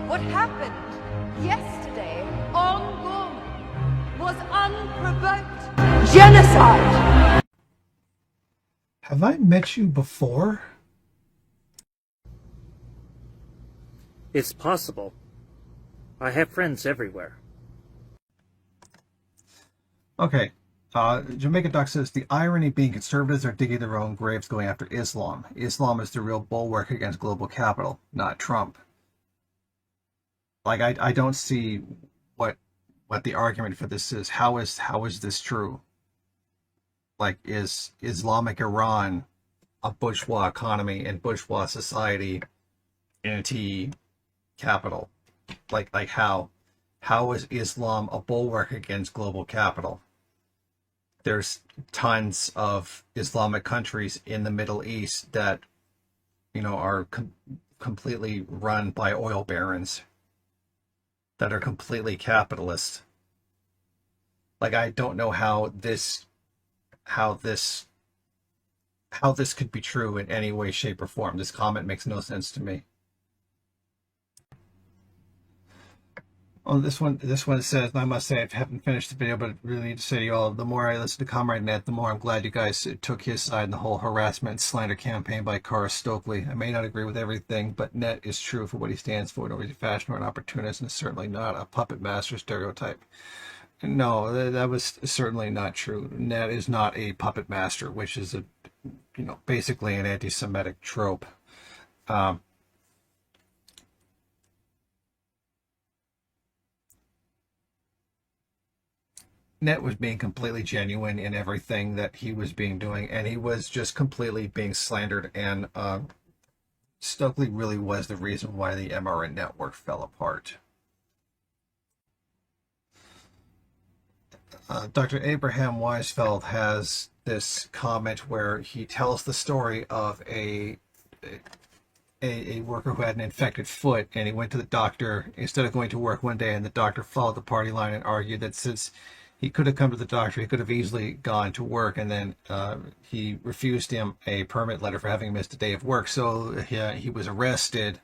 What happened yesterday on Gorman was unprovoked genocide! Have I met you before? It's possible. I have friends everywhere. Okay. Jamaica Doc says, the irony being conservatives are digging their own graves going after Islam. Islam is the real bulwark against global capital, not Trump. Like, I don't see what the argument for this is. How is this true? Like, is Islamic Iran a bourgeois economy and bourgeois society anti-capital? Like how is Islam a bulwark against global capital? There's tons of Islamic countries in the Middle East that, are completely run by oil barons that are completely capitalist. Like, I don't know how this could be true in any way, shape, or form. This comment makes no sense to me. Oh, this one says, and I must say, I haven't finished the video, but I really need to say to you all, the more I listen to Comrade Net, the more I'm glad you guys took his side in the whole harassment and slander campaign by Cara Stokely. I may not agree with everything, but Net is true for what he stands for, nor is he fashion or an opportunist, and certainly not a puppet master stereotype. No, that was certainly not true. Net is not a puppet master, which is basically an anti-Semitic trope. Net was being completely genuine in everything that he was doing, and he was just completely being slandered, and Stokely really was the reason why the MRN network fell apart. Dr. Abraham Weisfeld has this comment where he tells the story of a worker who had an infected foot, and he went to the doctor instead of going to work one day, and the doctor followed the party line and argued that since he could have come to the doctor, he could have easily gone to work, and then he refused him a permit letter for having missed a day of work. So he was arrested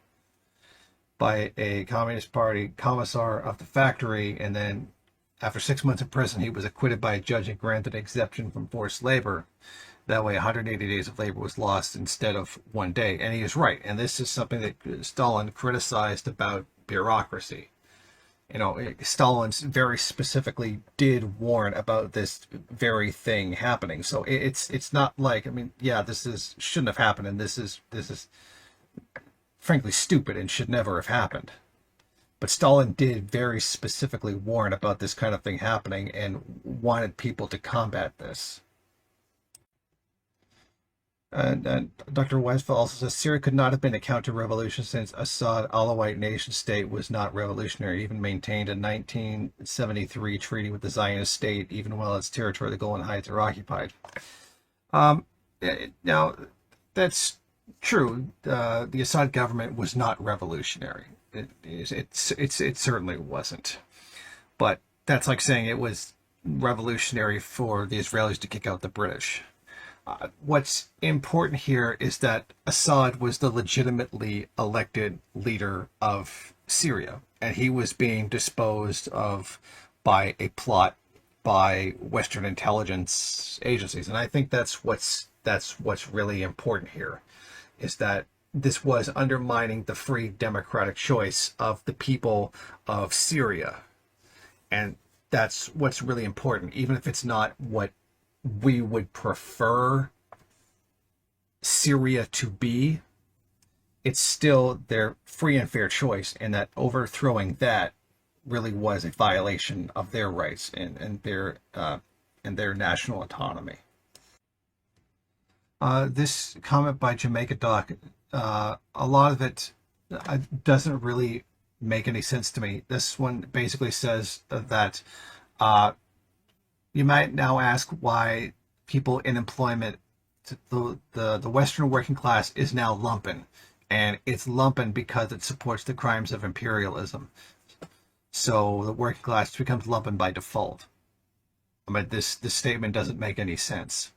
by a Communist Party commissar of the factory, and then after 6 months in prison, he was acquitted by a judge and granted exemption from forced labor. That way, 180 days of labor was lost instead of 1 day. And he is right. And this is something that Stalin criticized about bureaucracy. Stalin very specifically did warn about this very thing happening. So it's not like, this shouldn't have happened, and this is frankly stupid and should never have happened. But Stalin did very specifically warn about this kind of thing happening and wanted people to combat this. And Dr. Weisfeld also says, Syria could not have been a counter-revolution since Assad Alawite nation state was not revolutionary. It even maintained a 1973 treaty with the Zionist state, even while its territory, the Golan Heights, are occupied. Now, that's true. The Assad government was not revolutionary. It certainly wasn't. But that's like saying it was revolutionary for the Israelis to kick out the British. What's important here is that Assad was the legitimately elected leader of Syria, and he was being disposed of by a plot by Western intelligence agencies. And I think that's what's really important here, is that this was undermining the free democratic choice of the people of Syria. And that's what's really important, even if it's not what we would prefer Syria to be. It's still their free and fair choice, and that overthrowing that really was a violation of their rights and their national autonomy. This comment by Jamaica Doc, a lot of it doesn't really make any sense to me. This one basically says that you might now ask why people in employment, the Western working class is now lumpen, and it's lumpen because it supports the crimes of imperialism. So the working class becomes lumpen by default. This statement doesn't make any sense.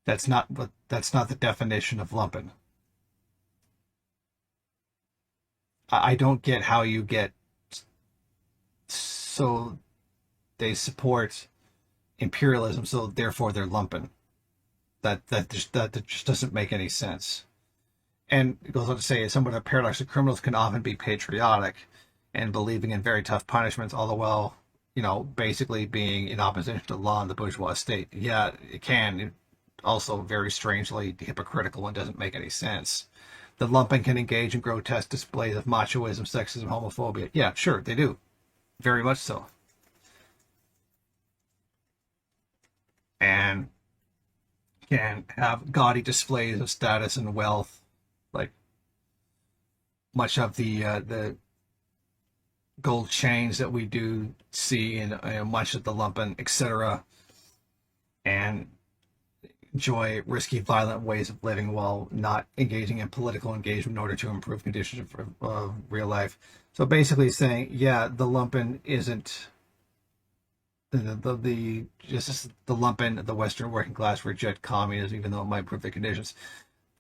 That's not the definition of lumpen. I don't get how you get so they support imperialism, so therefore they're lumpen. That just doesn't make any sense. And it goes on to say, somewhat of a paradox that criminals can often be patriotic and believing in very tough punishments, all the while, basically being in opposition to law and the bourgeois state. Yeah, it can. It also very strangely hypocritical and doesn't make any sense. The lumpen can engage in grotesque displays of machoism, sexism, homophobia. Yeah, sure, they do. Very much so. And can have gaudy displays of status and wealth, like much of the gold chains that we do see in much of the lumpen, etc., and enjoy risky, violent ways of living while not engaging in political engagement in order to improve conditions of real life. So basically saying, yeah, the lumpen isn't just the lumpen, the Western working class reject communism, even though it might improve the conditions.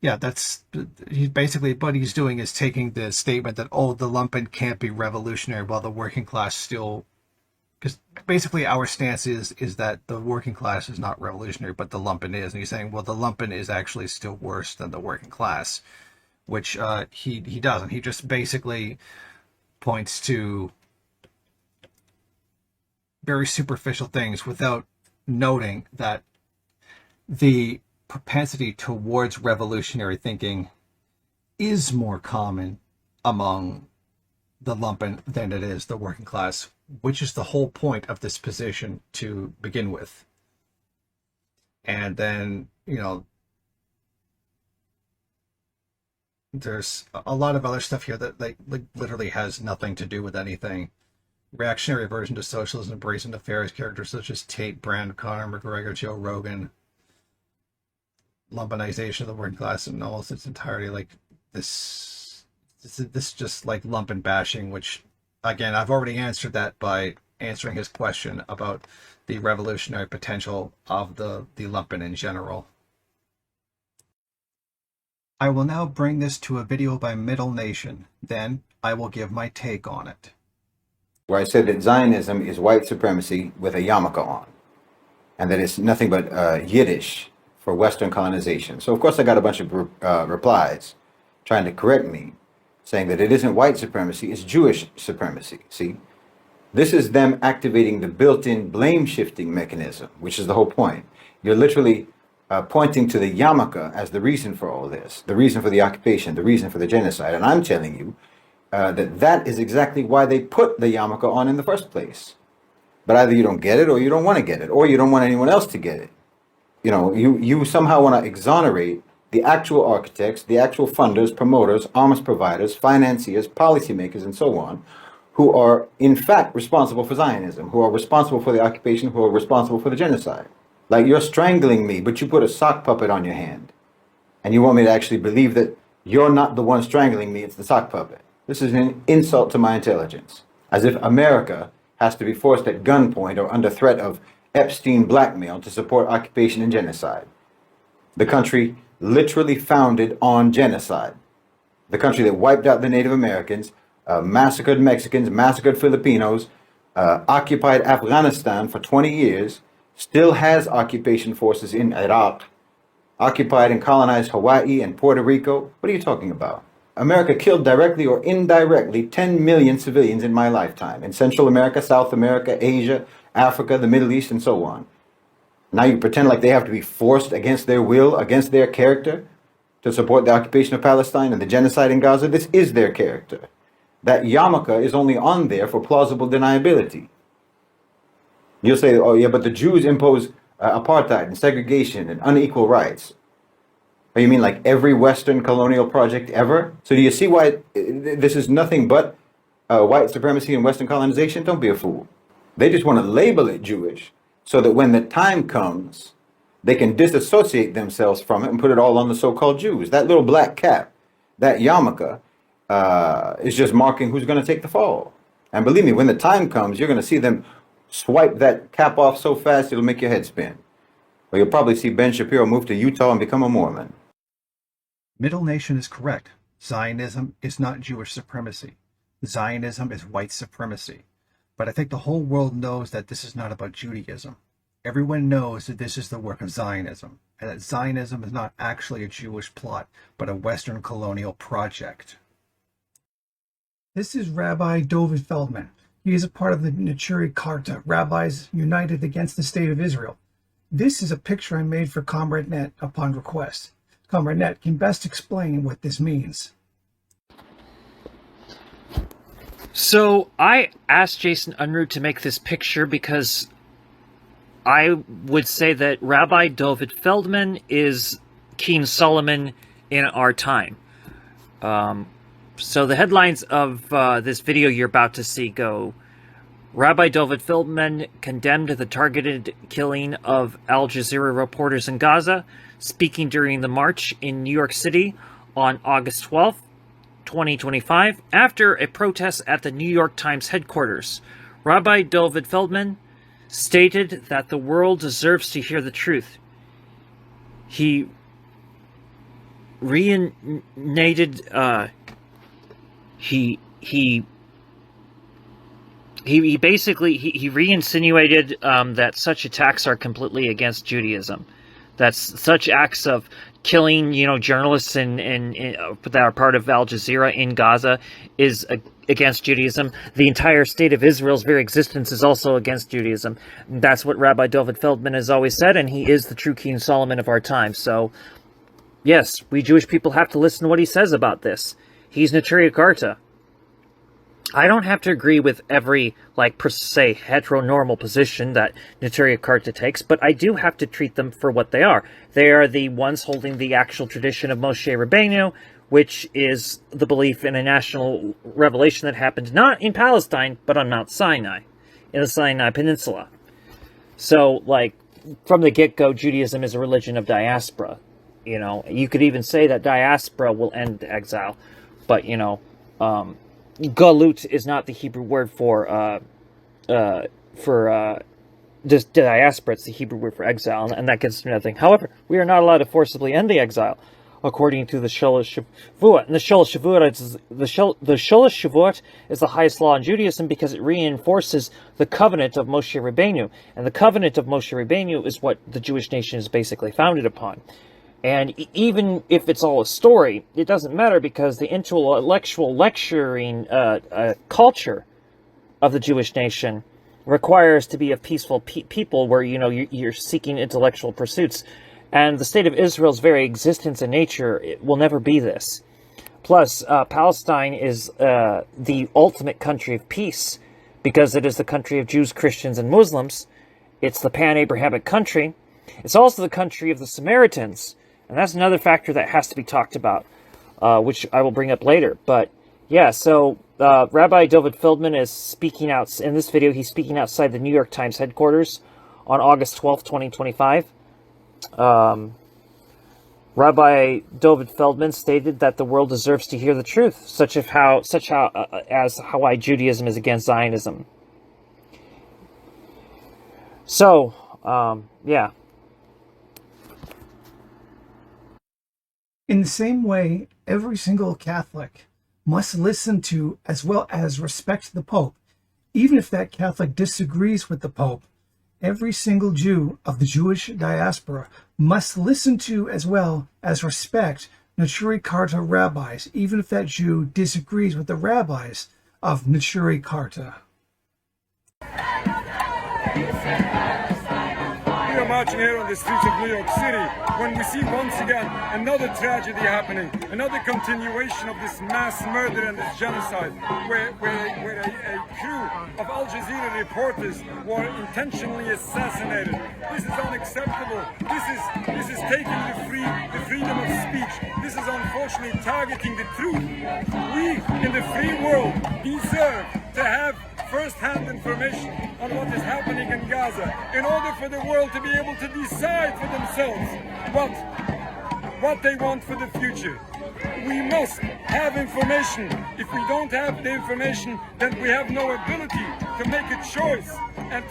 Yeah, that's what he's doing is taking the statement that, oh, the lumpen can't be revolutionary while the working class still, because basically our stance is that the working class is not revolutionary, but the lumpen is. And he's saying, well, the lumpen is actually still worse than the working class, which he doesn't. He just basically points to very superficial things without noting that the propensity towards revolutionary thinking is more common among the lumpen than it is the working class, which is the whole point of this position to begin with. And then, there's a lot of other stuff here that like literally has nothing to do with anything. Reactionary aversion to socialism, embracing nefarious characters such as Tate, Brand, Conor McGregor, Joe Rogan. Lumpenization of the working class in almost its entirety, like this just like lumpen bashing, which again I've already answered that by answering his question about the revolutionary potential of the lumpen in general. I will now bring this to a video by Middle Nation, then I will give my take on it. Where I said that Zionism is white supremacy with a yarmulke on, and that it's nothing but Yiddish for Western colonization. So of course I got a bunch of replies trying to correct me, saying that it isn't white supremacy, it's Jewish supremacy. See, this is them activating the built-in blame-shifting mechanism, which is the whole point. You're literally pointing to the yarmulke as the reason for all this, the reason for the occupation, the reason for the genocide. And I'm telling you that is exactly why they put the yarmulke on in the first place. But either you don't get it, or you don't want to get it, or you don't want anyone else to get it. You somehow want to exonerate the actual architects, the actual funders, promoters, arms providers, financiers, policymakers, and so on, who are in fact responsible for Zionism, who are responsible for the occupation, who are responsible for the genocide. Like, you're strangling me, but you put a sock puppet on your hand. And you want me to actually believe that you're not the one strangling me, it's the sock puppet. This is an insult to my intelligence. As if America has to be forced at gunpoint or under threat of Epstein blackmail to support occupation and genocide. The country literally founded on genocide. The country that wiped out the Native Americans, massacred Mexicans, massacred Filipinos, occupied Afghanistan for 20 years, still has occupation forces in Iraq, occupied and colonized Hawaii and Puerto Rico. What are you talking about? America killed directly or indirectly 10 million civilians in my lifetime, in Central America, South America, Asia, Africa, the Middle East, and so on. Now you pretend like they have to be forced against their will, against their character, to support the occupation of Palestine and the genocide in Gaza. This is their character. That yarmulke is only on there for plausible deniability. You'll say, oh yeah, but the Jews impose apartheid and segregation and unequal rights. Oh, you mean like every Western colonial project ever? So do you see why this is nothing but white supremacy and Western colonization? Don't be a fool. They just want to label it Jewish so that when the time comes, they can disassociate themselves from it and put it all on the so-called Jews. That little black cap, that yarmulke, is just marking who's going to take the fall. And believe me, when the time comes, you're going to see them swipe that cap off so fast it'll make your head spin. Or you'll probably see Ben Shapiro move to Utah and become a Mormon. Middle Nation is correct. Zionism is not Jewish supremacy. Zionism is white supremacy. But I think the whole world knows that this is not about Judaism. Everyone knows that this is the work of Zionism, and that Zionism is not actually a Jewish plot, but a Western colonial project. This is Rabbi Feldman. He is a part of the Neturei Karta, Rabbis United Against the State of Israel. This is a picture I made for Comrade Net upon request. Comrade Net can best explain what this means. So I asked Jason Unruhe to make this picture because I would say that Rabbi David Feldman is King Solomon in our time. So the headlines of this video you're about to see go: Rabbi David Feldman condemned the targeted killing of Al Jazeera reporters in Gaza, speaking during the march in New York City on August 12th, 2025, after a protest at the New York Times headquarters. Rabbi David Feldman stated that the world deserves to hear the truth. He reinstated he basically re-insinuated that such attacks are completely against Judaism. That's such acts of killing, journalists that are part of Al Jazeera in Gaza is against Judaism. The entire state of Israel's very existence is also against Judaism. That's what Rabbi David Feldman has always said, and he is the true King Solomon of our time. So, yes, we Jewish people have to listen to what he says about this. He's Neturei Karta. I don't have to agree with every, per se, heteronormal position that Neturei Karta takes, but I do have to treat them for what they are. They are the ones holding the actual tradition of Moshe Rabbeinu, which is the belief in a national revelation that happened not in Palestine, but on Mount Sinai, in the Sinai Peninsula. So, from the get-go, Judaism is a religion of diaspora. You could even say that diaspora will end exile, but, Galut is not the Hebrew word for just diaspora. It's the Hebrew word for exile, and that gets to nothing. However, we are not allowed to forcibly end the exile, according to the Sholosh Shavuot. And the Sholosh Shavuot is the highest law in Judaism because it reinforces the covenant of Moshe Rabbeinu, and the covenant of Moshe Rabbeinu is what the Jewish nation is basically founded upon. And even if it's all a story, it doesn't matter because the intellectual lecturing culture of the Jewish nation requires to be a peaceful people where, you're seeking intellectual pursuits. And the state of Israel's very existence and nature will never be this. Plus, Palestine is the ultimate country of peace because it is the country of Jews, Christians, and Muslims. It's the pan-Abrahamic country. It's also the country of the Samaritans. And that's another factor that has to be talked about, which I will bring up later. But, yeah, so Rabbi David Feldman is speaking out, in this video, he's speaking outside the New York Times headquarters on August 12th, 2025. Rabbi David Feldman stated that the world deserves to hear the truth, such as how why Judaism is against Zionism. So, yeah. In the same way, every single Catholic must listen to as well as respect the Pope. Even if that Catholic disagrees with the Pope, every single Jew of the Jewish diaspora must listen to as well as respect Neturei Karta rabbis, even if that Jew disagrees with the rabbis of Neturei Karta. We are marching here on the streets of New York City when we see once again another tragedy happening, another continuation of this mass murder and this genocide, where a crew of Al Jazeera reporters were intentionally assassinated. This is unacceptable. This is taking the freedom of speech. This is unfortunately targeting the truth. We in the free world deserve to have first-hand information on what is happening in Gaza in order for the world to be able to decide for themselves what they want for the future. We must have information. If we don't have the information, then we have no ability to make a choice and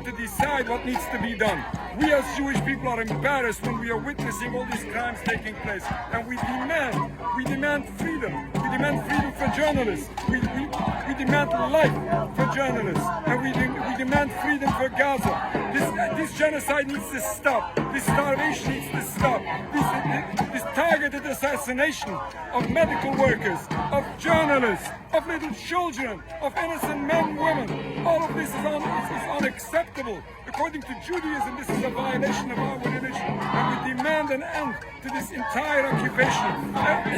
to decide what needs to be done. We as Jewish people are embarrassed when we are witnessing all these crimes taking place, and we demand freedom. We demand freedom for journalists. We demand life for journalists, and we demand freedom for Gaza. This genocide needs to stop. This starvation needs to stop. This targeted assassination of medical workers, of journalists, of little children, of innocent men and women. All of this is unacceptable. According to Judaism, this is a violation of our religion, and we demand an end to this entire occupation. And we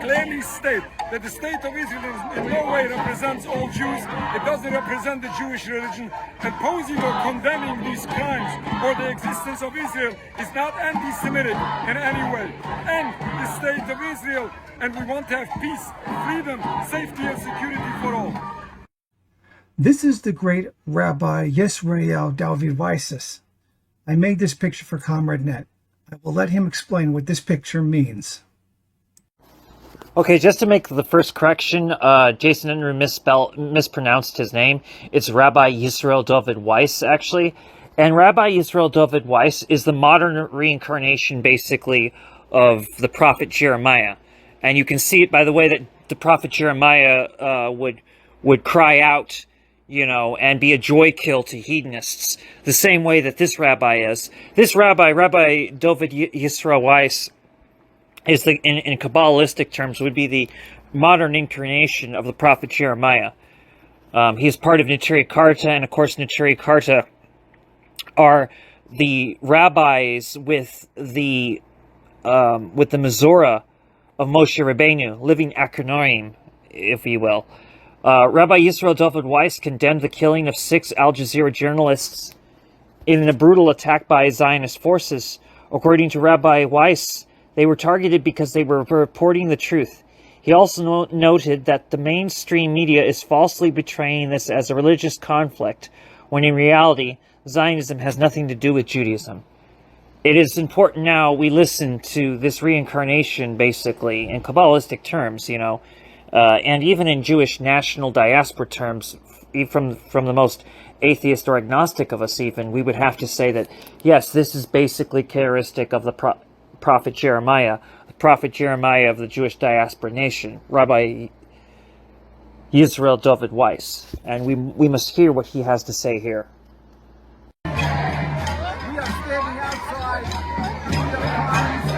clearly state that the state of Israel in no way represents all Jews. It doesn't represent the Jewish religion. Opposing or condemning these crimes or the existence of Israel is not anti-Semitic in any way. And the state of Israel, and we want to have peace, freedom, safety, and security for all. This is the great Rabbi Yisrael David Weiss. I made this picture for Comrade Net. I will let him explain what this picture means. Okay, just to make the first correction, Jason Henry mispronounced his name. It's Rabbi Yisrael David Weiss, actually. And Rabbi Yisrael David Weiss is the modern reincarnation, basically, of the prophet Jeremiah. And you can see it by the way that the prophet Jeremiah would cry out, and be a joy kill to hedonists, the same way that this rabbi is. This Rabbi David Yisrael Weiss, is in Kabbalistic terms would be the modern incarnation of the prophet Jeremiah. He is part of Neturei Karta, and of course Neturei Karta are the rabbis with the Mizorah of Moshe Rabbeinu, living Acharonim, if you will. Rabbi Yisrael David Weiss condemned the killing of 6 Al Jazeera journalists in a brutal attack by Zionist forces. According to Rabbi Weiss, they were targeted because they were reporting the truth. He also noted that the mainstream media is falsely portraying this as a religious conflict, when in reality, Zionism has nothing to do with Judaism. It is important now we listen to this reincarnation, basically, in Kabbalistic terms, and even in Jewish national diaspora terms, from the most atheist or agnostic of us even, we would have to say that, yes, this is basically characteristic of the prophet Jeremiah of the Jewish diaspora nation, Rabbi Yisrael David Weiss. And we must hear what he has to say here. We are standing outside the New York Times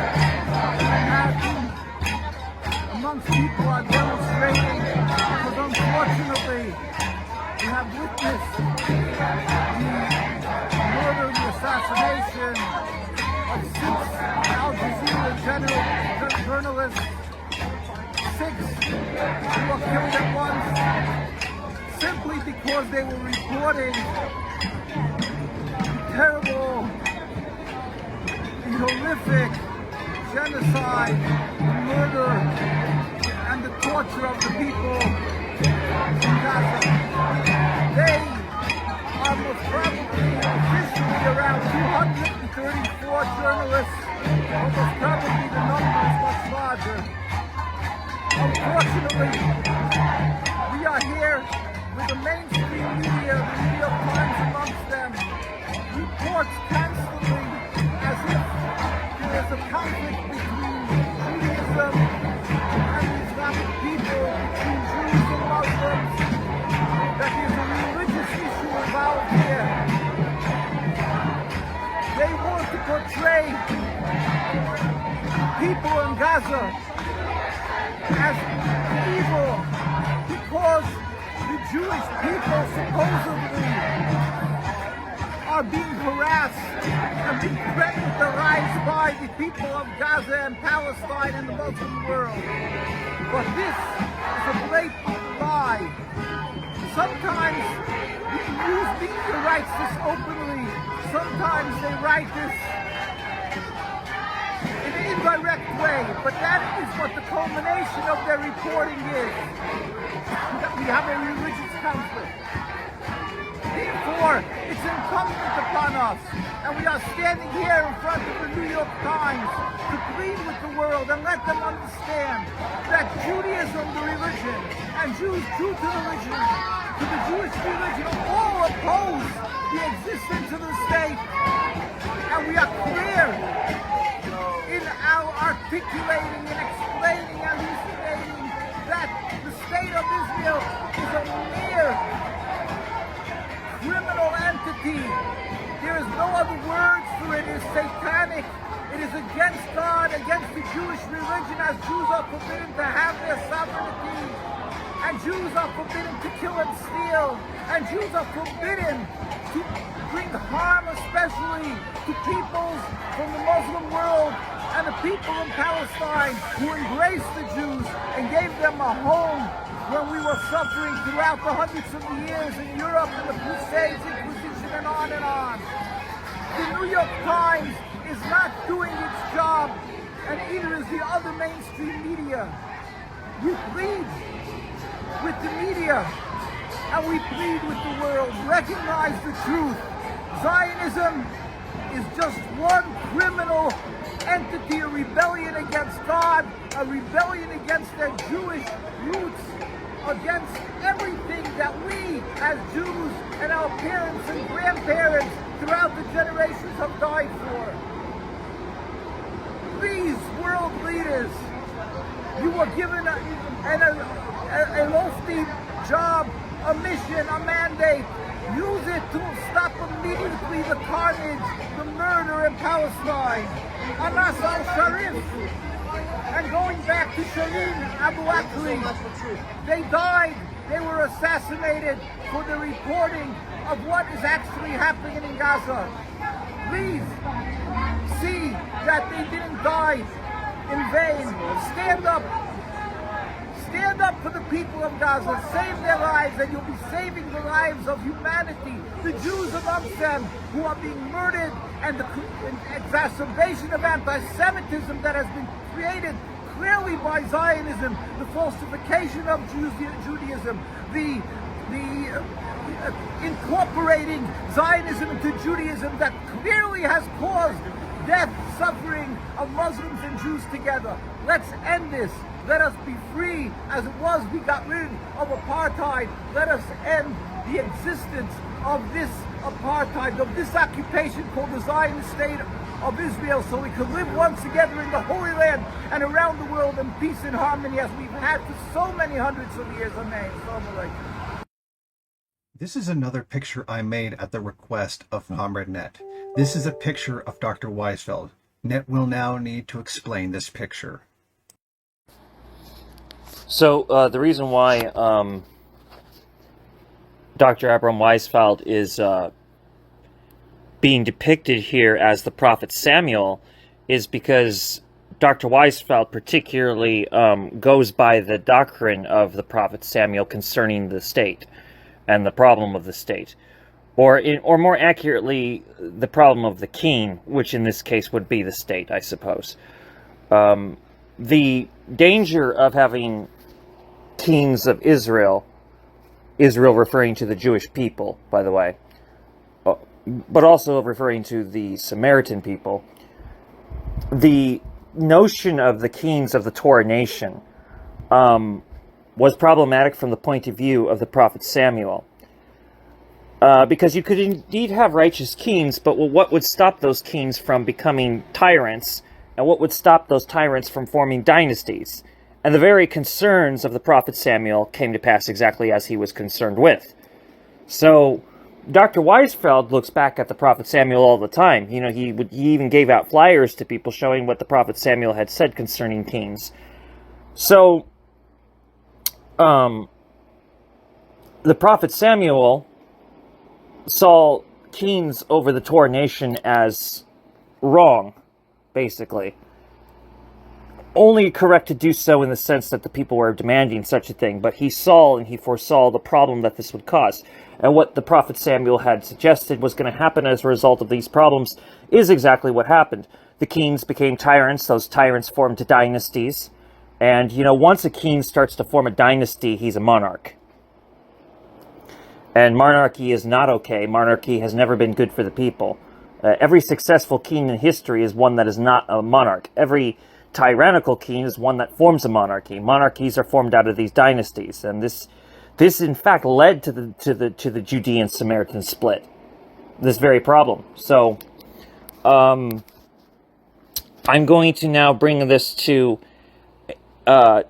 Manhattan amongst people are demonstrating because unfortunately we have witnessed the murder and the assassination of 6 Al Jazeera journalists, 6 who were killed at once simply because they were reporting the terrible, the horrific genocide, the murder, and the torture of the people in Gaza. They are most probably officially around 234 journalists, almost probably the number is much larger. Unfortunately, we are here with the mainstream media, the New York Times amongst them, reports constantly as if there is a conflict between Judaism and the Islamic people, between Jews and Muslims, that there's a religious issue involved here. They want to portray people in Gaza as evil because the Jewish people supposedly are being harassed and being threatened with their lives by the people of Gaza and Palestine and the Muslim world. But this is a blatant lie. Sometimes the news media writes this openly. Sometimes they write this in an indirect way, but that is what the culmination of their reporting is, that we have a religious conflict. Therefore, it's incumbent upon us, and we are standing here in front of the New York Times to plead with the world and let them understand that Judaism, the religion, and Jews true to the Jewish religion, all oppose the existence of the state. And we are clear in our articulating and explaining and elucidating that the state of Israel is a mere criminal entity. There is no other words for it. It is satanic. It is against God, against the Jewish religion, as Jews are forbidden to have their sovereignty. And Jews are forbidden to kill and steal. And Jews are forbidden to bring harm, especially to peoples from the Muslim world and the people in Palestine who embraced the Jews and gave them a home when we were suffering throughout the hundreds of years in Europe and the Crusades, Inquisition, and on and on. The New York Times is not doing its job, and neither is the other mainstream media. We plead with the media, and we plead with the world. Recognize the truth. Zionism is just one criminal entity, a rebellion against God, a rebellion against their Jewish roots, against everything that we as Jews and our parents and grandparents throughout the generations have died for. Please, world leaders, you were given a lofty job, a mission, a mandate. Use it to stop immediately the carnage, the murder in Palestine. Anas al-Sharif, and going back to Shireen Abu Akleh, they died, they were assassinated for the reporting of what is actually happening in Gaza. Please see that they didn't die in vain. Stand up. Stand up for the people of Gaza. Save their lives, and you'll be saving the lives of humanity. The Jews amongst them who are being murdered, and the exacerbation of anti-Semitism that has been created clearly by Zionism, the falsification of Judaism, the incorporating Zionism into Judaism that clearly has caused death, suffering of Muslims and Jews together. Let's end this. Let us be free as it was. We got rid of apartheid. Let us end the existence of this apartheid, of this occupation called the Zionist state of Israel, so we could live once together in the Holy Land and around the world in peace and harmony as we've had for so many hundreds of years. Amen. This is another picture I made at the request of Comrade Net. This is a picture of Dr. Weisfeld. Net will now need to explain this picture. So the reason why Dr. Abram Weisfeld is being depicted here as the prophet Samuel is because Dr. Weisfeld particularly goes by the doctrine of the prophet Samuel concerning the state and the problem of the state, or more accurately, the problem of the king, which in this case would be the state, I suppose. The danger of having kings of Israel referring to the Jewish people, by the way, but also referring to the Samaritan people. The notion of the kings of the Torah nation was problematic from the point of view of the prophet Samuel. Because you could indeed have righteous kings, but what would stop those kings from becoming tyrants, and what would stop those tyrants from forming dynasties? And the very concerns of the prophet Samuel came to pass exactly as he was concerned with. So Dr. Weisfeld looks back at the prophet Samuel all the time. You know, he even gave out flyers to people showing what the prophet Samuel had said concerning kings. So the prophet Samuel saw kings over the Torah nation as wrong, basically. Only correct to do so in the sense that the people were demanding such a thing, but he saw and he foresaw the problem that this would cause. And what the prophet Samuel had suggested was going to happen as a result of these problems is exactly what happened. The kings became tyrants, those tyrants formed dynasties, and, you know, once a king starts to form a dynasty, he's a monarch. And monarchy is not okay. Monarchy has never been good for the people. Every successful king in history is one that is not a monarch. Every tyrannical king is one that forms a monarchy. Monarchies are formed out of these dynasties, and this in fact led to the Judean Samaritan split. This very problem. So, I'm going to now bring this to a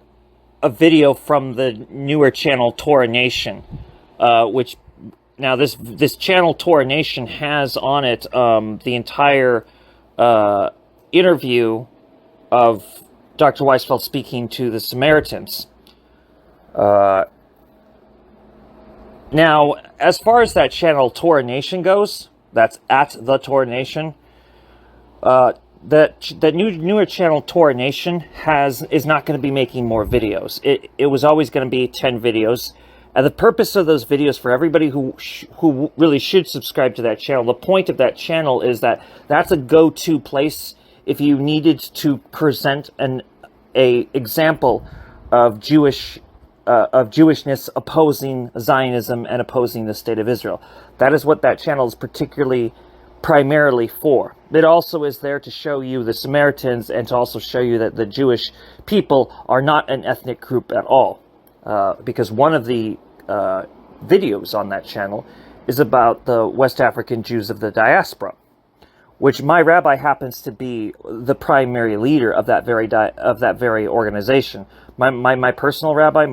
video from the newer channel Torah Nation, which now this channel Torah Nation has on it the entire interview of Dr. Weisfeld speaking to the Samaritans. Now, as far as that channel Torah Nation goes, that's at the Torah Nation. That newer channel Torah Nation is not going to be making more videos. It was always going to be 10 videos, and the purpose of those videos for everybody who really should subscribe to that channel. The point of that channel is that that's a go-to place if you needed to present a example of Jewishness opposing Zionism and opposing the State of Israel. That is what that channel is primarily for. It also is there to show you the Samaritans and to also show you that the Jewish people are not an ethnic group at all. Because one of the videos on that channel is about the West African Jews of the diaspora, which my rabbi happens to be the primary leader of that very organization. My personal rabbi,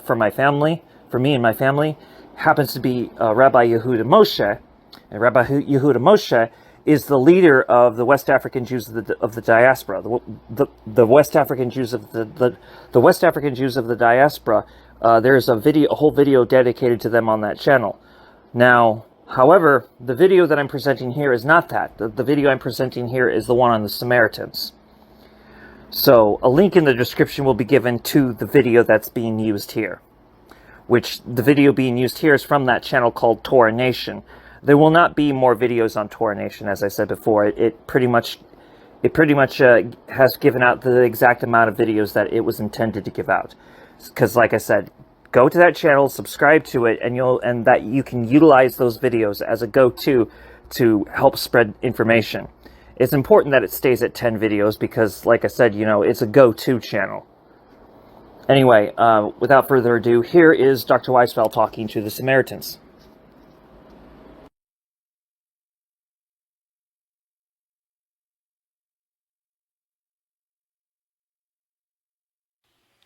for me and my family, happens to be Rabbi Yehuda Moshe, and Rabbi Yehuda Moshe is the leader of the West African Jews of the diaspora. The West African Jews of the West African Jews of the diaspora. There's a whole video dedicated to them on that channel. Now, however, the video that I'm presenting here is not that. The video I'm presenting here is the one on the Samaritans. So, a link in the description will be given to the video that's being used here. Which, the video being used here is from that channel called Torah Nation. There will not be more videos on Torah Nation, as I said before. It pretty much has given out the exact amount of videos that it was intended to give out. Because, like I said, go to that channel, subscribe to it, and that you can utilize those videos as a go-to to help spread information. It's important that it stays at 10 videos because, like I said, it's a go-to channel. Anyway, without further ado, here is Dr. Weisfeld talking to the Samaritans.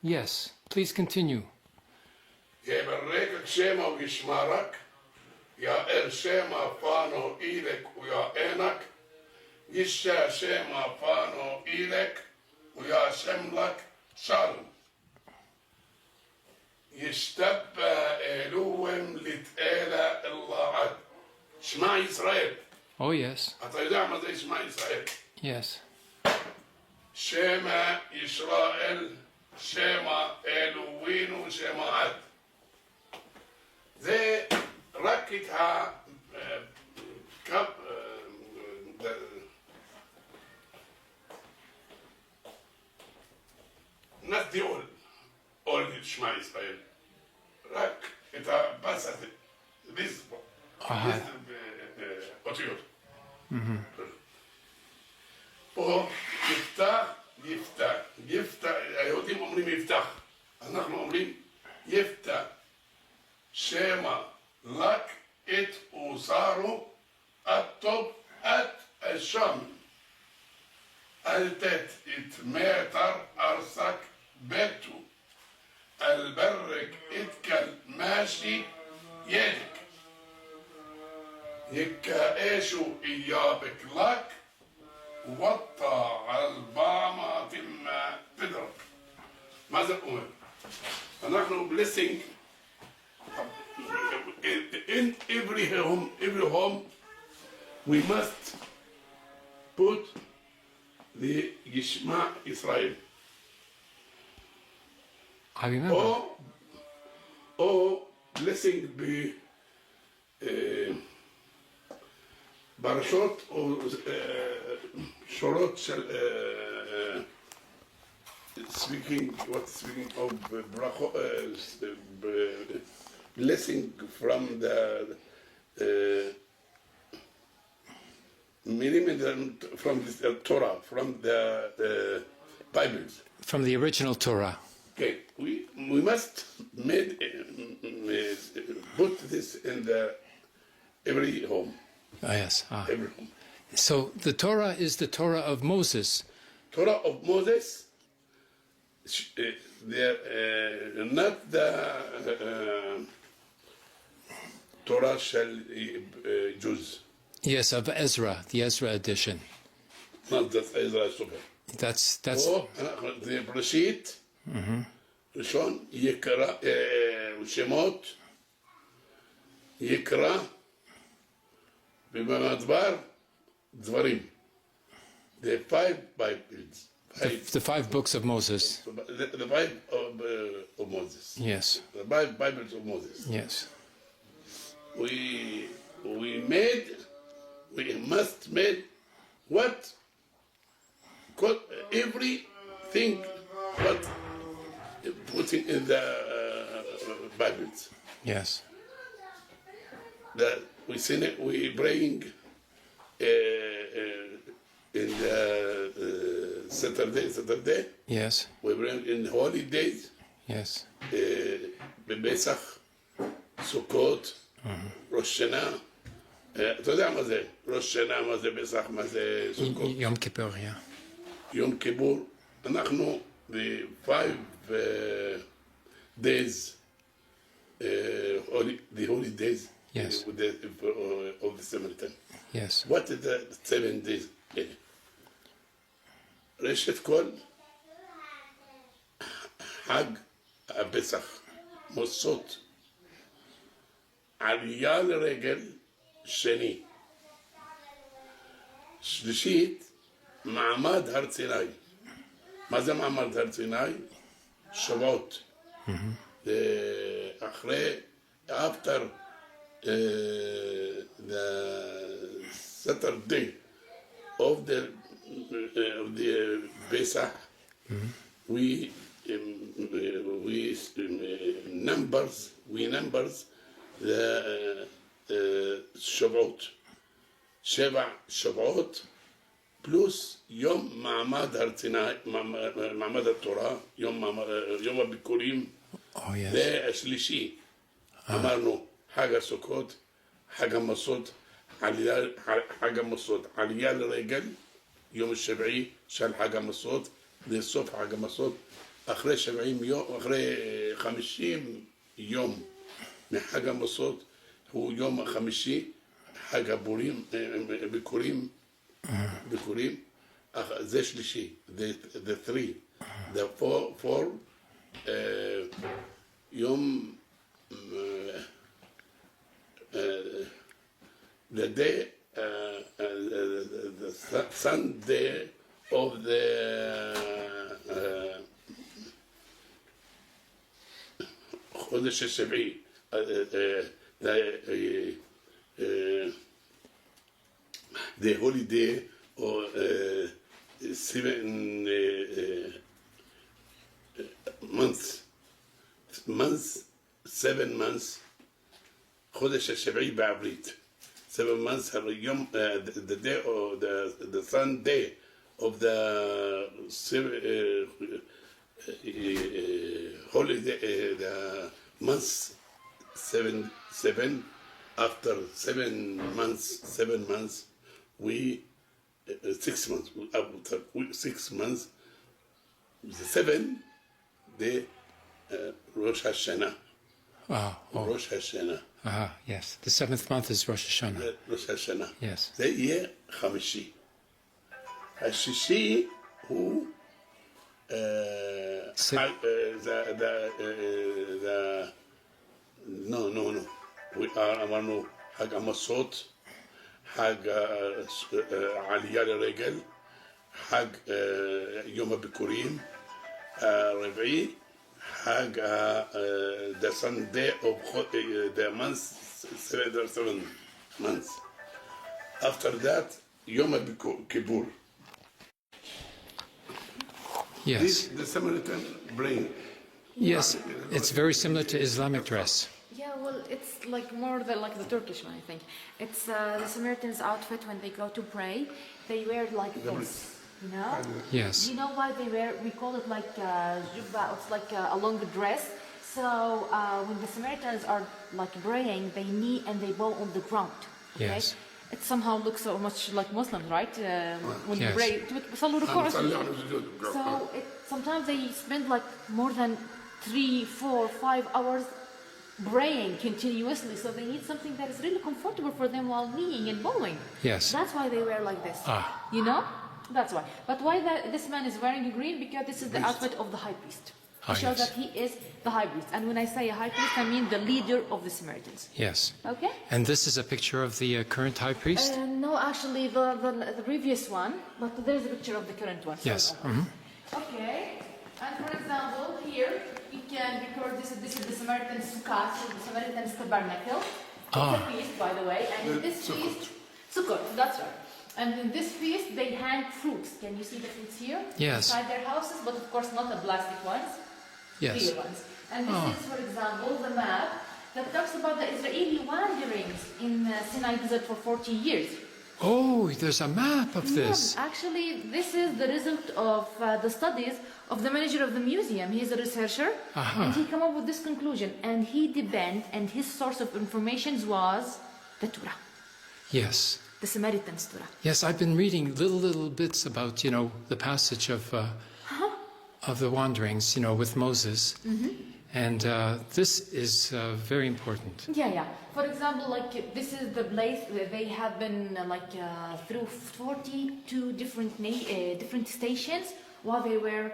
Yes, please continue. يبريك شيما ويشمارك يا شيما فانو إيدك ويا إنك يشا شيما فانو إيدك ويا شملك شالم يشتبى إلوهم لتقالى الله عد شمع إسرائيل. Oh yes. أتعيدها ما زي شمع إسرائيل. Yes. شيما إسرائيل شيما إلوين وشيما عد. זה רק את נתתי עול לשמע ישראל, רק את הבאס הזה, אותיות. פה יפתח, היהודים אומרים יפתח, אנחנו אומרים יפתח. שמא רק את אוסרו הטוב את השם אל תת את מטר ארסק ביתו אל ברק את כל משי ידק يكأشوا إيابك لك وطع البامة ما تدرك. ماذا أقول؟ نحن blessing in every home we must put the Yishma Israel. I remember. Or blessing be Barashot or Shorot speaking of blessing from the from the Torah, from the Bibles. From the original Torah. Okay, we must put this in every home. Yes. Every home. So the Torah is the Torah of Moses. Torah of Moses, they're not the Torah shall Jews. Yes, of Ezra, the Ezra edition. Not that Ezra Super. That's the Breshit, ראשון, יקרא, שמות, יקרא, ובמדבר, דברים. The 5 Bibles. the 5 books of Moses. The 5 of Moses. Yes. The 5 Bibles of Moses. Yes. We must make what everything what putting in the Bibles. Yes. That we sing it, we bring in the Saturday. Yes. We bring in holidays. Yes. בפסח, סוכות, ראש שנה. אתה יודע מה זה? ראש שנה, מה זה פסח, מה זה סוכות? יום כיפור, יום כיפור. אנחנו, the 5 days, the holy days Yes. of the Samaritan. Yes. What is the 7 days? ראשית כל, חג הפסח, מוסות, עלייה לרגל, שני. שלישית, מעמד הר סיני. מה זה מעמד הר סיני? שבועות. אחרי, after the Saturday of the Pesach, we numbers the שבועות. 7 שבועות פלוס יום מעמד הר סיני, מעמד התורה, יום הביקורים. זה השלישי. אמרנו חג הסוכות, חג המסות, עלייה לרגל, יום השבעי של חג המסות, לסוף חג המסות, אחרי 50 יום מחג המסות, הוא יום החמישי, חג הבורים, ביקורים, זה שלישי, the 3, the 4, יום, the day, the Sunday of the חודש השביעי, the holiday or 7 months, חודש השביעי בעברית. 7 months, יום, the day or the Sunday of the holiday, the months 7, after 7 months, we 6 months, after 6 months, the 7, the Rosh Hashanah. Rosh Hashanah. Yes. The 7th month is Rosh Hashanah. Rosh Hashanah. Yes. זה יהיה חמישי. השישי הוא אמרנו חג המסות, חג עלייה לרגל, חג יום הביקורים, הרביעי, חג the Sunday of the month, 7 months. After that, יום כיפור. Yes. The Samaritan bring. Yes, it's very similar to Islamic dress. Yeah, well, it's like more like the Turkish one, I think. It's the Samaritans' outfit when they go to pray. They wear like this. You know? Yes. You know why they wear? We call it like jubba. It's like a long dress. So when the Samaritans are like praying, they knee and they bow on the ground. Okay? Yes. It somehow looks so much like Muslims, right? When you Yes. pray, so sometimes they spend like more than 3, 4, 5 hours praying continuously. So they need something that is really comfortable for them while kneeling and bowing. Yes. That's why they wear like this. Ah. You know? That's why. But why this man is wearing green? Because this is the outfit of the high priest. To show yes. that he is the high priest. And when I say a high priest, I mean the leader of the Samaritans. Yes. Okay? And this is a picture of the current high priest? No, actually, the previous one, but there's a picture of the current one. Yes. Okay. And for example, here, we can record this is the Samaritan Sukkah, so the Samaritan tabernacle. It's a feast, by the way. And in this feast, Sukkot, that's right. And in this feast, they hang fruits. Can you see the fruits here? Yes. Inside their houses, but of course not the plastic ones. Yes. Real ones. And this is, for example, the map that talks about the Israeli wanderings in Sinai Desert for 40 years. Oh, there's a map of this. Yeah, actually, this is the result of the studies of the manager of the museum. He's a researcher, and he came up with this conclusion. And and his source of information was the Torah. Yes. The Samaritan's Torah. Yes, I've been reading little bits about, the passage of the wanderings, with Moses. And this is very important. Yeah. For example, like this is the place where they have been through 42 different stations while they were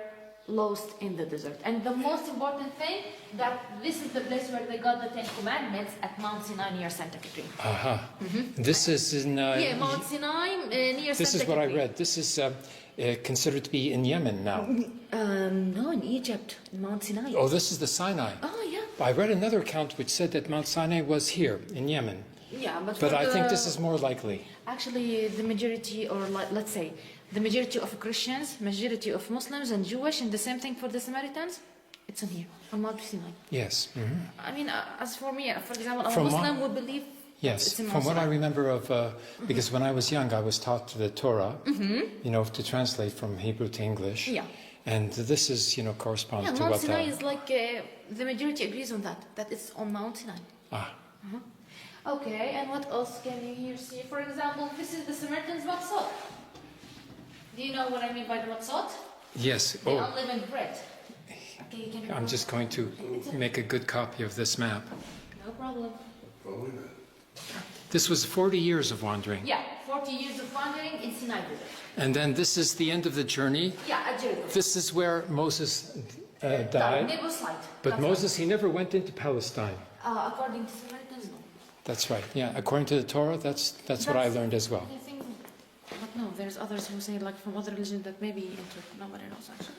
lost in the desert. And the most important thing, that this is the place where they got the 10 Commandments at Mount Sinai near Santa Catrina. This is in... Mount Sinai near Santa Catrina. This is what I read. This is considered to be in Yemen now. No, in Egypt, in Mount Sinai. Oh, this is the Sinai. Oh, yeah. I read another account which said that Mount Sinai was here in Yemen. Yeah, but I think this is more likely. Actually, the majority, or let's say, the majority of Christians, majority of Muslims and Jewish, and the same thing for the Samaritans, it's on here, on Mount Sinai. Yes. I mean, as for me, for example, a From Muslim would believe yes, it's in from Mount what I Sinai. remember of, because when I was young, I was taught the Torah, to translate from Hebrew to English. Yeah. And this is, corresponds Yeah, to Mount what Sinai is like, the majority agrees on that it's on Mount Sinai. Okay, and what else can you here see? For example, this is the Samaritan's matzot. Do you know what I mean by the matzot? Yes. The unleavened bread. Okay, can you I'm just going to make a good copy of this map. No problem. This was 40 years of wandering. Yeah, 40 years of wandering in Sinai Desert. And then this is the end of the journey. Yeah, at Jericho. This is where Moses died. But Moses, he never went into Palestine. According to Samaritans, no. That's right. Yeah, according to the Torah, that's what I learned as well. I think, but no, there's others who say from other religions that maybe nobody knows actually.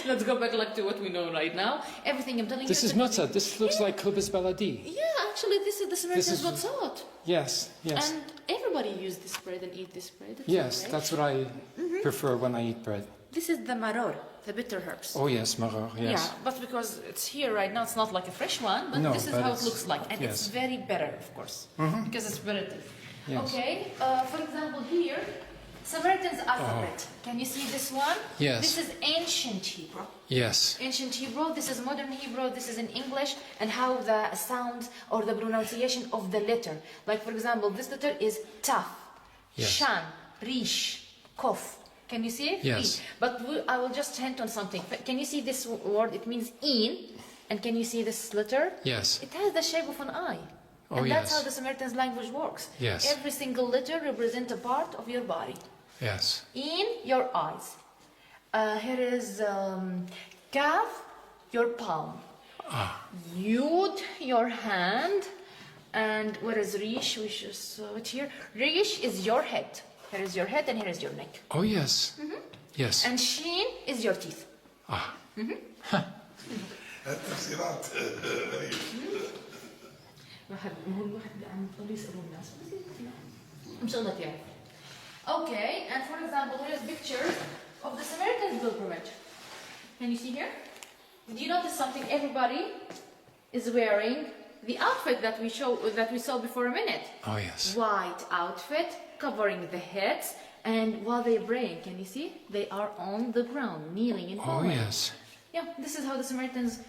Let's go back to what we know right now. Everything I'm telling you. This is matzah. This looks like kubis baladi. Yeah, actually, this is the Samaritan's matzot. Yes. And everybody use this bread and eat this bread. Yes, that's what I prefer when I eat bread. This is the maror, the bitter herbs. Oh yes, maror, yes. Yeah, but because it's here right now, it's not like a fresh one, but this is how it looks like. And it's very bitter, of course, because it's relative. Yes. Okay, for example, here, Samaritan's alphabet. Can you see this one? Yes. This is ancient Hebrew. Yes. Ancient Hebrew, this is modern Hebrew, this is in English, and how the sound or the pronunciation of the letter. Like, for example, this letter is taf, shan, rish, kof. Can you see it? Yes. But I will just hint on something. Can you see this word? It means in. And can you see this letter? Yes. It has the shape of an eye. Oh, and that's yes. how the Samaritan's language works. Yes. Every single letter represents a part of your body. Yes. In, your eyes. Here is kaf, your palm. Yud, your hand. And what is rish? We should saw it here. Rish is your head. Here is your head and here is your neck. Oh, yes. Yes. And shin is your teeth. Okay, and for example, here's pictures of the Samaritan's pilgrimage. Can you see here? Did you notice something? Everybody is wearing the outfit that we saw before a minute. Oh, yes. White outfit covering the heads And while they're praying, can you see? They are on the ground, kneeling in Oh, prayer. yes. Yeah, this is how the Samaritans'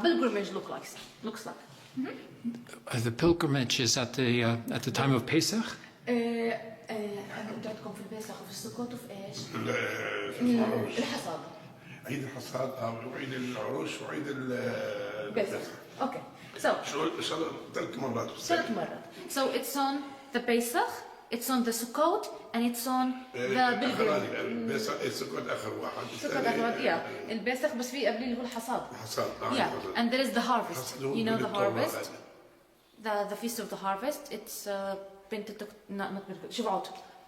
pilgrimage looks like. The pilgrimage is at the time of Pesach? بتاعتكم في البيسخ وفي السكوت وفي ايش؟ الحصاد. عيد الحصاد وعيد العروش وعيد البيسخ. Okay. So. ثلاث مرات. So it's on the Pesach, it's on the Sukkot, and it's on the pilgrimage. البيسخ السكوت آخر واحد. السكوت آخر واحد. Yeah. البيسخ بس في قبليه اللي هو الحصاد. الحصاد. Yeah. And there is the harvest. You know the harvest. The feast of the harvest. It's not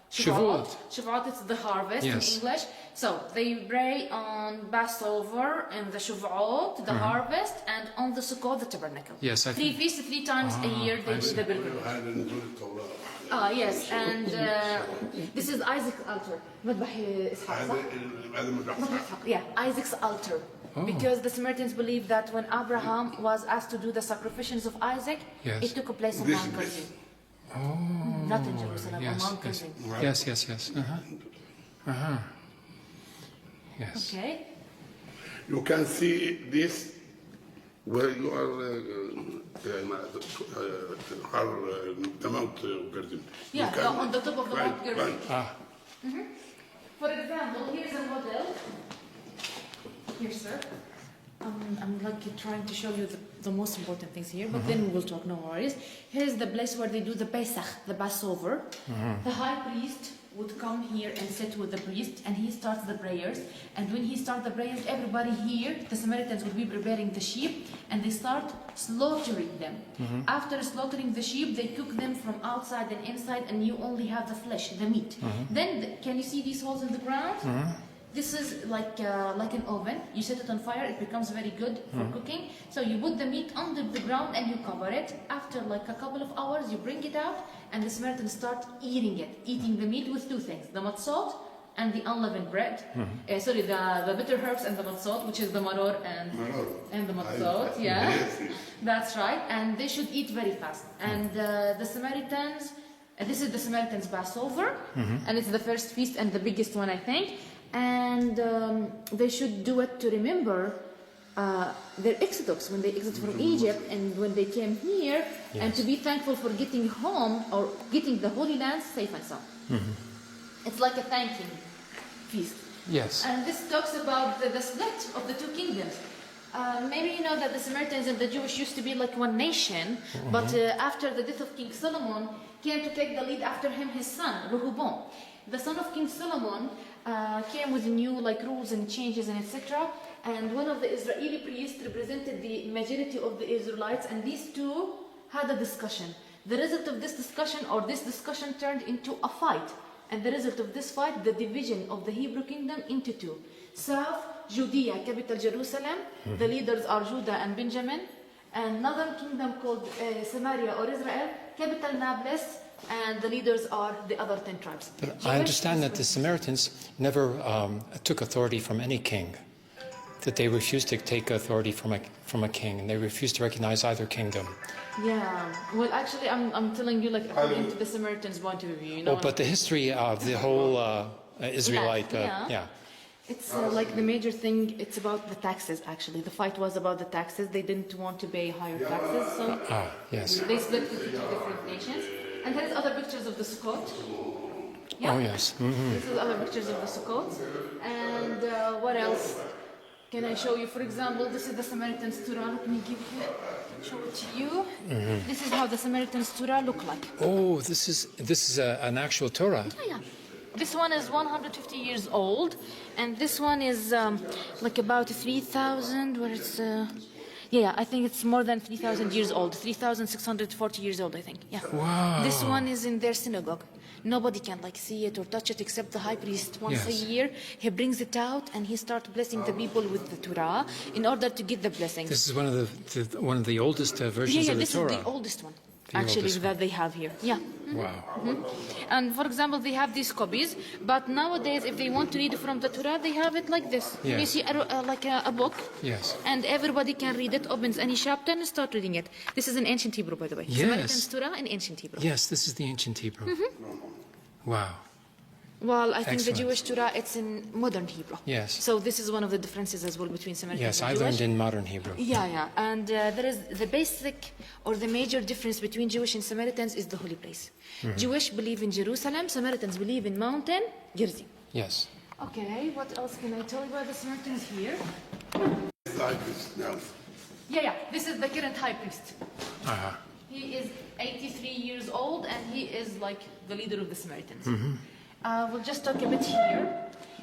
Shavuot. Shavuot, it's the harvest in English. So they pray on Passover and the Shavuot, the harvest, and on the Sukkot, the tabernacle. Yes, I three feasts, 3 times a year they do the pilgrimage. Yes, and this is Isaac's altar. Yeah, Isaac's altar. Because the Samaritans believe that when Abraham was asked to do the sacrifices of Isaac, it took a place on Mount Gerizim. Not in Jerusalem, on Mount Gerizim. Yes. Yes. Okay. You can see this where you are the Mount Gerizim. Yeah, on the top of the Mount Gerizim. For example, here's a model. Here, sir. I'm like trying to show you the most important things here, but then we will talk, no worries. Here's the place where they do the Pesach, the Passover. The high priest would come here and sit with the priest, and he starts the prayers. And when he starts the prayers, everybody here, the Samaritans would be preparing the sheep, and they start slaughtering them. After slaughtering the sheep, they cook them from outside and inside, and you only have the flesh, the meat. Then, can you see these holes in the ground? This is like an oven. You set it on fire, it becomes very good for cooking. So you put the meat under the ground and you cover it. After like a couple of hours, you bring it out, and the Samaritans start eating the meat with 2 things: the matzot and the unleavened bread. The bitter herbs and the matzot, which is the maror and the matzot. Yeah, that's right. And they should eat very fast. And the Samaritans, this is the Samaritans' Passover, and it's the first feast and the biggest one, I think. And they should do it to remember their exodus, when they exited from Egypt and when they came here, and to be thankful for getting home or getting the Holy Land safe and sound. It's like a thanking feast. Yes. And this talks about the split of the 2 kingdoms. Maybe you know that the Samaritans and the Jewish used to be like one nation, but after the death of King Solomon, came to take the lead after him his son, Rehoboam. The son of King Solomon came with new rules and changes and etc. And one of the Israeli priests represented the majority of the Israelites, and these 2 had a discussion. The result of this discussion turned into a fight. And the result of this fight, the division of the Hebrew kingdom into 2. South Judea, capital Jerusalem. The leaders are Judah and Benjamin. And northern kingdom called Samaria or Israel, capital Nablus. And the leaders are the other 10 tribes. But I understand that the Samaritans never took authority from any king, that they refused to take authority from a king, and they refused to recognize either kingdom. Yeah, well, actually, I'm telling you, according to the Samaritans' point of view. You know, but the history of the whole Israelite, It's like the major thing, it's about the taxes, actually. The fight was about the taxes. They didn't want to pay higher taxes, so they split into 2 different nations. And here's other pictures of the Sukkot. Yeah. Oh, yes. This is other pictures of the Sukkot. And what else can I show you? For example, this is the Samaritan's Torah. Let me show it to you. This is how the Samaritan's Torah look like. Oh, this is an actual Torah. Yeah. This one is 150 years old, and this one is about 3,000, where it's... I think it's more than 3,000 years old. 3,640 years old, I think. Yeah. Wow. This one is in their synagogue. Nobody can see it or touch it except the high priest once a year. He brings it out and he starts blessing the people with the Torah in order to get the blessings. This is one of the oldest versions of the Torah. This is the oldest one. That they have here. Yeah. Wow. And for example, they have these copies, but nowadays, if they want to read from the Torah, they have it like this. Yes. You see, a book. Yes. And everybody can read it, opens any chapter and start reading it. This is in ancient Hebrew, by the way. Yes. Samaritan's Torah in ancient Hebrew. Yes, this is the ancient Hebrew. Wow. Well, I think Excellent. the Jewish Torah, it's in modern Hebrew. Yes. So this is one of the differences as well between Samaritans Yes, and I Jewish. learned in modern Hebrew. Yeah. And there is the basic or the major difference between Jewish and Samaritans is the holy place. Jewish believe in Jerusalem, Samaritans believe in mountain Gerizim. Yes. Okay, what else can I tell you about the Samaritans here? Like this now. Yeah, this is the current high priest. Uh-huh. He is 83 years old and he is like the leader of the Samaritans. We'll just talk a bit here.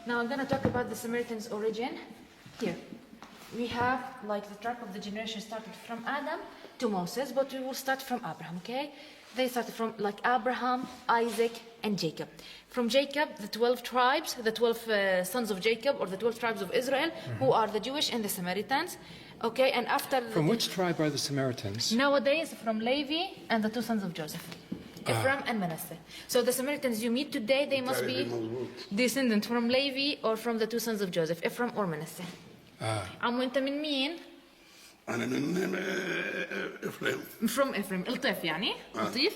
Now I'm going to talk about the Samaritans' origin. Here, we have like the track of the generation started from Adam to Moses, but we will start from Abraham, okay? They started from like Abraham, Isaac, and Jacob. From Jacob, the 12 tribes, the 12 sons of Jacob, or the 12 tribes of Israel, who are the Jewish and the Samaritans. Okay, and after... From which tribe are the Samaritans? Nowadays, from Levi and the two sons of Joseph. Ephraim and Manasseh. So the Samaritans you meet today, they must be descendant from Levi or from the two sons of Joseph, Ephraim or Manasseh. عمو انت من مين؟ أنا من إفريم. From Ephraim. لطيف يعني؟ لطيف.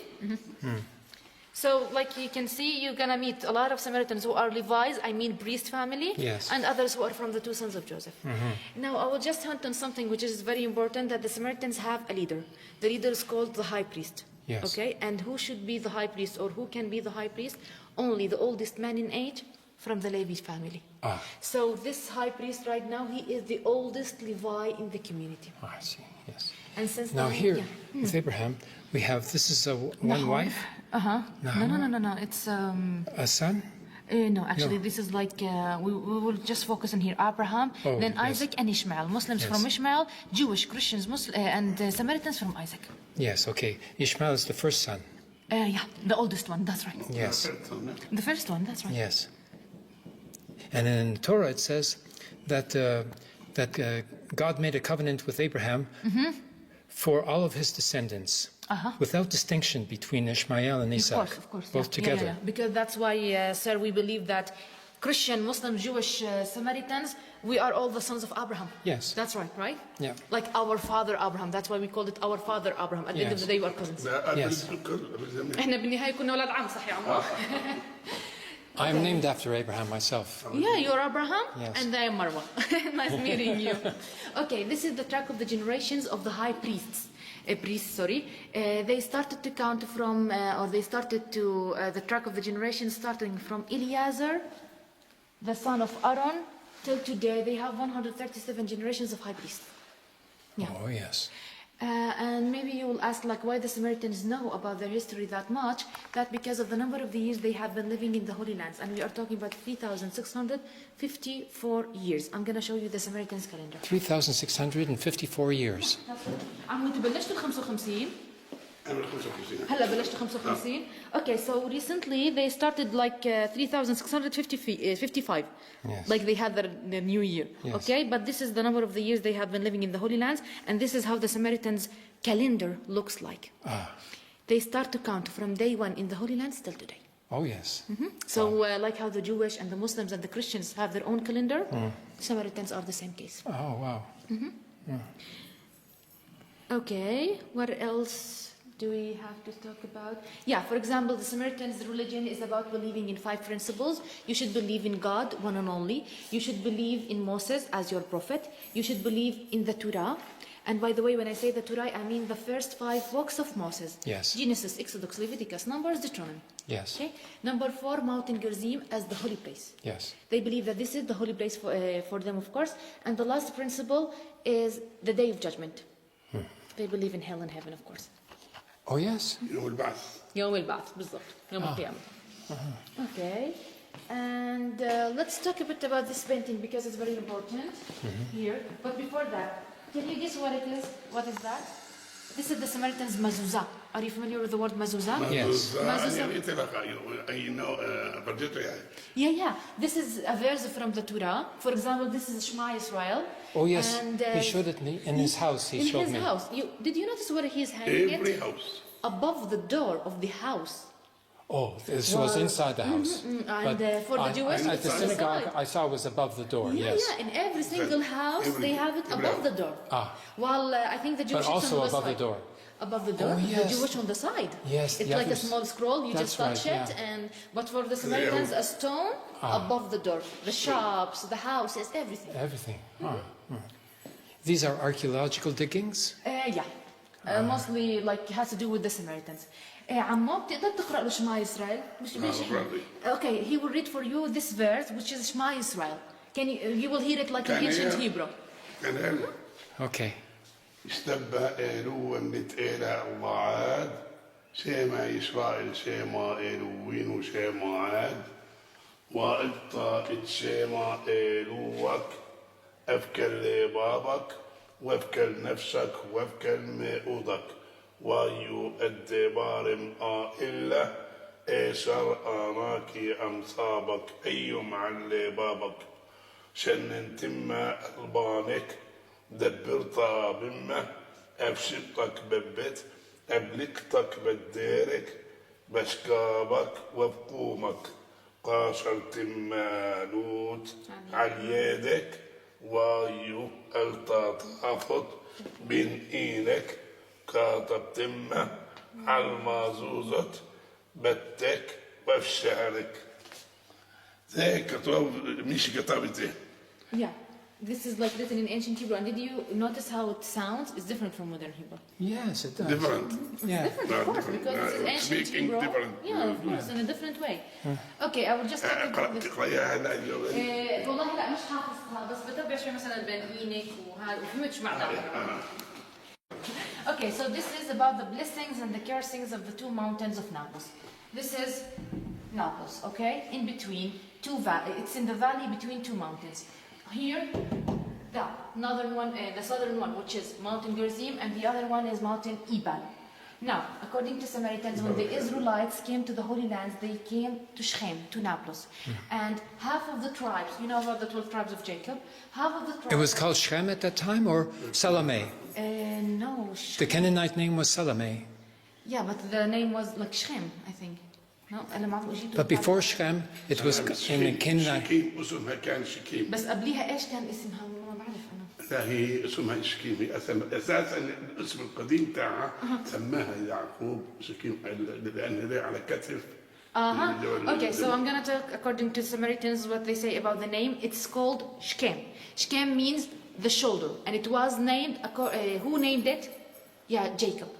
So like you can see, you're gonna meet a lot of Samaritans who are Levites, I mean priest family, Yes. and others who are from the two sons of Joseph. Now I will just hint on something which is very important, that the Samaritans have a leader. The leader is called the high priest. Yes. Okay, and who should be the high priest or who can be the high priest? Only the oldest man in age from the Levi family. So this high priest right now, he is the oldest Levi in the community. I see, yes. And since Now then- here, yeah. with Abraham, we have, this is one wife? No. It's A son? no, actually, this is like we will just focus on here. Abraham, Oh, then yes. Isaac and Ishmael. Muslims Yes. from Ishmael, Jewish, Christians, and Samaritans from Isaac. Yes, okay. Ishmael is the first son. Yeah, the oldest one. That's right. Yes, The first one. That's right. yes. And in the Torah it says that God made a covenant with Abraham for all of his descendants, without distinction between Ishmael and Isaac, Of course. both together. Yeah. Because that's why, sir, we believe that Christian, Muslim, Jewish, Samaritans, we are all the sons of Abraham. Yes. That's right? Yeah. Like our father Abraham. That's why we called it our father Abraham. At the end of Yes. the day, we are cousins. Yes. احنا بالنهاية كنا أولاد عم صح يا عمو. I am named after Abraham myself. Yeah, you're Abraham, Yes. and I am Marwa. Nice meeting you. Okay, this is the track of the generations of the high priests. They started to count from, or they started to, the track of the generations starting from Eliezer, the son of Aaron, till today. They have 137 generations of high priests. Yeah. Oh, yes. And maybe you will ask, like, why the Samaritans know about their history that much? That because of the number of the years they have been living in the Holy Lands. And we are talking about 3,654 years. I'm going to show you the Samaritans calendar. 3,654 years. عم انتوا بلشتوا 55 هلا بلشتوا 55 Okay, so recently they started like 3,655 Yes. like they had the new year. Yes. Okay, but this is the number of the years they have been living in the Holy Lands, and this is how the Samaritans calendar looks like. They start to count from day one in the Holy Lands till today. Oh, yes. So like how the Jewish and the Muslims and the Christians have their own calendar, Samaritans are the same case. Oh, wow. Okay, what else do we have to talk about? Yeah, for example, the Samaritans' religion is about believing in 5 principles. You should believe in God, one and only. You should believe in Moses as your prophet. You should believe in the Torah. And by the way, when I say the Torah, I mean the first 5 books of Moses. Yes. Genesis, Exodus, Leviticus, Numbers, Deuteronomy. Yes. Okay. Number 4, Mountain Gerizim as the holy place. Yes. They believe that this is the holy place for them, of course. And the last principle is the Day of Judgment. They believe in hell and heaven, of course. Oh, yes. يوم البعث. يوم البعث بالضبط يوم القيامة. Okay, and let's talk a bit about this painting because it's very important here. But before that, can you guess what it is? What is that? This is the Samaritans' mezuzah. Are you familiar with the word mezuzah? Yes. You know, Patricia. Yeah. This is a verse from the Torah. For example, this is Shema Israel. Oh, yes. And, He showed it me in his house. He showed in his me. house. Did you notice where he is hanging Every it? house. Above the door of the house. Oh, this was inside the house. And for the Jewish, at the it's synagogue, inside. I saw it was above the door. Yeah, Yes. in every single house they have it above the door. While I think the Jewish But also system was above the like- door. above the door. Oh, yes. The Jewish on the side. Yes, It's the like a others. small scroll. You That's just touch right, it, yeah. and but for the Samaritans, a stone above the door. The shops, the houses, everything. Everything. These are archaeological diggings? Yeah. Mostly like has to do with the Samaritans. عمو بتقدر تقرأ له شما إسرائيل؟ مش Okay, he will read for you this verse, which is Shema Israel. Can you will hear it like in ancient Hebrew. Okay. اشتبه إيلو متقيلة الله عاد شيما إسرائيل شيما إيلوين وشيما عاد وإبطا إتشيما إيلوك أفكر لبابك وافكر نفسك وافكر مئودك ويو الدبار إلا إيسر آناكي أمصابك أيوم على بابك شنن تما البانك دبرتها بمه أفشطك ببت أبلكتك بديرك بشكابك وبقومك قاشر تمالوت على يدك وايو التطافت بين إينك كاتب تمه على المازوزة بتك وفي شعرك زي كتاب مش كتابتي. Yeah. This is like written in ancient Hebrew, and did you notice how it sounds? It's different from modern Hebrew. Yes, it does. Different. Yeah. Different, of course, because this is ancient Speaking Hebrew. different. Yeah, of course, in a different way. Okay, I will just take قرأت this. تقرأيها هلا اليوم. والله لا مش حافظها بس بتابع شوي مثلا بين إينك وهذا وفهمت شو معناها. Okay, so this is about the blessings and the cursings of the two mountains of Nablus. This is Nablus, okay? In between two valleys. It's in the valley between two mountains. Here, the northern one, the southern one, which is Mountain Gerizim, and the other one is Mountain Ebal. Now, according to Samaritans, when the Israelites came to the Holy Lands, they came to Shechem, to Nablus. And half of the tribes, you know about the 12 tribes of Jacob? Half of the tribes... It was called Shechem at that time, or Salome? No, The Canaanite name was Salome. Yeah, but the name was like Shechem, I think. No, But before Shechem, it was in the Canaanite. شكيم اسمها كان شكيم. بس قبليها ايش كان اسمها؟ ما بعرف انا. لا هي اسمها شكيم هي اساسا الاسم القديم تاعها سماها يعقوب شكيم لان هذا على كتف. Okay, so I'm gonna talk according to Samaritans what they say about the name. It's called Shechem. Shechem means the shoulder, and it was named. Who named it? Yeah, Jacob.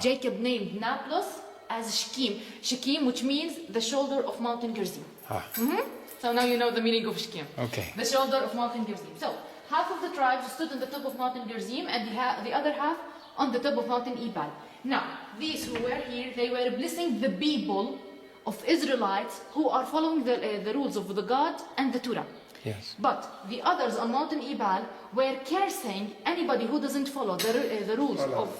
Jacob named Nablus as Shechem. Shechem, which means the shoulder of Mountain Gerizim. So now you know the meaning of Shechem. Okay. The shoulder of Mountain Gerizim. So half of the tribes stood on the top of Mountain Gerizim, and the other half on the top of Mountain Ebal. Now, these who were here, they were blessing the people of Israelites who are following the rules of the God and the Torah. Yes. But the others on Mountain Ebal were cursing anybody who doesn't follow the rules of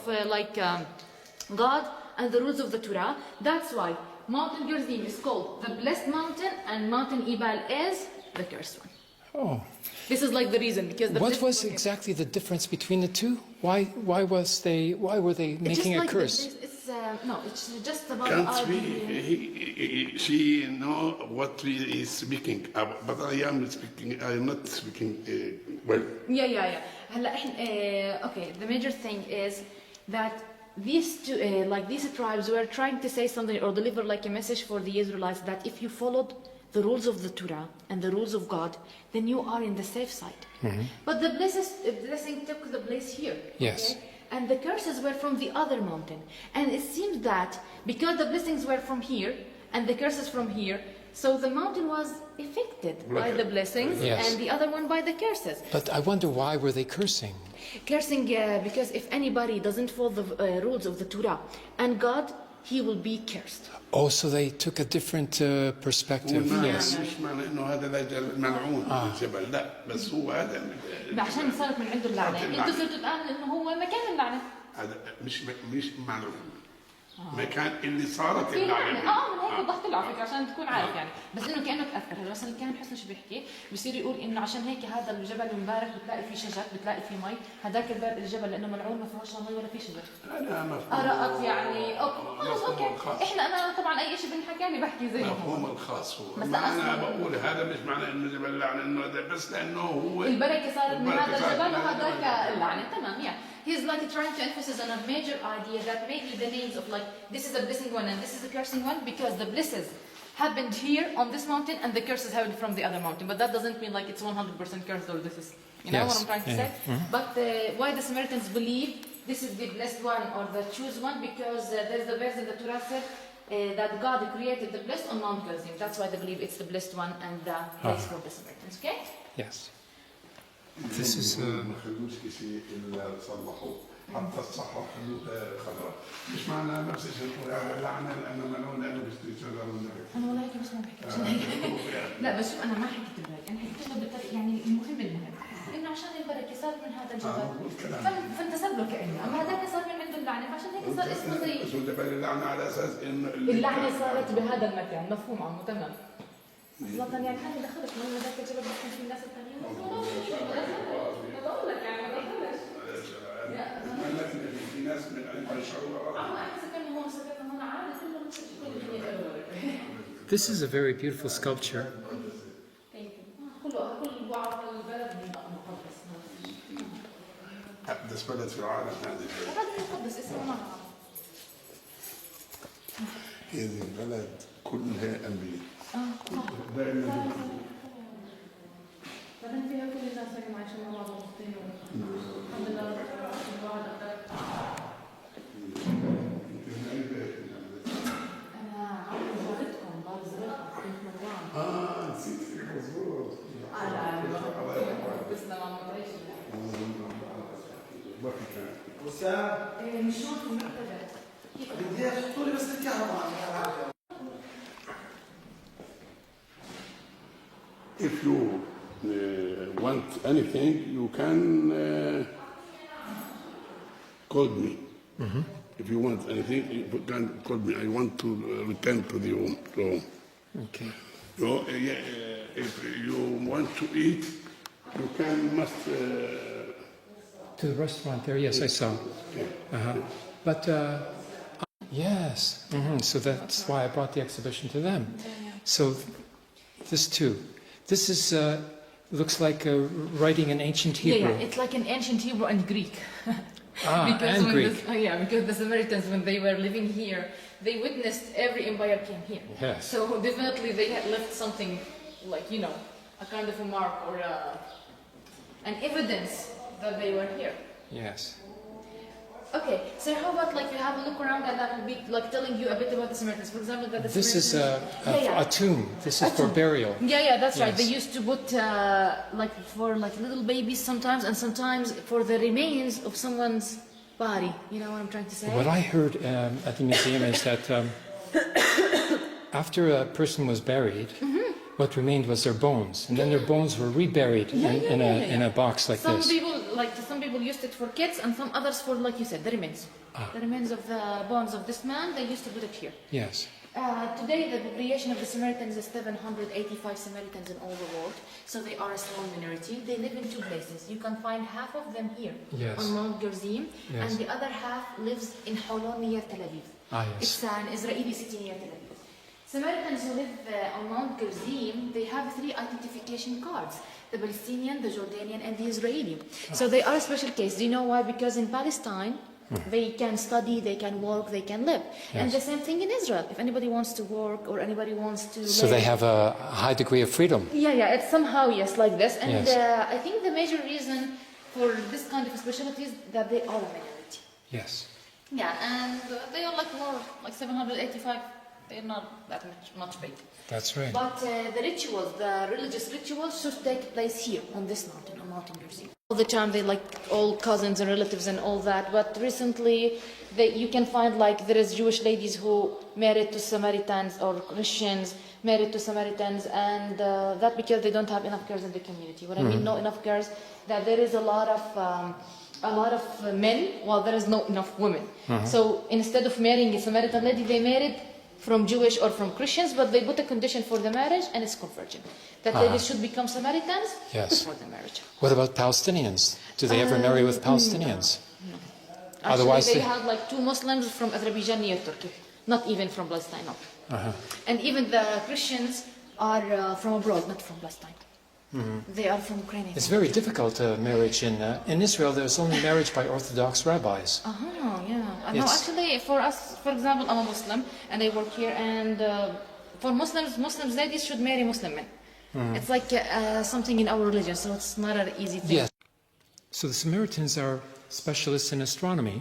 God and the rules of the Torah. That's why Mountain Gerizim is called the blessed mountain and Mountain Ebal is the cursed one. Oh. This is like the reason because the What was exactly the difference between the two? Why were they making a curse? It's just about Can't she know what he is speaking, but I am not speaking well. Yeah. هلا okay, the major thing is that these two, these tribes were trying to say something or deliver like a message for the Israelites that if you followed the rules of the Torah and the rules of God, then you are in the safe side. But the blessing took the place here. Yes. Okay? And the curses were from the other mountain. And it seems that because the blessings were from here and the curses from here, so the mountain was affected by the blessings and the other one by the curses. But I wonder why were they cursing? Cursing because if anybody doesn't follow the rules of the Torah and God, he will be cursed. Oh, so they took a different perspective. Yes. مش معنى انه هذا ملعون الجبل لا بس هو هذا عشان صارت من عنده اللعنه انتوا صرتوا تآمنوا انه هو مكان اللعنه هذا مش ملعون مكان اللي صارت اللعنه من هيك وضحت له على فكره عشان تكون عارف يعني بس انه كانه تاثر هلا مثلا كان حسن شو بيحكي بصير يقول انه عشان هيك هذا الجبل مبارك بتلاقي فيه شجر بتلاقي فيه مي هذاك الجبل لانه ملعون ما فيهوش لا مي ولا فيه شجر انا مفهوم قرأت يعني خلص اوكي انا طبعا اي شيء بنحكى لي بحكي زي مفهوم الخاص هو انا بقول هذا مش معنى انه جبل لعنه انه هذا بس لانه هو البركه صارت من هذا الجبل وهذاك اللعنه تمام يعني He's like trying to emphasize on a major idea that maybe the names of like this is a blessing one and this is a cursing one because the blesses happened here on this mountain and the curses happened from the other mountain. But that doesn't mean like it's 100% cursed or this is, you know what I'm trying to say? But why the Samaritans believe this is the blessed one or the choose one, because there's the verse in the Torah said that God created the blessed on Mount Gerizim. That's why they believe it's the blessed one and the place for the Samaritans, okay? Yes. This is حتى الصحراء خلوها خضراء مش معنى نفس الشيء لعنه لانه ملعون لانه بيشتغلوا النبي انا والله هيك بس ما بحكي لا بس شوف انا ما حكيت بهيك انا حكيت له بالطريقه يعني المهم انه عشان البركه صار من هذا الجبل فانتسب له كانه اما هذاك صار من عنده اللعنه فعشان هيك صار اسمه زي اسمه جبل اللعنه على اساس انه اللعنه صارت بهذا المكان مفهوم عمو تمام اصلا يعني هذا دخلت من هذاك الجبل بس كان في الناس الثانيين بقول لك يعني ما دخلش في ناس من This is a very beautiful sculpture. أقدس بلد في العالم هذه البلد كلها أنبياء دائما بعدين فيها كل الناس اللي عايشين مع بعض مبسوطين الحمد لله انا عم زارتكم بعد زرقاء كنت مروان نسيت مظبوط بس لما ما تعيش وسام مش شلون في المعتدل بدي يحطوا لي بس الكهرباء. If you want anything, you can call me. If you want anything, you can call me. I want to return to the home. So, Okay. so if you want to eat, you must. To the restaurant there, yes, I saw. But yes, so that's why I brought the exhibition to them. So this too. This is looks like writing in ancient Hebrew. Yeah, it's like an ancient Hebrew and Greek. And Greek. Because the Samaritans, when they were living here, they witnessed every empire came here. Yes. So definitely they had left something like, you know, a kind of a mark or an evidence that they were here. Yes. Okay, so how about like you have a look around and that will be like telling you a bit about the Samaritans. For example, that the This is Samaritans... a tomb. This is for burial. Yeah, that's right. Yes. They used to put like for like little babies sometimes, and sometimes for the remains of someone's body. You know what I'm trying to say? What I heard at the museum is that after a person was buried, what remained was their bones, and then their bones were reburied in a box like this. Some people used it for kids, and some others for, like you said, the remains. The remains of the bones of this man, they used to put it here. Yes. Today, the population of the Samaritans is 785 Samaritans in all the world, so they are a small minority. They live in two places. You can find half of them here on Mount Gerizim, and the other half lives in Holon near Tel Aviv. Yes. It's an Israeli city near Tel Aviv. Samaritans who live on Mount Gerizim, they have 3 identification cards: the Palestinian, the Jordanian, and the Israeli. So they are a special case. Do you know why? Because in Palestine, they can study, they can work, they can live. And the same thing in Israel. If anybody wants to work or anybody wants to So they have a high degree of freedom. Yeah, it's somehow, yes, like this. And I think the major reason for this kind of specialty is that they are a minority. Yes. Yeah, and they are like more, like 785. They're not that much big. That's right. But the rituals, the religious rituals should take place here on this mountain, on Mount Gerizim. All the time they like all cousins and relatives and all that. But recently you can find like there is Jewish ladies who married to Samaritans or Christians married to Samaritans, and that because they don't have enough girls in the community. What I mean, not enough girls, that there is a lot of men while there is not enough women. So instead of marrying a Samaritan lady, they married from Jewish or from Christians, but they put a condition for the marriage, and it's conversion. That ladies should become Samaritans before the marriage. What about Palestinians? Do they ever marry with Palestinians? No. Otherwise, actually, they have like 2 Muslims from Azerbaijan near Turkey, not even from Palestine. No. And even the Christians are from abroad, not from Palestine. They are from Ukraine. I It's think. very difficult marriage in Israel. There's only marriage by Orthodox rabbis. Yeah. No, It's- actually, for us, for example, I'm a Muslim and I work here, and for Muslims, ladies should marry Muslim men. It's like something in our religion, so it's not an easy thing. Yes. So the Samaritans are specialists in astronomy.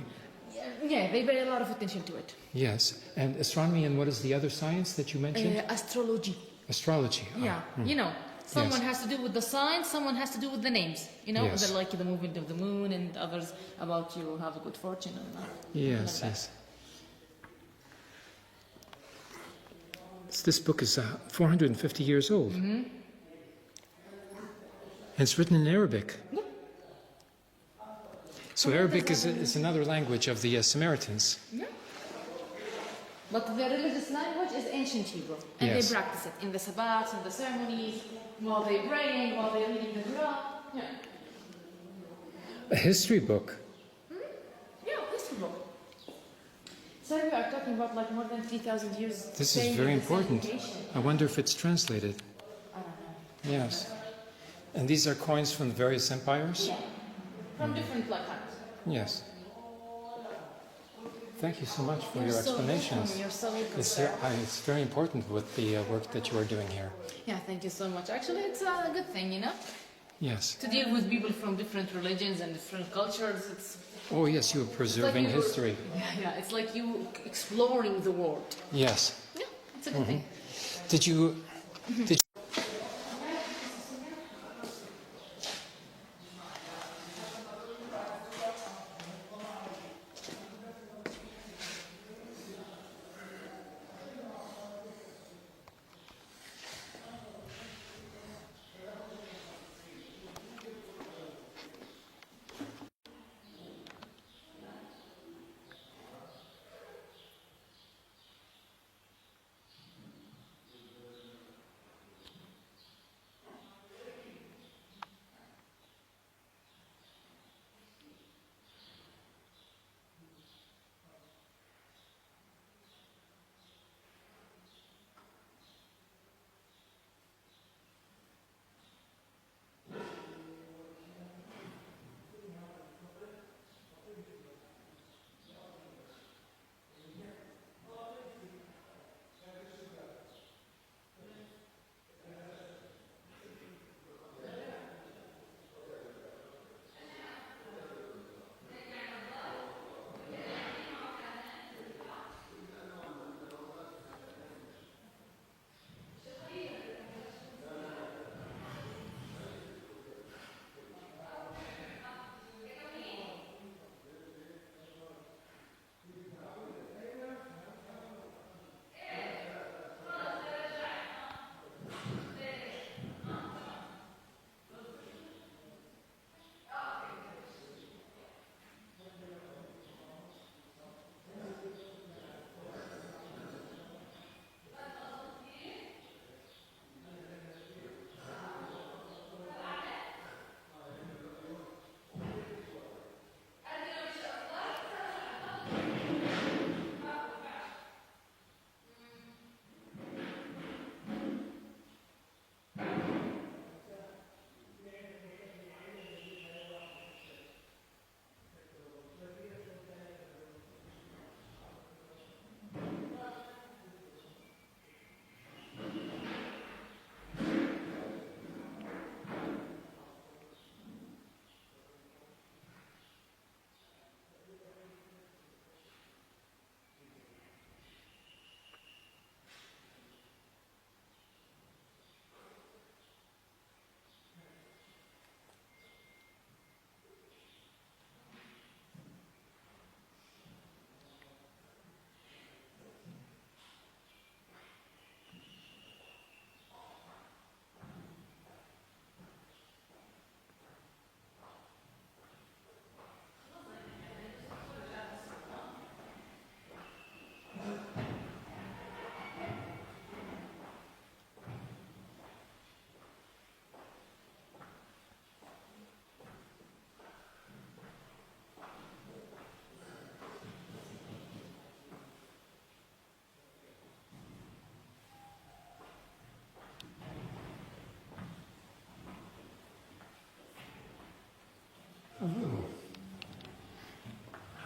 Yeah, they pay a lot of attention to it. Yes. And astronomy, and what is the other science that you mentioned? Astrology. Astrology. Yeah, you know, someone has to do with the signs, someone has to do with the names. You know, Yes. like the movement of the moon, and others about you have a good fortune and that. Yes, yes. This book is 450 years old. And it's written in Arabic. So Arabic is another language of the Samaritans. Yeah. But the religious language is ancient Hebrew, and Yes. they practice it in the Sabbats, in the ceremonies, while they're praying, while they're reading the Quran. Yeah. A history book. Yeah, history book. So we are talking about like more than 3,000 years. This staying is in very the same important. location. I wonder if it's translated. I don't know. Yes. And these are coins from the various empires? Yeah. From different lifetimes. Yes. Thank you so much for You're your so explanations. welcome. You're so welcome, It's, sir. it's very important with the work that you are doing here. Yeah, thank you so much. Actually, it's a good thing, you know, Yes. to deal with people from different religions and different cultures. It's Oh, yes, you are preserving you- history. Yeah, it's like you exploring the world. Yes. Yeah, it's a good thing. Did you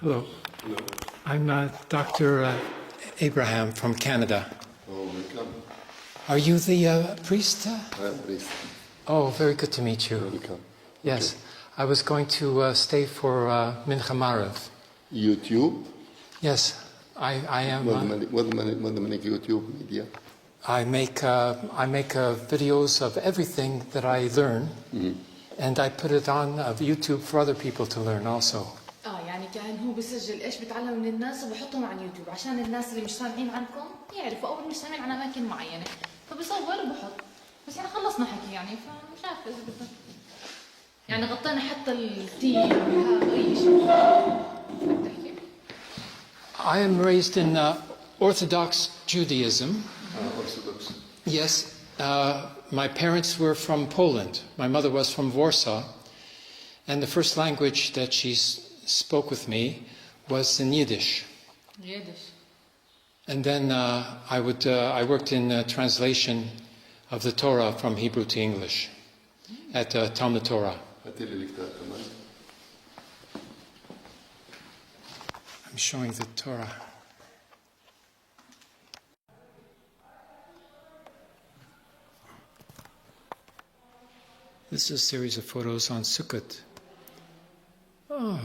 Hello. I'm Dr. Abraham from Canada. Oh, welcome. Are you the priest? I'm priest. Oh, very good to meet you. Welcome. Yes. I was going to stay for Mincha Marev. YouTube? Yes, I am. What YouTube media? I make videos of everything that I learn, and I put it on YouTube for other people to learn also. يعني كان هو بيسجل ايش بيتعلم من الناس وبحطهم على اليوتيوب عشان الناس اللي مش سامعين عنكم يعرفوا او مش سامعين عن اماكن معينه فبصور وبحط بس يعني خلصنا حكي يعني فمش عارفه اذا بدك يعني غطينا حتى التيم اي شيء. I am raised in Orthodox Judaism. Orthodox. Yes, my parents were from Poland. My mother was from Warsaw, and the first language that she spoke with me was in Yiddish. Yiddish. And then I worked in translation of the Torah from Hebrew to English at Talmud Torah. I'm showing the Torah. This is a series of photos on Sukkot. Oh.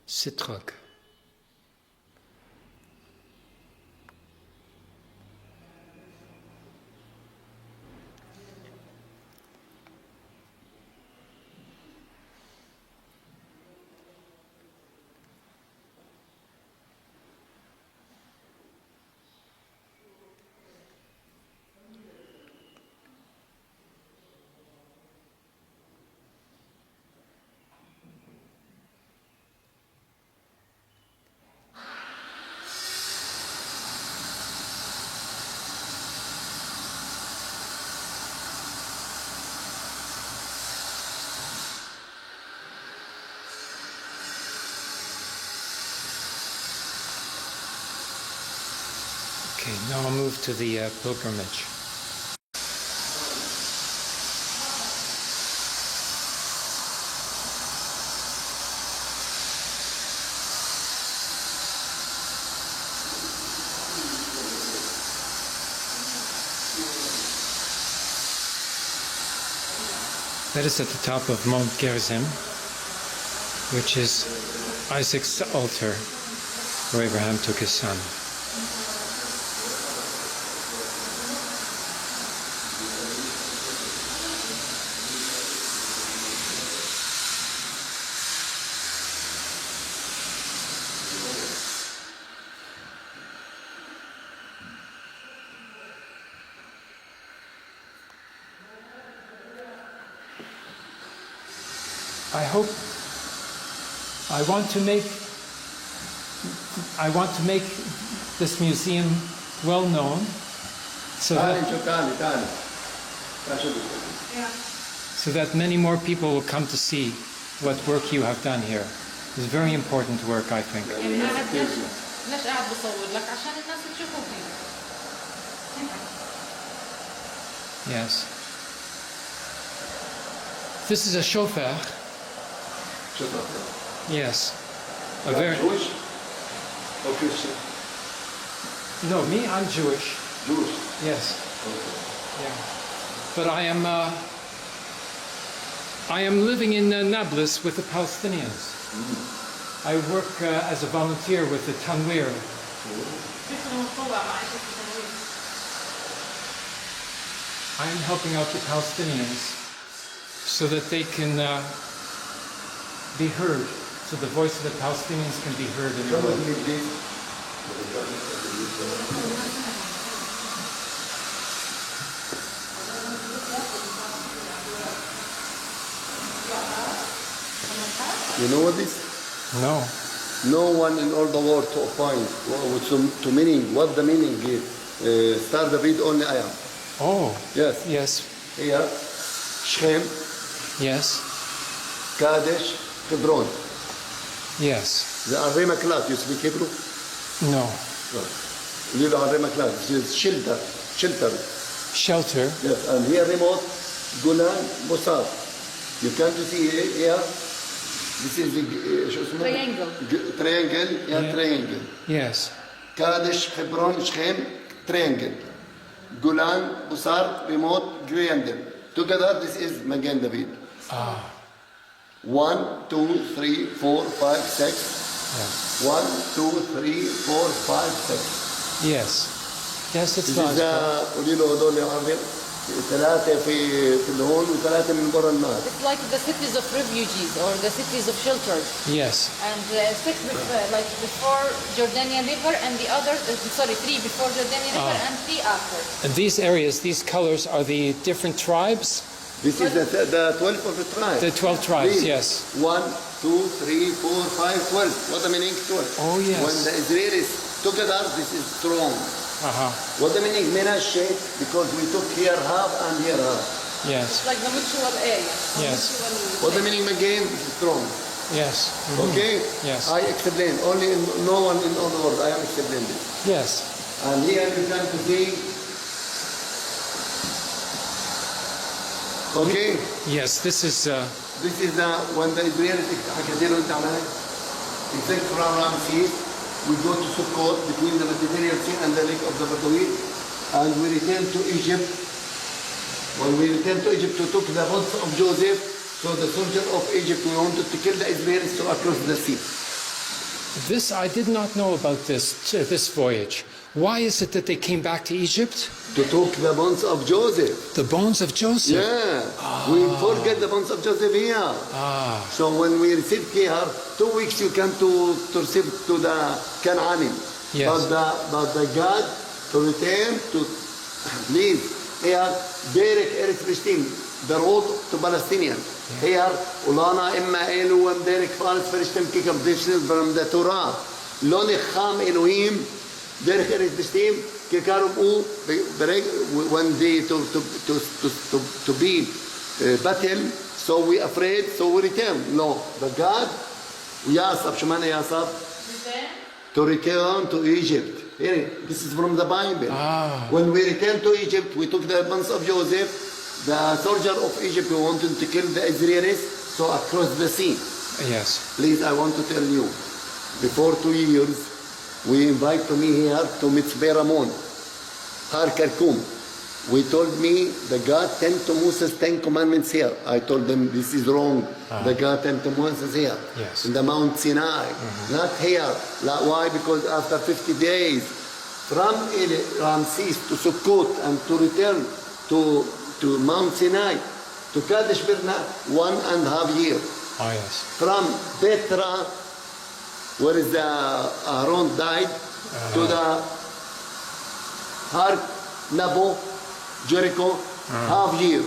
Sitrok. Okay, now I'll move to the pilgrimage. That is at the top of Mount Gerizim, which is Isaac's altar where Abraham took his son. I want to make this museum well known so that many more people will come to see what work you have done here. It's very important work, I think. Yes. This is a shofar. Yes. A very Jewish or Christian? No, me, I'm Jewish. Jewish. Yes. Okay. Yeah. But I am living in Nablus with the Palestinians. I work as a volunteer with the Tanwir. I am helping out the Palestinians so that they can be heard, so the voice of the Palestinians can be heard in the world. You know what this? No. No one in all the world to find to meaning what the meaning is. Start the read only I am. Oh. Yes. Yes. Here, Shem. Yes. Kadesh, Hebron. Yes. The Arremaklat, you speak Hebrew? No. Little Arremaklat, this is shelter. Shelter. Yes, and here remote, Golan, Mossad. You can't see here, this is the Triangle. Triangle, yeah, triangle. Yes. Kadesh, Hebron, Shechem, triangle. Golan, Mossad, remote, triangle. Together, this is Magen David. 1, 2, 3, 4, 5, 6. 1, 2, 3, 4, 5, 6. Yes. Yes, it's This not. is قولي له هذول عارفين 3 في الهون و3 من برا النهر. It's like the cities of refugees or the cities of shelters. Yes. And 6 like before Jordanian River and the other, 3 before Jordanian River and 3 after. And these areas, these colors are the different tribes? This is the 12 of the tribes. The 12 tribes, Please. yes. 1, 2, 3, 4, 5, 12. What the meaning 12? Oh, yes. When the Israelis together, this is strong. What the meaning menashe? Because we took here half and here half. Yes. Like the mutual area. Yes. What the meaning again? This is strong. Yes. Okay? Yes. I explain. Only no one in all the world. I am explaining this. Yes. And here you can see. Okay? Yes, this is... This is when the Israelis حكيت له انت عملها. Except from Ramses, we go to Sukkot between the Mediterranean Sea and the Lake of the Badawin, and we return to Egypt. When we return to Egypt, we took the boats of Joseph. So the soldier of Egypt, we wanted to kill the Israelis to across the sea. This, I did not know about this voyage. Why is it that they came back to Egypt? To took the bones of Joseph. The bones of Joseph? Yeah. We forget the bones of Joseph here. So when we received here, 2 weeks you come to receive to the Canaanim. Yes. But the God to return to please here, Derek Eretz Palestine, the road to Palestinian. Here, Ulana Imma Elu and Derek Faris Palestine kick up this from the Torah. Loni Kham Elohim, Derek Eretz Palestine, Kikarum when they to be battle, so we afraid, so we return. No, the God, Yasab, Shemana Yasab, to return to Egypt. Here, this is from the Bible. When we returned to Egypt, we took the bones of Joseph. The soldier of Egypt who wanted to kill the Israelis, so across the sea. Yes. Please, I want to tell you, before 2 years, we invite me here to Mitzvah Ramon, Har Karkum. We told me the God 10 to Moses 10 commandments here. I told them this is wrong. The God 10 to Moses here. Yes. In the Mount Sinai. Not here. Why? Because after 50 days, from Ramses to Sukkot and to return to Mount Sinai, to Kadesh Barnea, 1.5 years. Oh, yes. From Petra, where is the Aaron died, to the Har Nabo, Jericho, half year.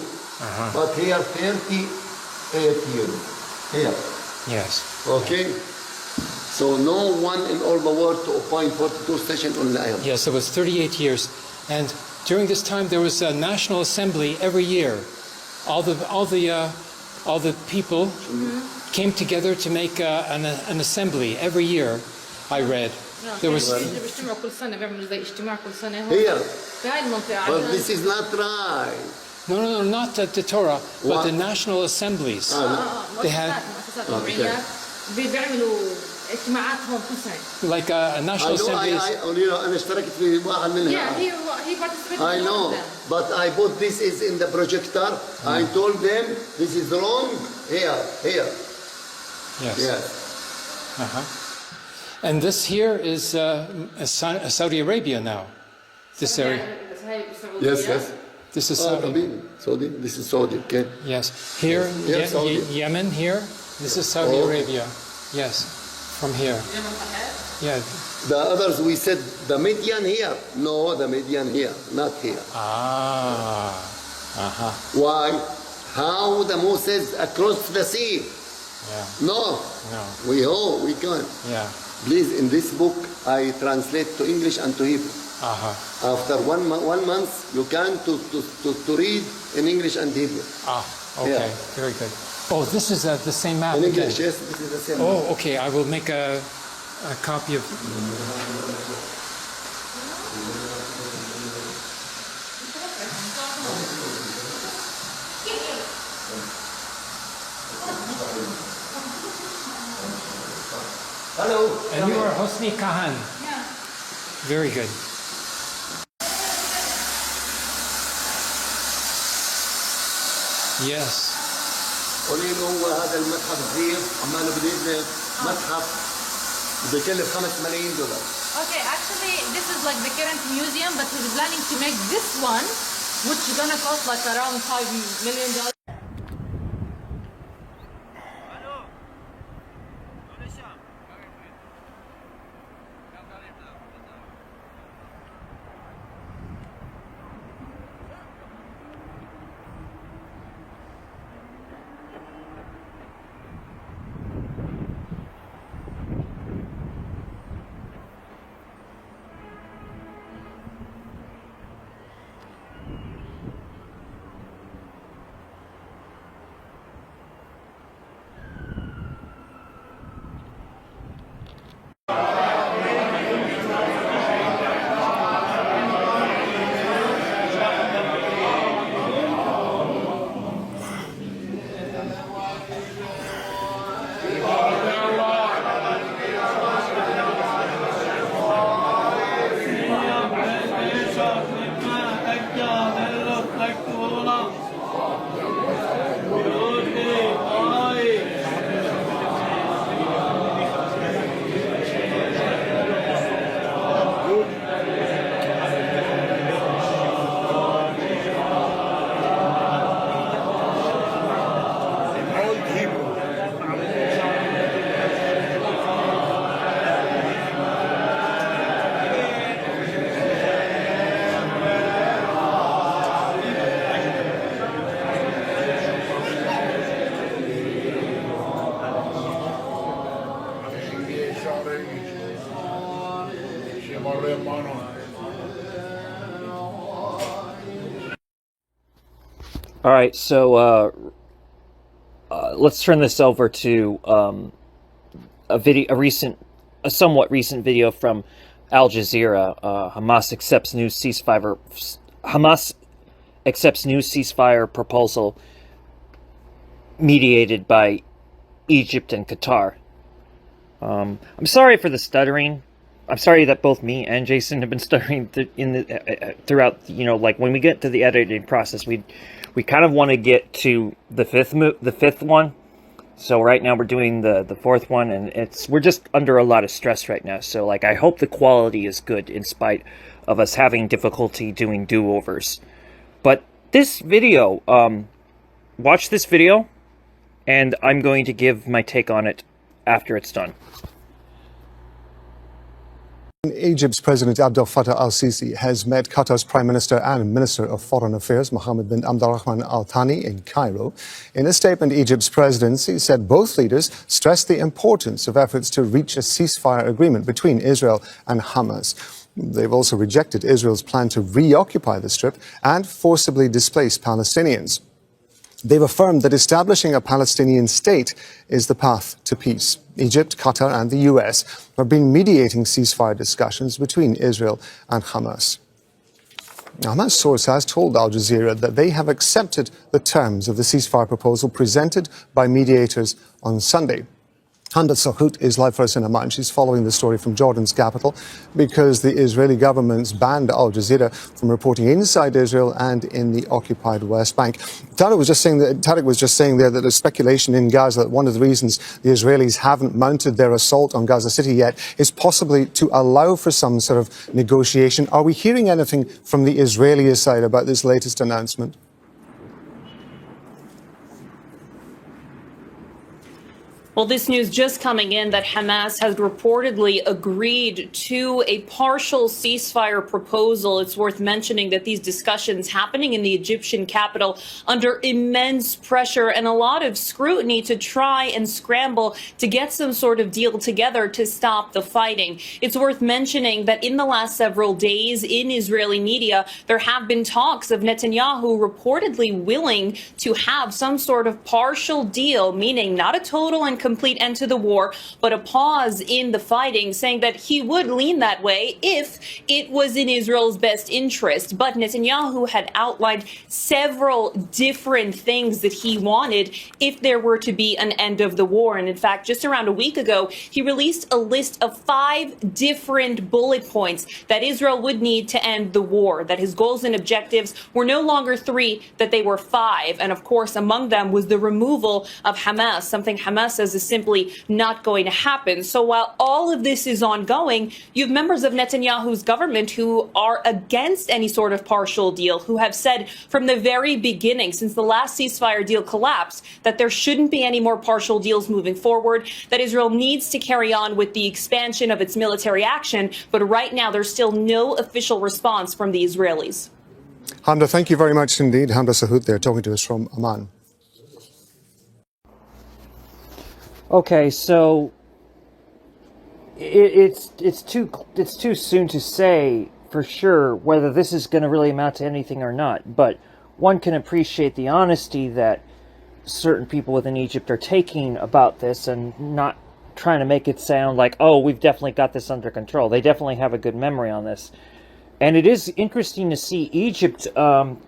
But here 38 years. Here. Yes. Okay? So no one in all the world to appoint 42 stations on the island. Yes, it was 38 years. And during this time, there was a national assembly every year. All the people came together to make an assembly every year. I read there was. Here, but this is not right. No, not the Torah, but the national assemblies. They had like a national assembly. I know, but I put this is in the projector. I told them this is wrong. Here. Yes. And this here is Saudi Arabia now. This area. Yes. This is Saudi. Saudi. This is Saudi. Okay. Yes. Here, Yemen. Here. This is Saudi Arabia. Yes. From here. Yeah. The others we said the Midian here. No, the Midian here, not here. Why? How the Moses across the sea? Yeah. No. We can't. Yeah. Please, in this book, I translate to English and to Hebrew. After one month, you can to read in English and Hebrew. Okay. Yeah. Very good. Oh, this is the same map. In again. English, yes, this is the same. Oh, okay. I will make a copy of. Hello. And you are Hosni Kahan. Yeah. Very good. Yes. قولي له هو هذا المتحف صغير عماله بده يبني متحف بكلف $5 ملايين. Okay, actually, this is like the current museum, but he's planning to make this one, which is gonna cost like around $5 million. All right, so let's turn this over to a somewhat recent video from Al Jazeera. Hamas accepts new ceasefire proposal mediated by Egypt and Qatar. I'm sorry for the stuttering. I'm sorry that both me and Jason have been stuttering throughout. You know, like when we get to the editing process, we kind of want to get to the fifth one. So right now we're doing the fourth one, and we're just under a lot of stress right now. So like I hope the quality is good in spite of us having difficulty doing do-overs. But this video, watch this video, and I'm going to give my take on it after it's done. Egypt's President Abdel Fattah al-Sisi has met Qatar's Prime Minister and Minister of Foreign Affairs Mohammed bin Abdulrahman Al Thani in Cairo. In a statement, Egypt's presidency said both leaders stressed the importance of efforts to reach a ceasefire agreement between Israel and Hamas. They've also rejected Israel's plan to reoccupy the Strip and forcibly displace Palestinians. They've affirmed that establishing a Palestinian state is the path to peace. Egypt, Qatar and the US have been mediating ceasefire discussions between Israel and Hamas. A Hamas source has told Al Jazeera that they have accepted the terms of the ceasefire proposal presented by mediators on Sunday. Handa Sahut is live for us in Amman. She's following the story from Jordan's capital because the Israeli government's banned Al Jazeera from reporting inside Israel and in the occupied West Bank. Tarek was just saying there that there's speculation in Gaza that one of the reasons the Israelis haven't mounted their assault on Gaza City yet is possibly to allow for some sort of negotiation. Are we hearing anything from the Israeli side about this latest announcement? Well, this news just coming in that Hamas has reportedly agreed to a partial ceasefire proposal. It's worth mentioning that these discussions happening in the Egyptian capital under immense pressure and a lot of scrutiny to try and scramble to get some sort of deal together to stop the fighting. It's worth mentioning that in the last several days in Israeli media, there have been talks of Netanyahu reportedly willing to have some sort of partial deal, meaning not a total and complete end to the war, but a pause in the fighting, saying that he would lean that way if it was in Israel's best interest. But Netanyahu had outlined several different things that he wanted if there were to be an end of the war. And in fact, just around a week ago, he released a list of 5 different bullet points that Israel would need to end the war, that his goals and objectives were no longer 3, that they were 5. And of course, among them was the removal of Hamas, something Hamas says is simply not going to happen. So while all of this is ongoing, you have members of Netanyahu's government who are against any sort of partial deal, who have said from the very beginning, since the last ceasefire deal collapsed, that there shouldn't be any more partial deals moving forward, that Israel needs to carry on with the expansion of its military action. But right now, there's still no official response from the Israelis. Hamda, thank you very much indeed. Hamda Sahut there talking to us from Amman. Okay, so it's too soon to say for sure whether this is going to really amount to anything or not. But one can appreciate the honesty that certain people within Egypt are taking about this, and not trying to make it sound like, oh, we've definitely got this under control. They definitely have a good memory on this. And it is interesting to see Egypt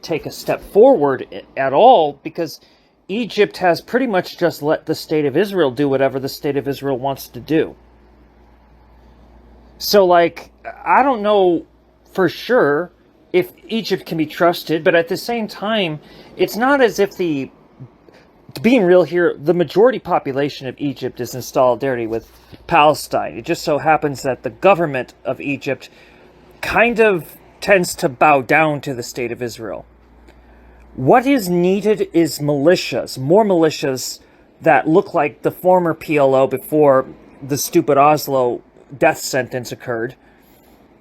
take a step forward at all, because Egypt has pretty much just let the state of Israel do whatever the state of Israel wants to do. So, like, I don't know for sure if Egypt can be trusted, but at the same time, it's not as if being real here, the majority population of Egypt is in solidarity with Palestine. It just so happens that the government of Egypt kind of tends to bow down to the state of Israel. What is needed is militias, more militias that look like the former PLO before the stupid Oslo death sentence occurred,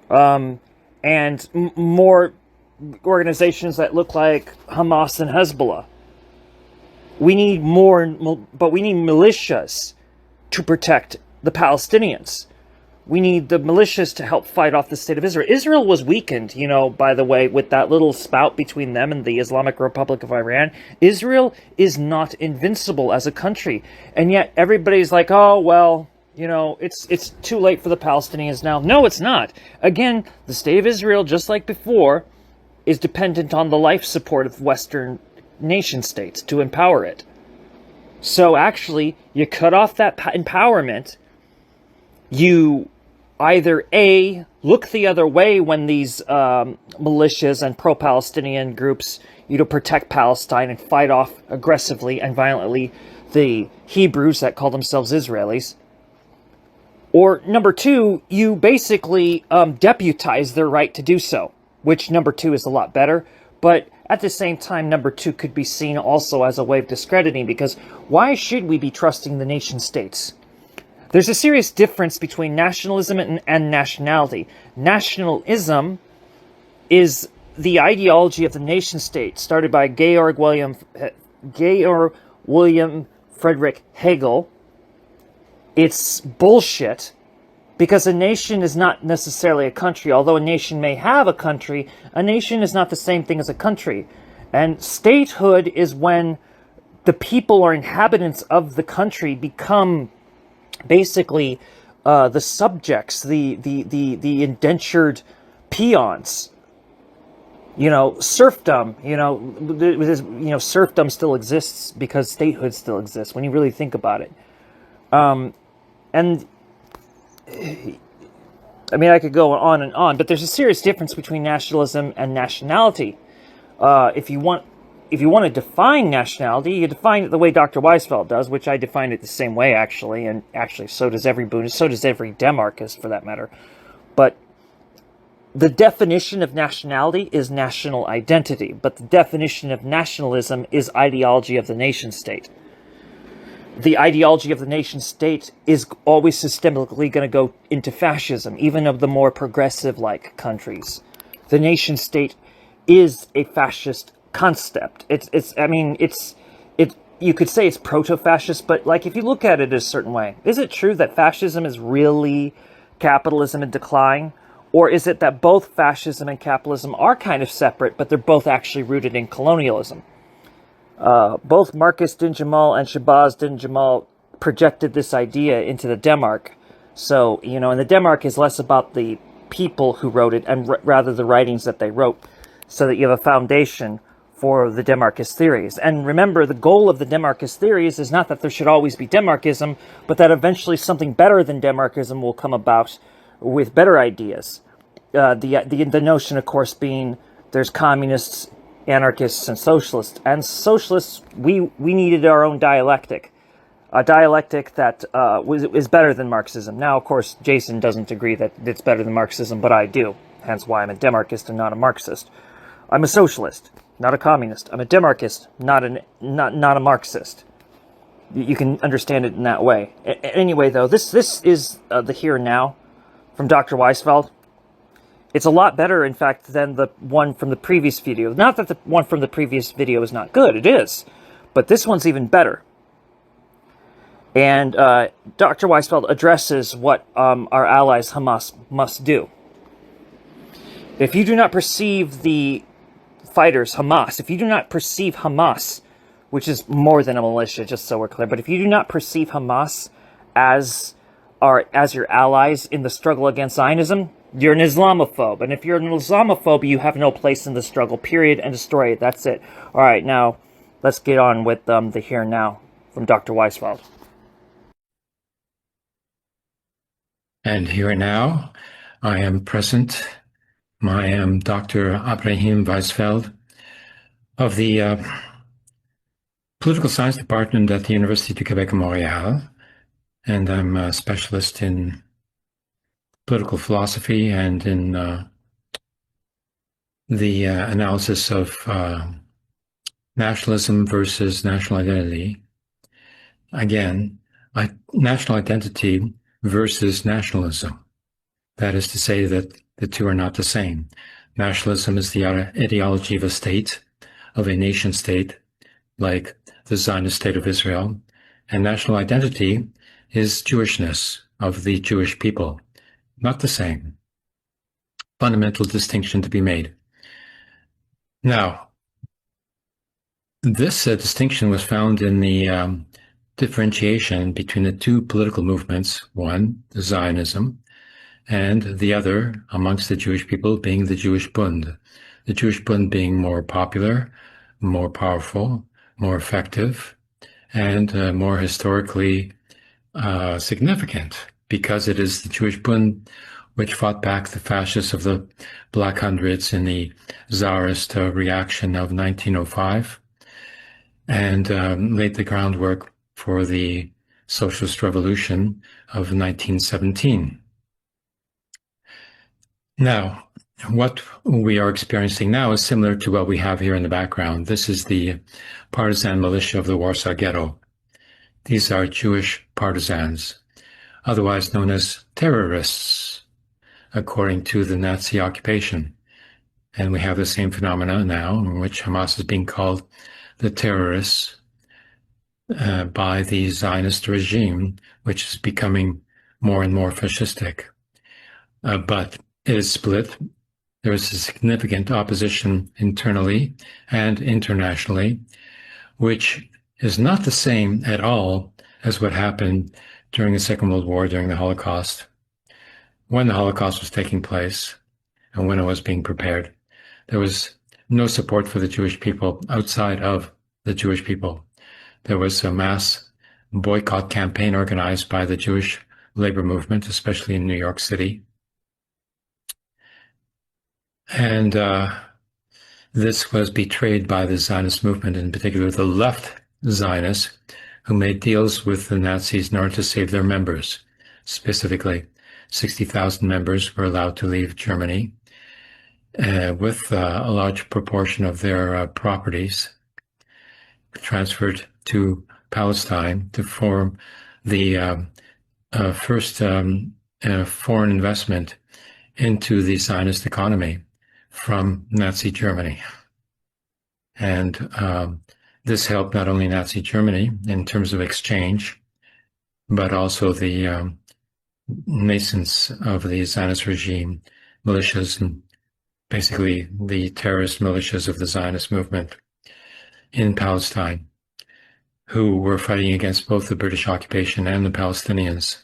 and more organizations that look like Hamas and Hezbollah. We need more, but we need militias to protect the Palestinians. We need the militias to help fight off the state of Israel. Israel was weakened, by the way, with that little spout between them and the Islamic Republic of Iran. Israel is not invincible as a country. And yet everybody's like, oh, well, it's too late for the Palestinians now. No, it's not. Again, the state of Israel, just like before, is dependent on the life support of Western nation states to empower it. So actually, you cut off that empowerment. You either A, look the other way when these militias and pro-Palestinian groups, protect Palestine and fight off aggressively and violently the Hebrews that call themselves Israelis. Or number 2, you basically deputize their right to do so, which number 2 is a lot better. But at the same time, number 2 could be seen also as a way of discrediting, because why should we be trusting the nation states? There's a serious difference between nationalism and nationality. Nationalism is the ideology of the nation state, started by Georg William Friedrich Hegel. It's bullshit, because a nation is not necessarily a country. Although a nation may have a country, a nation is not the same thing as a country. And statehood is when the people or inhabitants of the country become basically the subjects, the indentured peons. Serfdom. Serfdom still exists because statehood still exists when you really think about it. And I mean, I could go on and on, but there's a serious difference between nationalism and nationality. If you want to define nationality, you define it the way Dr. Weisfeld does, which I define it the same way, actually, and actually so does every Buddhist, so does every Demarchist, for that matter. But the definition of nationality is national identity, but the definition of nationalism is ideology of the nation state. the ideology of the nation state is always systemically going to go into fascism, even of the more progressive-like countries. The nation state is a fascist concept. You could say it's proto-fascist, but like if you look at it a certain way, is it true that fascism is really capitalism in decline? Or is it that both fascism and capitalism are kind of separate, but they're both actually rooted in colonialism? Both Marcus Dinjamal and Shabazz Dinjamal projected this idea into the Denmark. So, and the Denmark is less about the people who wrote it and rather the writings that they wrote, so that you have a foundation for the Denmarkist theories. And remember, the goal of the Denmarkist theories is not that there should always be Denmarkism, but that eventually something better than Denmarkism will come about with better ideas. The notion, of course, being there's communists, anarchists, and socialists. And socialists, we needed our own dialectic, a dialectic that is better than Marxism. Now, of course, Jason doesn't agree that it's better than Marxism, but I do. Hence why I'm a Denmarkist and not a Marxist. I'm a socialist, not a communist. I'm a Denmarkist, not a Marxist. You can understand it in that way. Anyway, though, this is the here and now from Dr. Weisfeld. It's a lot better, in fact, than the one from the previous video. Not that the one from the previous video is not good, it is. But this one's even better. And Dr. Weisfeld addresses what our allies Hamas must do. If you do not perceive the fighters, Hamas, if you do not perceive Hamas, which is more than a militia, just so we're clear, but if you do not perceive Hamas as your allies in the struggle against Zionism, you're an Islamophobe. And if you're an Islamophobe, you have no place in the struggle, period, and destroy it. That's it. All right, now, let's get on with the here and now from Dr. Weisfeld. And here and now, I am present. I am Dr. Abraham Weisfeld of the Political Science Department at the University du Québec Montréal, and I'm a specialist in political philosophy and in the analysis of nationalism versus national identity. Again, national identity versus nationalism. That is to say that the two are not the same. Nationalism is the ideology of a state, of a nation state, like the Zionist state of Israel, and national identity is Jewishness, of the Jewish people. Not the same. Fundamental distinction to be made. Now, this distinction was found in the differentiation between the two political movements, one, the Zionism, and the other, amongst the Jewish people, being the Jewish Bund. The Jewish Bund being more popular, more powerful, more effective, and more historically significant, because it is the Jewish Bund which fought back the fascists of the Black Hundreds in the Tsarist reaction of 1905, and laid the groundwork for the socialist revolution of 1917. Now, what we are experiencing now is similar to what we have here in the background. This is the partisan militia of the Warsaw Ghetto. These are Jewish partisans, otherwise known as terrorists, according to the Nazi occupation. And we have the same phenomena now, in which Hamas is being called the terrorists by the Zionist regime, which is becoming more and more fascistic. But it is split. There is a significant opposition internally and internationally, which is not the same at all as what happened during the Second World War, during the Holocaust. When the Holocaust was taking place and when it was being prepared, there was no support for the Jewish people outside of the Jewish people. There was a mass boycott campaign organized by the Jewish labor movement, especially in New York City. And this was betrayed by the Zionist movement, in particular the left Zionists, who made deals with the Nazis in order to save their members. Specifically, 60,000 members were allowed to leave Germany with a large proportion of their properties transferred to Palestine to form the first foreign investment into the Zionist economy from Nazi Germany. And this helped not only Nazi Germany in terms of exchange, but also the nascence of the Zionist regime, militias, and basically the terrorist militias of the Zionist movement in Palestine, who were fighting against both the British occupation and the Palestinians,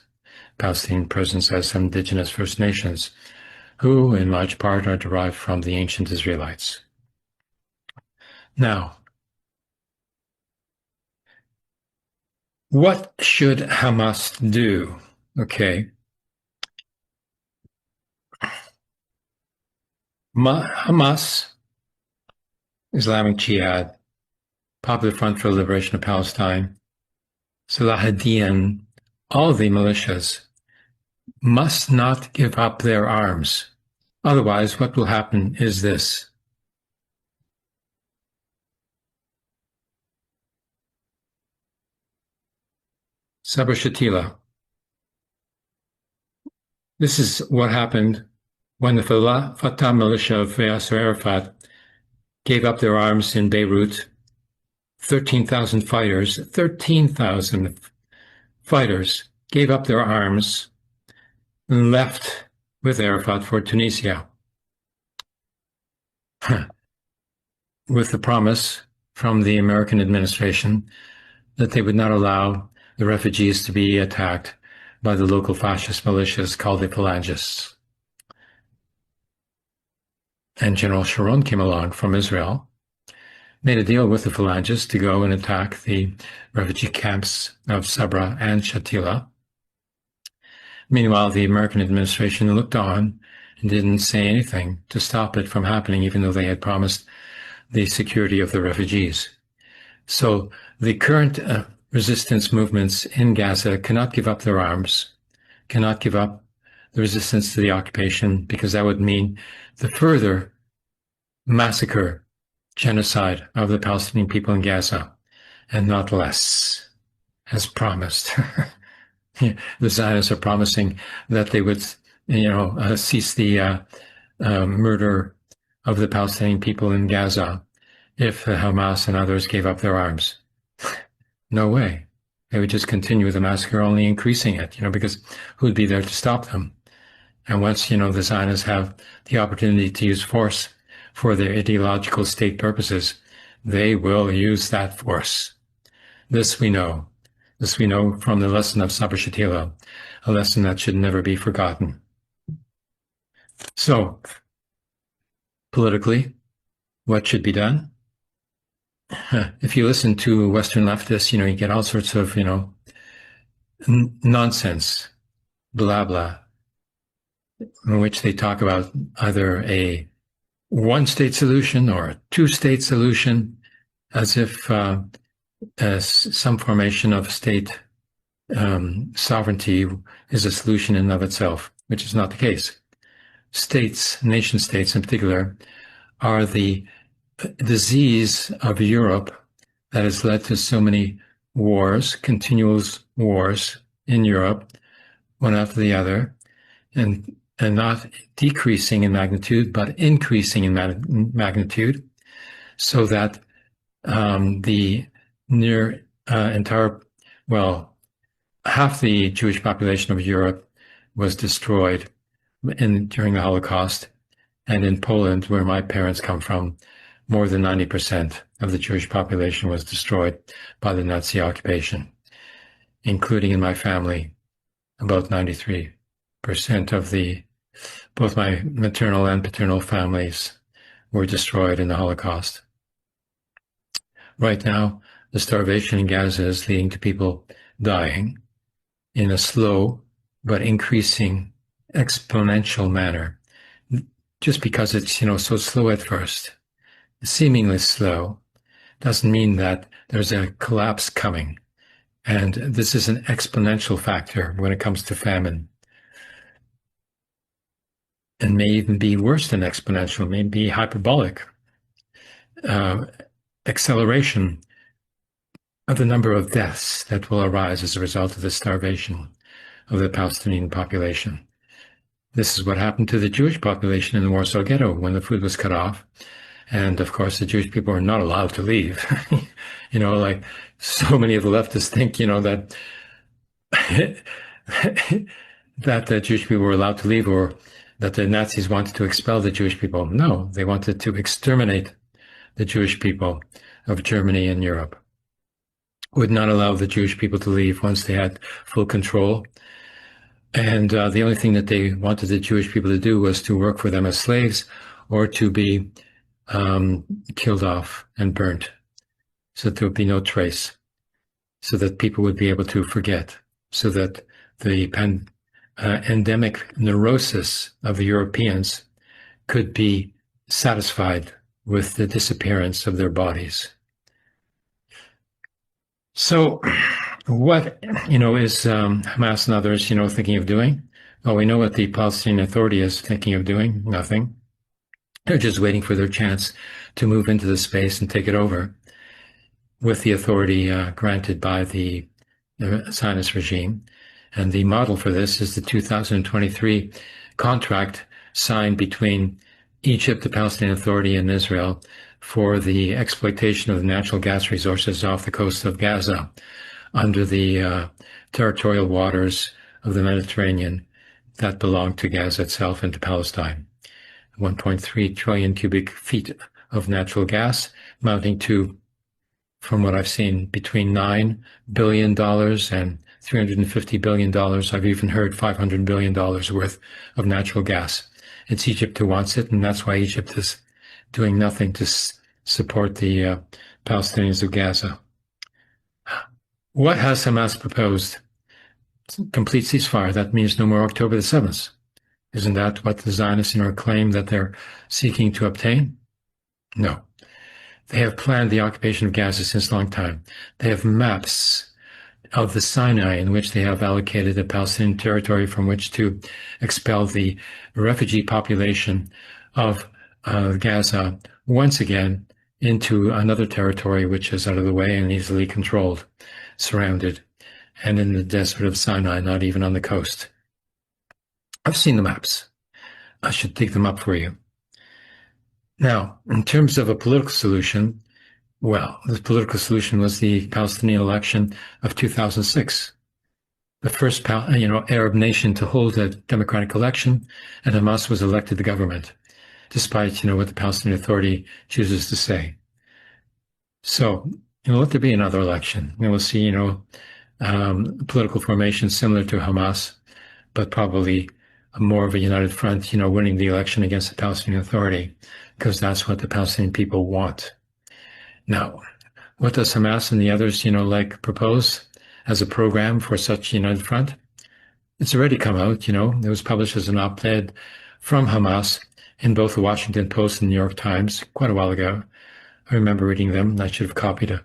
Palestinian presence as some indigenous First Nations, who in large part are derived from the ancient Israelites. Now, what should Hamas do? Okay. Hamas, Islamic Jihad, Popular Front for the Liberation of Palestine, Salahuddin, all the militias must not give up their arms. Otherwise, what will happen is this. Sabra Shatila. This is what happened when the Fatah militia of Yasser Arafat gave up their arms in Beirut. 13,000 fighters gave up their arms and left with Arafat for Tunisia, with the promise from the American administration that they would not allow the refugees to be attacked by the local fascist militias called the Phalangists. And General Sharon came along from Israel, made a deal with the Phalangists to go and attack the refugee camps of Sabra and Shatila. Meanwhile, the American administration looked on and didn't say anything to stop it from happening, even though they had promised the security of the refugees. So the current resistance movements in Gaza cannot give up their arms, cannot give up the resistance to the occupation, because that would mean the further massacre, genocide of the Palestinian people in Gaza, and not less, as promised. The Zionists are promising that they would, cease the murder of the Palestinian people in Gaza if Hamas and others gave up their arms. No way. They would just continue the massacre, only increasing it, because who would be there to stop them? And once, the Zionists have the opportunity to use force for their ideological state purposes, they will use that force. This we know. This we know from the lesson of Sabra Shatila, a lesson that should never be forgotten. So, politically, what should be done? If you listen to Western leftists, you get all sorts of, nonsense, blah, blah, in which they talk about either a one-state solution or a two-state solution, as if some formation of state sovereignty is a solution in and of itself, which is not the case. States, nation states in particular, are the disease of Europe that has led to so many wars, continuous wars in Europe, one after the other, and not decreasing in magnitude, but increasing in magnitude, so that the near entire, half the Jewish population of Europe was destroyed during the Holocaust. And in Poland, where my parents come from, more than 90% of the Jewish population was destroyed by the Nazi occupation, including in my family, about 93% of both my maternal and paternal families were destroyed in the Holocaust. Right now, the starvation in Gaza is leading to people dying in a slow but increasing exponential manner. Just because it's, so slow at first, seemingly slow, doesn't mean that there's a collapse coming. And this is an exponential factor when it comes to famine. And may even be worse than exponential, may be hyperbolic. Acceleration of the number of deaths that will arise as a result of the starvation of the Palestinian population. This is what happened to the Jewish population in the Warsaw Ghetto when the food was cut off. And of course, the Jewish people were not allowed to leave. Like so many of the leftists think, that that the Jewish people were allowed to leave, or that the Nazis wanted to expel the Jewish people. No, they wanted to exterminate the Jewish people of Germany and Europe. Would not allow the Jewish people to leave once they had full control. And the only thing that they wanted the Jewish people to do was to work for them as slaves or to be killed off and burnt, so that there would be no trace, so that people would be able to forget, so that the endemic neurosis of the Europeans could be satisfied with the disappearance of their bodies. So what, is Hamas and others, thinking of doing? Well, we know what the Palestinian Authority is thinking of doing. Nothing. They're just waiting for their chance to move into the space and take it over with the authority granted by the Zionist regime. And the model for this is the 2023 contract signed between Egypt, the Palestinian Authority, and Israel for the exploitation of the natural gas resources off the coast of Gaza under the territorial waters of the Mediterranean that belong to Gaza itself and to Palestine. 1.3 trillion cubic feet of natural gas, amounting to, from what I've seen, between $9 billion and $350 billion. I've even heard $500 billion worth of natural gas. It's Egypt who wants it, and that's why Egypt is doing nothing to support the Palestinians of Gaza. What has Hamas proposed? Complete ceasefire. That means no more October the 7th. Isn't that what the Zionists claim that they're seeking to obtain? No. They have planned the occupation of Gaza since a long time. They have maps of the Sinai in which they have allocated a Palestinian territory from which to expel the refugee population of Gaza once again into another territory which is out of the way and easily controlled, surrounded, and in the desert of Sinai, not even on the coast. I've seen the maps. I should dig them up for you. Now, in terms of a political solution, well, the political solution was the Palestinian election of 2006. The first, Arab nation to hold a democratic election, and Hamas was elected the government, despite, what the Palestinian Authority chooses to say. So, let there be another election. We'll see, political formation similar to Hamas, but probably more of a united front, winning the election against the Palestinian Authority, because that's what the Palestinian people want. Now, what does Hamas and the others, propose as a program for such a united front? It's already come out, it was published as an op-ed from Hamas in both the Washington Post and the New York Times quite a while ago. I remember reading them, and I should have copied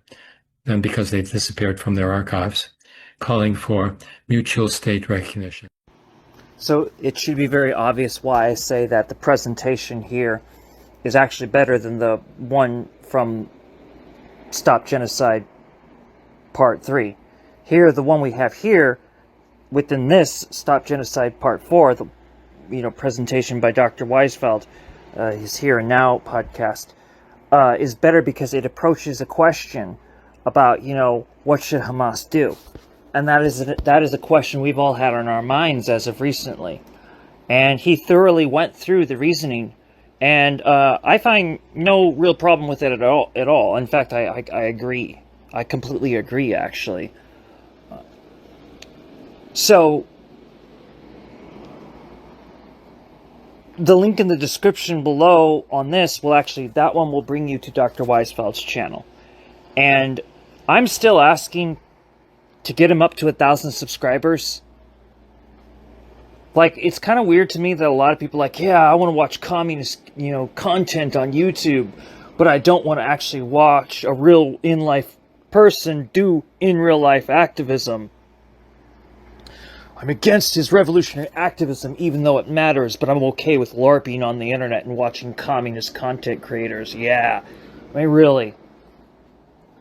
them because they've disappeared from their archives, calling for mutual state recognition. So it should be very obvious why I say that the presentation here is actually better than the one from Stop Genocide Part 3. Here, the one we have here, within this Stop Genocide Part 4, the presentation by Dr. Weisfeld, his Here and Now podcast, is better because it approaches a question about, what should Hamas do? And that is a question we've all had on our minds as of recently. And he thoroughly went through the reasoning, and I find no real problem with it at all. In fact, I agree. I completely agree, actually. So, the link in the description below on this that one will bring you to Dr. Weisfeld's channel. And I'm still asking to get him up to 1,000 subscribers. Like, it's kind of weird to me that a lot of people are like, yeah, I want to watch communist, content on YouTube, but I don't want to actually watch a real in-life person do in real life activism. I'm against his revolutionary activism, even though it matters, but I'm okay with LARPing on the internet and watching communist content creators. Yeah, I mean, really.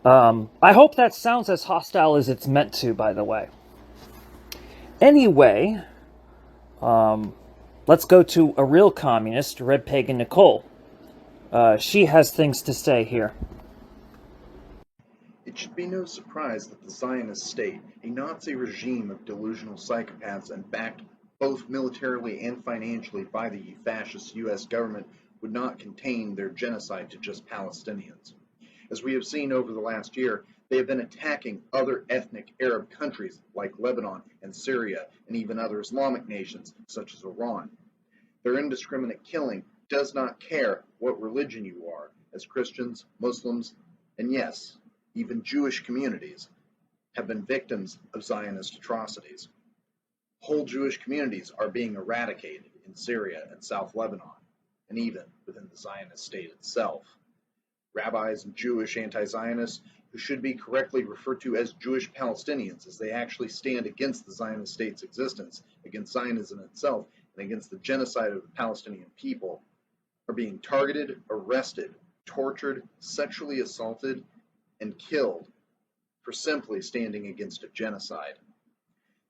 I hope that sounds as hostile as it's meant to, by the way. Anyway, let's go to a real communist, Red Pagan Nikole. She has things to say here. It should be no surprise that the Zionist state, a Nazi regime of delusional psychopaths and backed both militarily and financially by the fascist U.S. government, would not contain their genocide to just Palestinians. As we have seen over the last year, they have been attacking other ethnic Arab countries like Lebanon and Syria, and even other Islamic nations such as Iran. Their indiscriminate killing does not care what religion you are, as Christians, Muslims, and yes, even Jewish communities have been victims of Zionist atrocities. Whole Jewish communities are being eradicated in Syria and South Lebanon, and even within the Zionist state itself. Rabbis and Jewish anti-Zionists, who should be correctly referred to as Jewish Palestinians, as they actually stand against the Zionist state's existence, against Zionism itself, and against the genocide of the Palestinian people, are being targeted, arrested, tortured, sexually assaulted, and killed for simply standing against a genocide.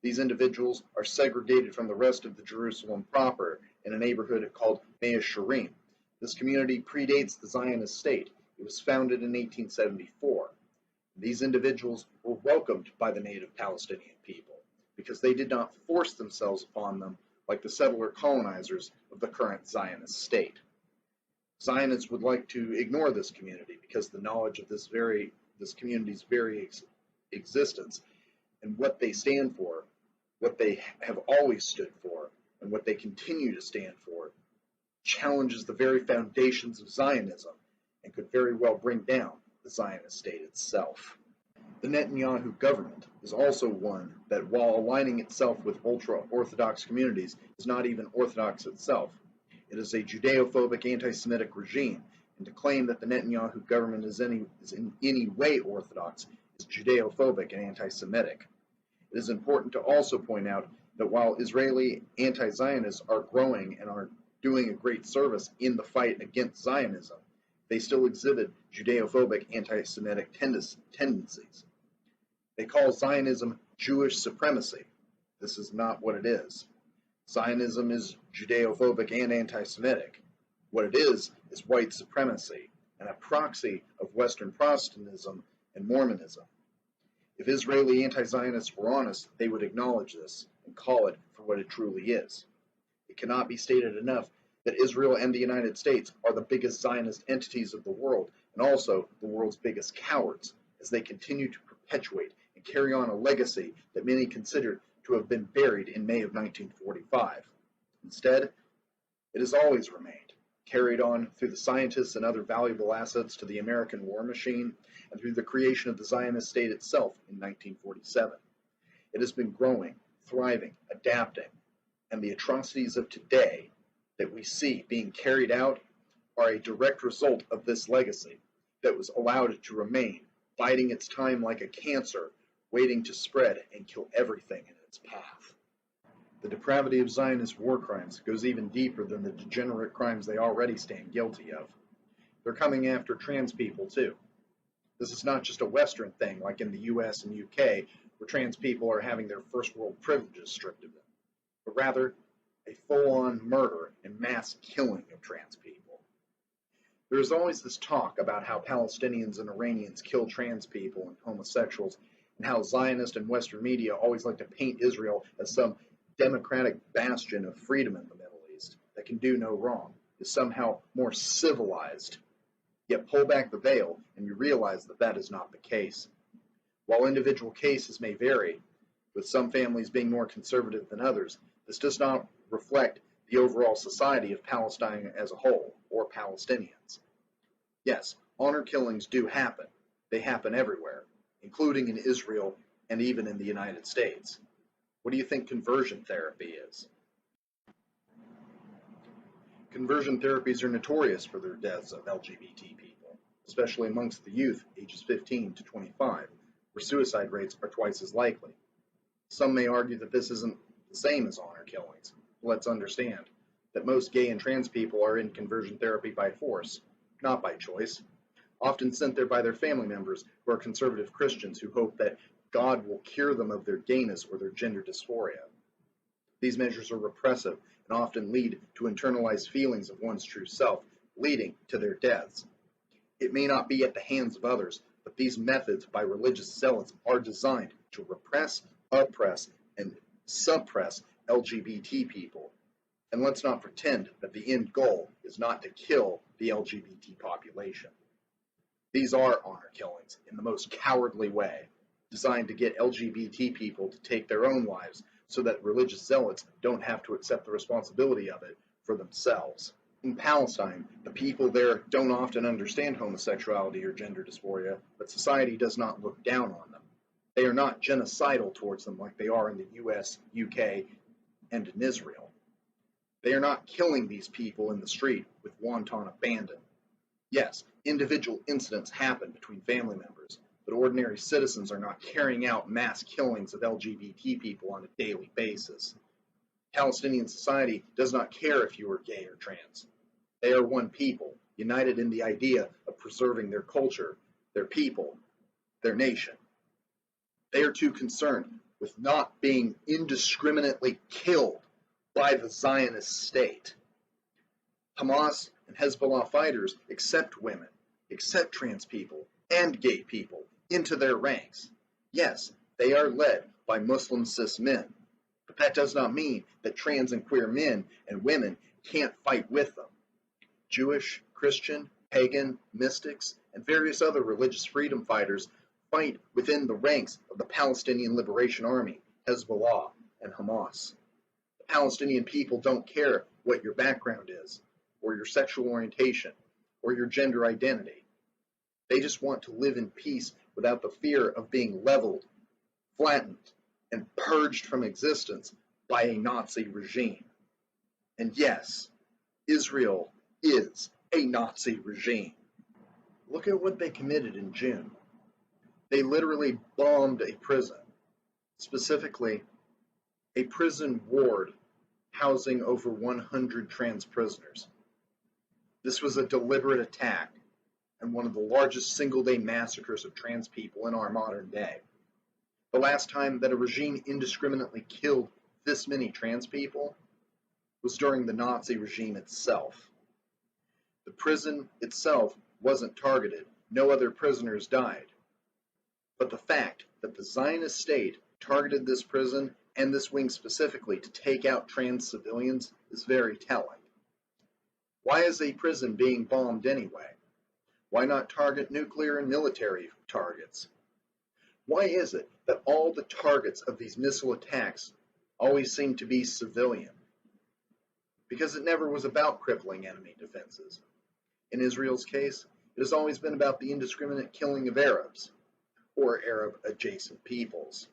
These individuals are segregated from the rest of the Jerusalem proper in a neighborhood called Mea Shearim. This community predates the Zionist state. It was founded in 1874. These individuals were welcomed by the native Palestinian people because they did not force themselves upon them like the settler colonizers of the current Zionist state. Zionists would like to ignore this community because the knowledge of this community's very existence and what they stand for, what they have always stood for, and what they continue to stand for, challenges the very foundations of Zionism and could very well bring down the Zionist state itself. The Netanyahu government is also one that, while aligning itself with ultra-Orthodox communities, is not even Orthodox itself. It is a Judeo-phobic anti-Semitic regime, and to claim that the Netanyahu government is in any way Orthodox is Judeo-phobic and anti-Semitic. It is important to also point out that while Israeli anti-Zionists are growing and are doing a great service in the fight against Zionism, they still exhibit Judeo-phobic anti-Semitic tendencies. They call Zionism Jewish Supremacy. This is not what it is. Zionism is Judeo-phobic and anti-Semitic. What it is white supremacy and a proxy of Western Protestantism and Mormonism. If Israeli anti-Zionists were honest, they would acknowledge this and call it for what it truly is. It cannot be stated enough that Israel and the United States are the biggest Zionist entities of the world and also the world's biggest cowards, as they continue to perpetuate and carry on a legacy that many consider to have been buried in May of 1945. Instead, it has always remained, carried on through the scientists and other valuable assets to the American war machine and through the creation of the Zionist state itself in 1947. It has been growing, thriving, adapting, and the atrocities of today that we see being carried out are a direct result of this legacy that was allowed it to remain, biding its time like a cancer, waiting to spread and kill everything in its path. The depravity of Zionist war crimes goes even deeper than the degenerate crimes they already stand guilty of. They're coming after trans people too. This is not just a Western thing like in the US and UK, where trans people are having their first world privileges stripped of them, but rather a full-on murder and mass killing of trans people. There is always this talk about how Palestinians and Iranians kill trans people and homosexuals, and how Zionist and Western media always like to paint Israel as some democratic bastion of freedom in the Middle East that can do no wrong, is somehow more civilized. Yet pull back the veil and you realize that that is not the case. While individual cases may vary, with some families being more conservative than others, this does not reflect the overall society of Palestine as a whole, or Palestinians. Yes, honor killings do happen. They happen everywhere, including in Israel and even in the United States. What do you think conversion therapy is? Conversion therapies are notorious for their deaths of LGBT people, especially amongst the youth ages 15 to 25, where suicide rates are twice as likely. Some may argue that this isn't the same as honor killings. Let's understand that most gay and trans people are in conversion therapy by force, not by choice. often sent there by their family members who are conservative Christians who hope that God will cure them of their gayness or their gender dysphoria. These measures are repressive and often lead to internalized feelings of one's true self, leading to their deaths. It may not be at the hands of others, but these methods by religious zealots are designed to repress, oppress, and suppress LGBT people. And let's not pretend that the end goal is not to kill the LGBT population. These are honor killings in the most cowardly way, designed to get LGBT people to take their own lives so that religious zealots don't have to accept the responsibility of it for themselves. In Palestine, the people there don't often understand homosexuality or gender dysphoria, but society does not look down on them. They are not genocidal towards them like they are in the US, UK, and in Israel. They are not killing these people in the street with wanton abandon. Yes, individual incidents happen between family members, but ordinary citizens are not carrying out mass killings of LGBT people on a daily basis. Palestinian society does not care if you are gay or trans. They are one people, united in the idea of preserving their culture, their people, their nation. They are too concerned with not being indiscriminately killed by the Zionist state. Hamas and Hezbollah fighters accept women, accept trans people, and gay people into their ranks. Yes, they are led by Muslim cis men, but that does not mean that trans and queer men and women can't fight with them. Jewish, Christian, pagan, mystics, and various other religious freedom fighters fight within the ranks of the Palestinian Liberation Army, Hezbollah, and Hamas. The Palestinian people don't care what your background is, or your sexual orientation, or your gender identity. They just want to live in peace without the fear of being leveled, flattened, and purged from existence by a Nazi regime. And yes, Israel is a Nazi regime. Look at what they committed in June. They literally bombed a prison, specifically a prison ward housing over 100 trans prisoners. This was a deliberate attack and one of the largest single-day massacres of trans people in our modern day. The last time that a regime indiscriminately killed this many trans people was during the Nazi regime itself. The prison itself wasn't targeted. No other prisoners died. But the fact that the Zionist state targeted this prison and this wing specifically to take out trans civilians is very telling. Why is a prison being bombed anyway? Why not target nuclear and military targets? Why is it that all the targets of these missile attacks always seem to be civilian? Because it never was about crippling enemy defenses. In Israel's case, it has always been about the indiscriminate killing of Arabs, or Arab-adjacent peoples.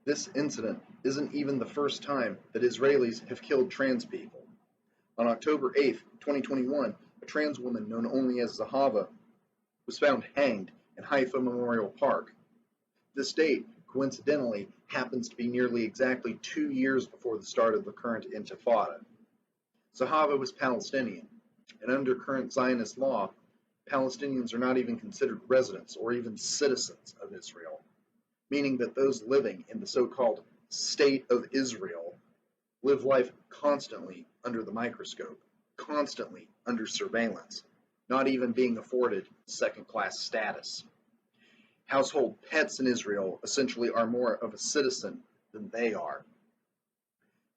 This incident isn't even the first time that Israelis have killed trans people. On October 8, 2021, a trans woman known only as Zahava was found hanged in Haifa Memorial Park. This date, coincidentally, happens to be nearly exactly 2 years before the start of the current Intifada. Zahava was Palestinian, and under current Zionist law, Palestinians are not even considered residents or even citizens of Israel, meaning that those living in the so-called State of Israel live life constantly under the microscope, constantly under surveillance, not even being afforded second-class status. Household pets in Israel essentially are more of a citizen than they are.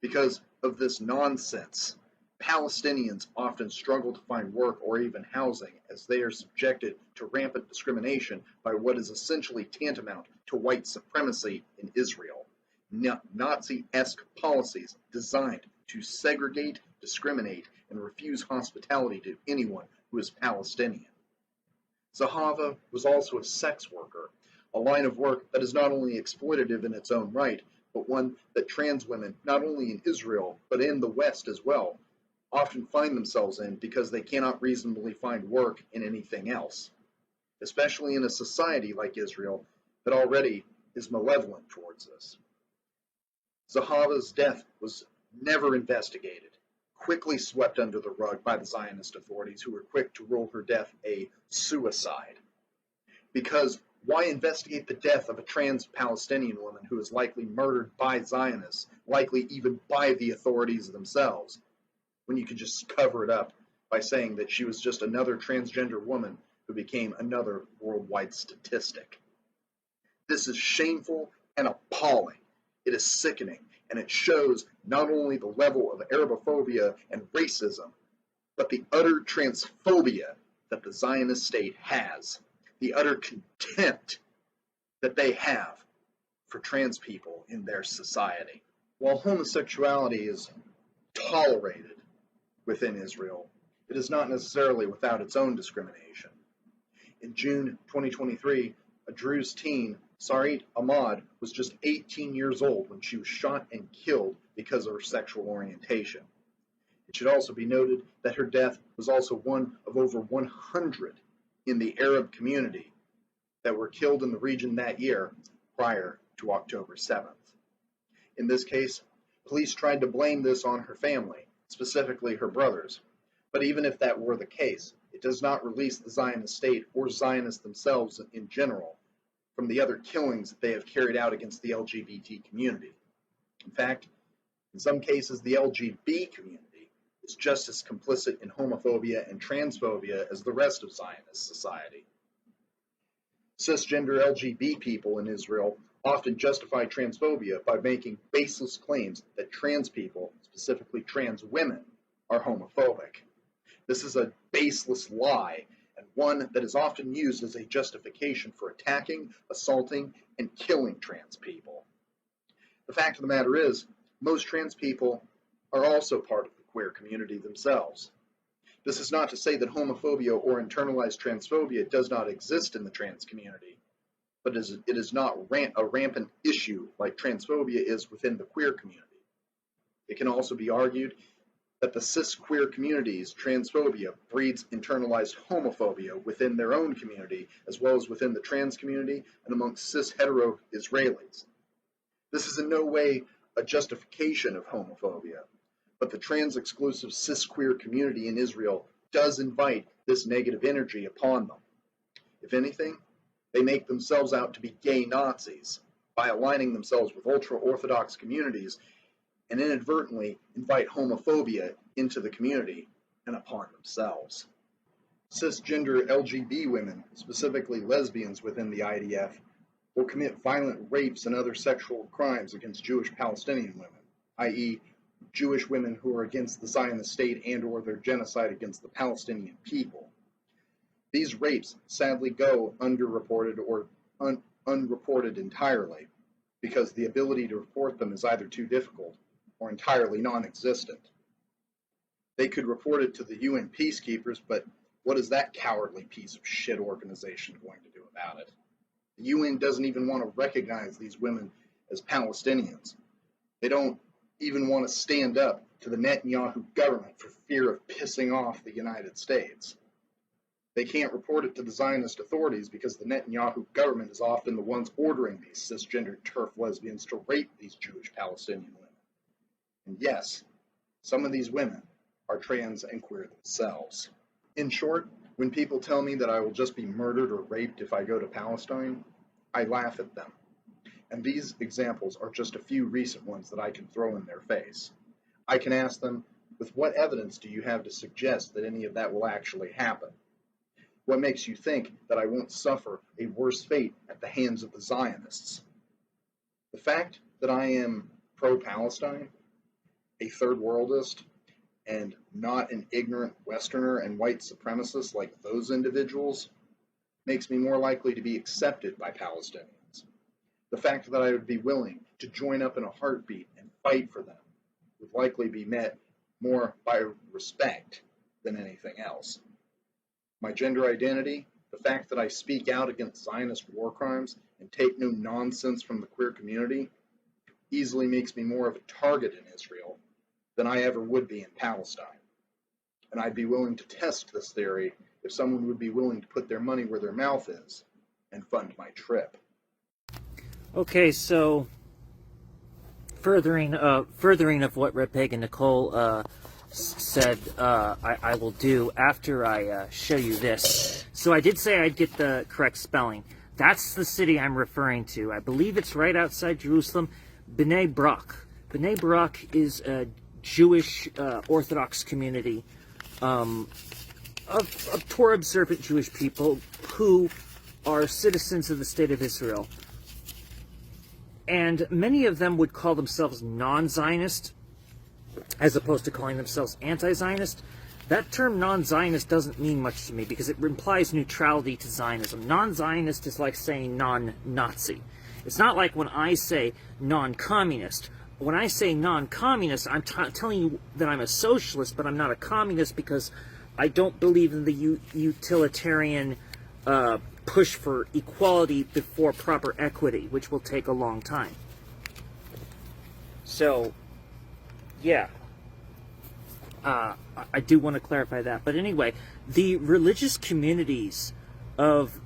Because of this nonsense, Palestinians often struggle to find work or even housing as they are subjected to rampant discrimination by what is essentially tantamount to white supremacy in Israel. Nazi-esque policies designed to segregate, discriminate, and refuse hospitality to anyone who is Palestinian. Zahava was also a sex worker, a line of work that is not only exploitative in its own right, but one that trans women, not only in Israel, but in the West as well, often find themselves in because they cannot reasonably find work in anything else, especially in a society like Israel that already is malevolent towards us. Zahava's death was never investigated, quickly swept under the rug by the Zionist authorities, who were quick to rule her death a suicide. Because why investigate the death of a trans Palestinian woman who was likely murdered by Zionists, likely even by the authorities themselves, when you can just cover it up by saying that she was just another transgender woman who became another worldwide statistic? This is shameful and appalling. It is sickening, and it shows not only the level of Arabophobia and racism, but the utter transphobia that the Zionist state has, the utter contempt that they have for trans people in their society. While homosexuality is tolerated within Israel, it is not necessarily without its own discrimination. In June 2023, a Druze teen, Sarit Ahmad, was just 18 years old when she was shot and killed because of her sexual orientation. It should also be noted that her death was also one of over 100 in the Arab community that were killed in the region that year prior to October 7th. In this case, police tried to blame this on her family, specifically her brothers. But even if that were the case, it does not release the Zionist state or Zionists themselves in general from the other killings that they have carried out against the LGBT community. In fact, in some cases, the LGBT community is just as complicit in homophobia and transphobia as the rest of Zionist society. Cisgender LGBT people in Israel often justify transphobia by making baseless claims that trans people, specifically trans women, are homophobic. This is a baseless lie, and one that is often used as a justification for attacking, assaulting, and killing trans people. The fact of the matter is, most trans people are also part of the queer community themselves. This is not to say that homophobia or internalized transphobia does not exist in the trans community, but it is not a rampant issue like transphobia is within the queer community. It can also be argued that the cis-queer community's transphobia breeds internalized homophobia within their own community, as well as within the trans community and amongst cis-hetero Israelis. This is in no way a justification of homophobia, but the trans-exclusive cis-queer community in Israel does invite this negative energy upon them. If anything, they make themselves out to be gay Nazis by aligning themselves with ultra-Orthodox communities and inadvertently invite homophobia into the community and upon themselves. Cisgender LGBT women, specifically lesbians within the IDF, will commit violent rapes and other sexual crimes against Jewish Palestinian women, i.e., Jewish women who are against the Zionist state and or their genocide against the Palestinian people. These rapes sadly go underreported or unreported entirely because the ability to report them is either too difficult or entirely non-existent. They could report it to the UN peacekeepers, but what is that cowardly piece of shit organization going to do about it? The UN doesn't even want to recognize these women as Palestinians. They don't even want to stand up to the Netanyahu government for fear of pissing off the United States. They can't report it to the Zionist authorities because the Netanyahu government is often the ones ordering these cisgender TERF lesbians to rape these Jewish Palestinian women. And yes, some of these women are trans and queer themselves. In short, when people tell me that I will just be murdered or raped if I go to Palestine, I laugh at them. And these examples are just a few recent ones that I can throw in their face. I can ask them, with what evidence do you have to suggest that any of that will actually happen? What makes you think that I won't suffer a worse fate at the hands of the Zionists? The fact that I am pro-Palestine, a third worldist, and not an ignorant Westerner and white supremacist like those individuals, makes me more likely to be accepted by Palestinians. The fact that I would be willing to join up in a heartbeat and fight for them would likely be met more by respect than anything else. My gender identity, the fact that I speak out against Zionist war crimes and take no nonsense from the queer community, easily makes me more of a target in Israel than I ever would be in Palestine. And I'd be willing to test this theory if someone would be willing to put their money where their mouth is and fund my trip. Okay, so furthering of what Red Peg and Nikole said I will do after I show you this. So I did say I'd get the correct spelling. That's the city I'm referring to. I believe it's right outside Jerusalem, Bnei Brak. Bnei Brak is a Jewish Orthodox community of Torah observant Jewish people who are citizens of the state of Israel. And many of them would call themselves non-Zionist as opposed to calling themselves anti-Zionist. That term non-Zionist doesn't mean much to me because it implies neutrality to Zionism. Non-Zionist is like saying non-Nazi. It's not like when I say non-communist. When I say non-communist, I'm telling you that I'm a socialist, but I'm not a communist because I don't believe in the utilitarian push for equality before proper equity, which will take a long time. So, yeah. I do want to clarify that. But anyway, the religious communities of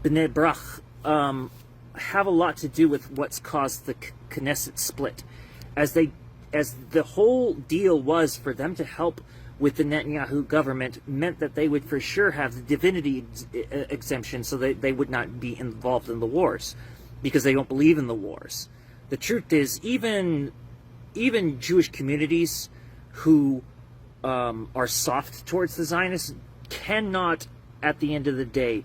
Bnei Brak have a lot to do with what's caused the Knesset split. As the whole deal was for them to help with the Netanyahu government meant that they would for sure have the divinity exemption so that they would not be involved in the wars because they don't believe in the wars. The truth is, even Jewish communities who are soft towards the Zionists cannot, at the end of the day,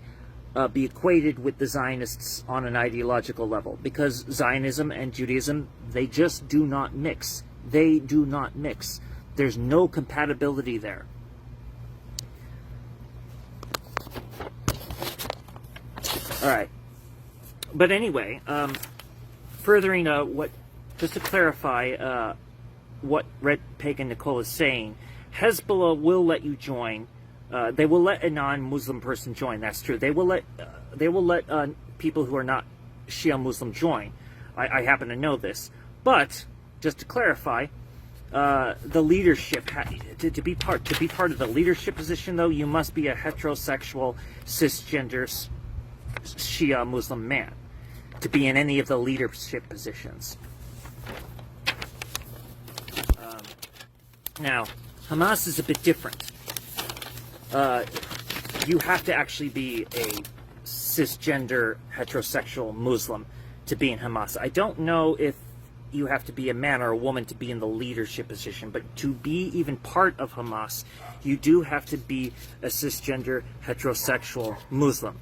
be equated with the Zionists on an ideological level, because Zionism and Judaism, they just do not mix. They do not mix. There's no compatibility there. All right. But anyway, furthering just to clarify what Red Pagan Nikole is saying, Hezbollah will let you join. They will let a non-Muslim person join. That's true. They will let people who are not Shia Muslim join. I happen to know this. But just to clarify, the leadership to be part of the leadership position, though, you must be a heterosexual cisgender Shia Muslim man to be in any of the leadership positions. Now, Hamas is a bit different. You have to actually be a cisgender heterosexual Muslim to be in Hamas. I don't know if you have to be a man or a woman to be in the leadership position, but to be even part of Hamas, you do have to be a cisgender heterosexual Muslim.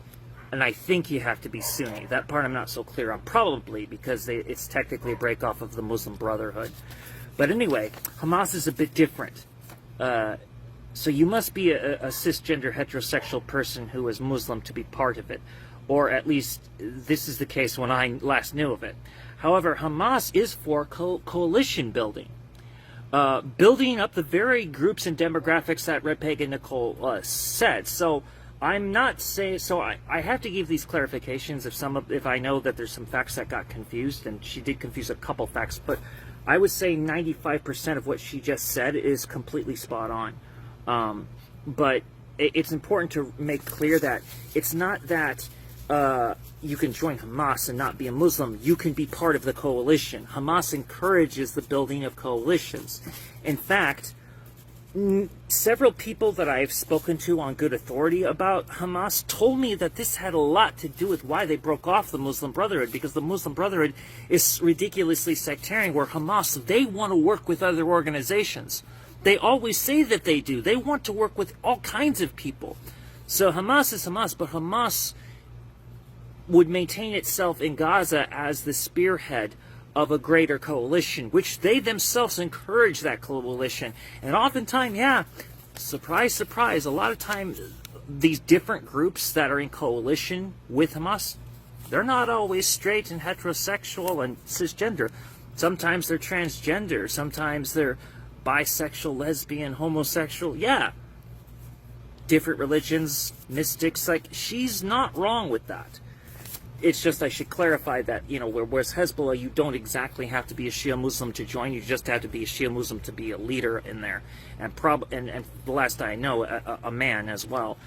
And I think you have to be Sunni. That part I'm not so clear on, probably because it's technically a break off of the Muslim Brotherhood. But anyway, Hamas is a bit different. So you must be a cisgender heterosexual person who is Muslim to be part of it. Or at least this is the case when I last knew of it. However, Hamas is for coalition building. Building up the very groups and demographics that Red Pagan Nikole said. So I'm not saying, so I have to give these clarifications if I know that there's some facts that got confused, and she did confuse a couple facts, but I would say 95% of what she just said is completely spot on. But it's important to make clear that it's not that you can join Hamas and not be a Muslim. You can be part of the coalition. Hamas encourages the building of coalitions. In fact, several people that I've spoken to on good authority about Hamas told me that this had a lot to do with why they broke off the Muslim Brotherhood, because the Muslim Brotherhood is ridiculously sectarian, where Hamas, they want to work with other organizations. They always say that they do. They want to work with all kinds of people. So Hamas is Hamas, but Hamas would maintain itself in Gaza as the spearhead of a greater coalition, which they themselves encourage that coalition. And oftentimes, yeah, surprise, surprise, a lot of times these different groups that are in coalition with Hamas, they're not always straight and heterosexual and cisgender. Sometimes they're transgender, sometimes they're bisexual, lesbian, homosexual, yeah. Different religions, mystics, like, she's not wrong with that. It's just I should clarify that, whereas Hezbollah, you don't exactly have to be a Shia Muslim to join. You just have to be a Shia Muslim to be a leader in there. And the last I know, a man as well.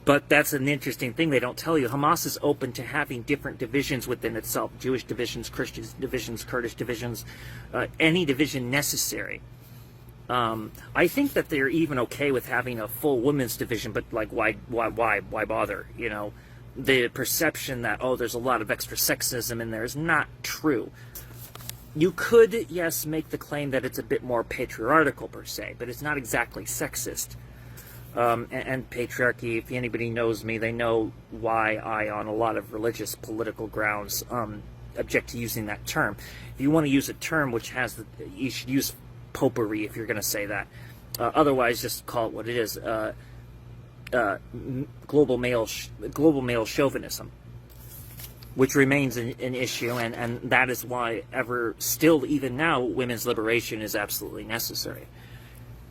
But that's an interesting thing they don't tell you. Hamas is open to having different divisions within itself. Jewish divisions, Christian divisions, Kurdish divisions, any division necessary. I think that they're even okay with having a full women's division, but like, why bother? You know, the perception that, oh, there's a lot of extra sexism in there is not true. You could, yes, make the claim that it's a bit more patriarchal per se, but it's not exactly sexist. And patriarchy, if anybody knows me, they know why I, on a lot of religious political grounds, object to using that term. If you want to use a term which has, you should use popery if you're going to say that. Otherwise, just call it what it is. Global male chauvinism, which remains an issue, and that is why even now, women's liberation is absolutely necessary.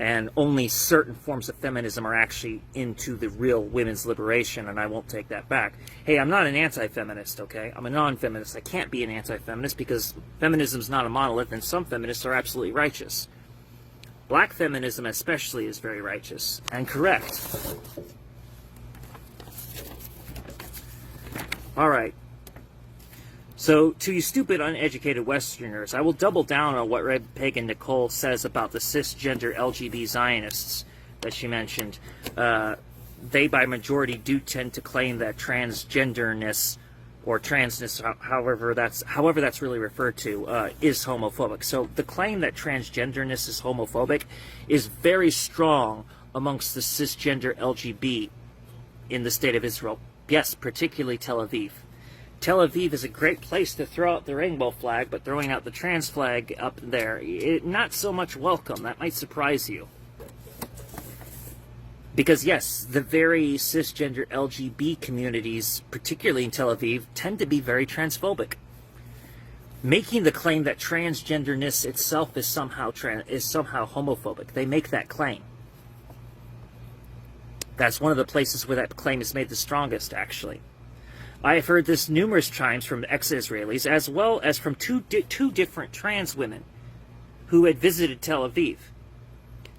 And only certain forms of feminism are actually into the real women's liberation, and I won't take that back. Hey, I'm not an anti-feminist, okay? I'm a non-feminist. I can't be an anti-feminist because feminism's not a monolith, and some feminists are absolutely righteous. Black feminism especially is very righteous and correct. All right. So, to you stupid, uneducated Westerners, I will double down on what Red Pagan Nikole says about the cisgender LGBT Zionists that she mentioned. They, by majority, do tend to claim that transgenderness or transness, however that's really referred to, is homophobic. So, the claim that transgenderness is homophobic is very strong amongst the cisgender LGBT in the state of Israel. Yes, particularly Tel Aviv. Tel Aviv is a great place to throw out the rainbow flag, but throwing out the trans flag up there, not so much welcome. That might surprise you. Because yes, the very cisgender LGBT communities, particularly in Tel Aviv, tend to be very transphobic. Making the claim that transgenderness itself is somehow homophobic. They make that claim. That's one of the places where that claim is made the strongest, actually. I have heard this numerous times from ex-Israelis, as well as from two different trans women who had visited Tel Aviv.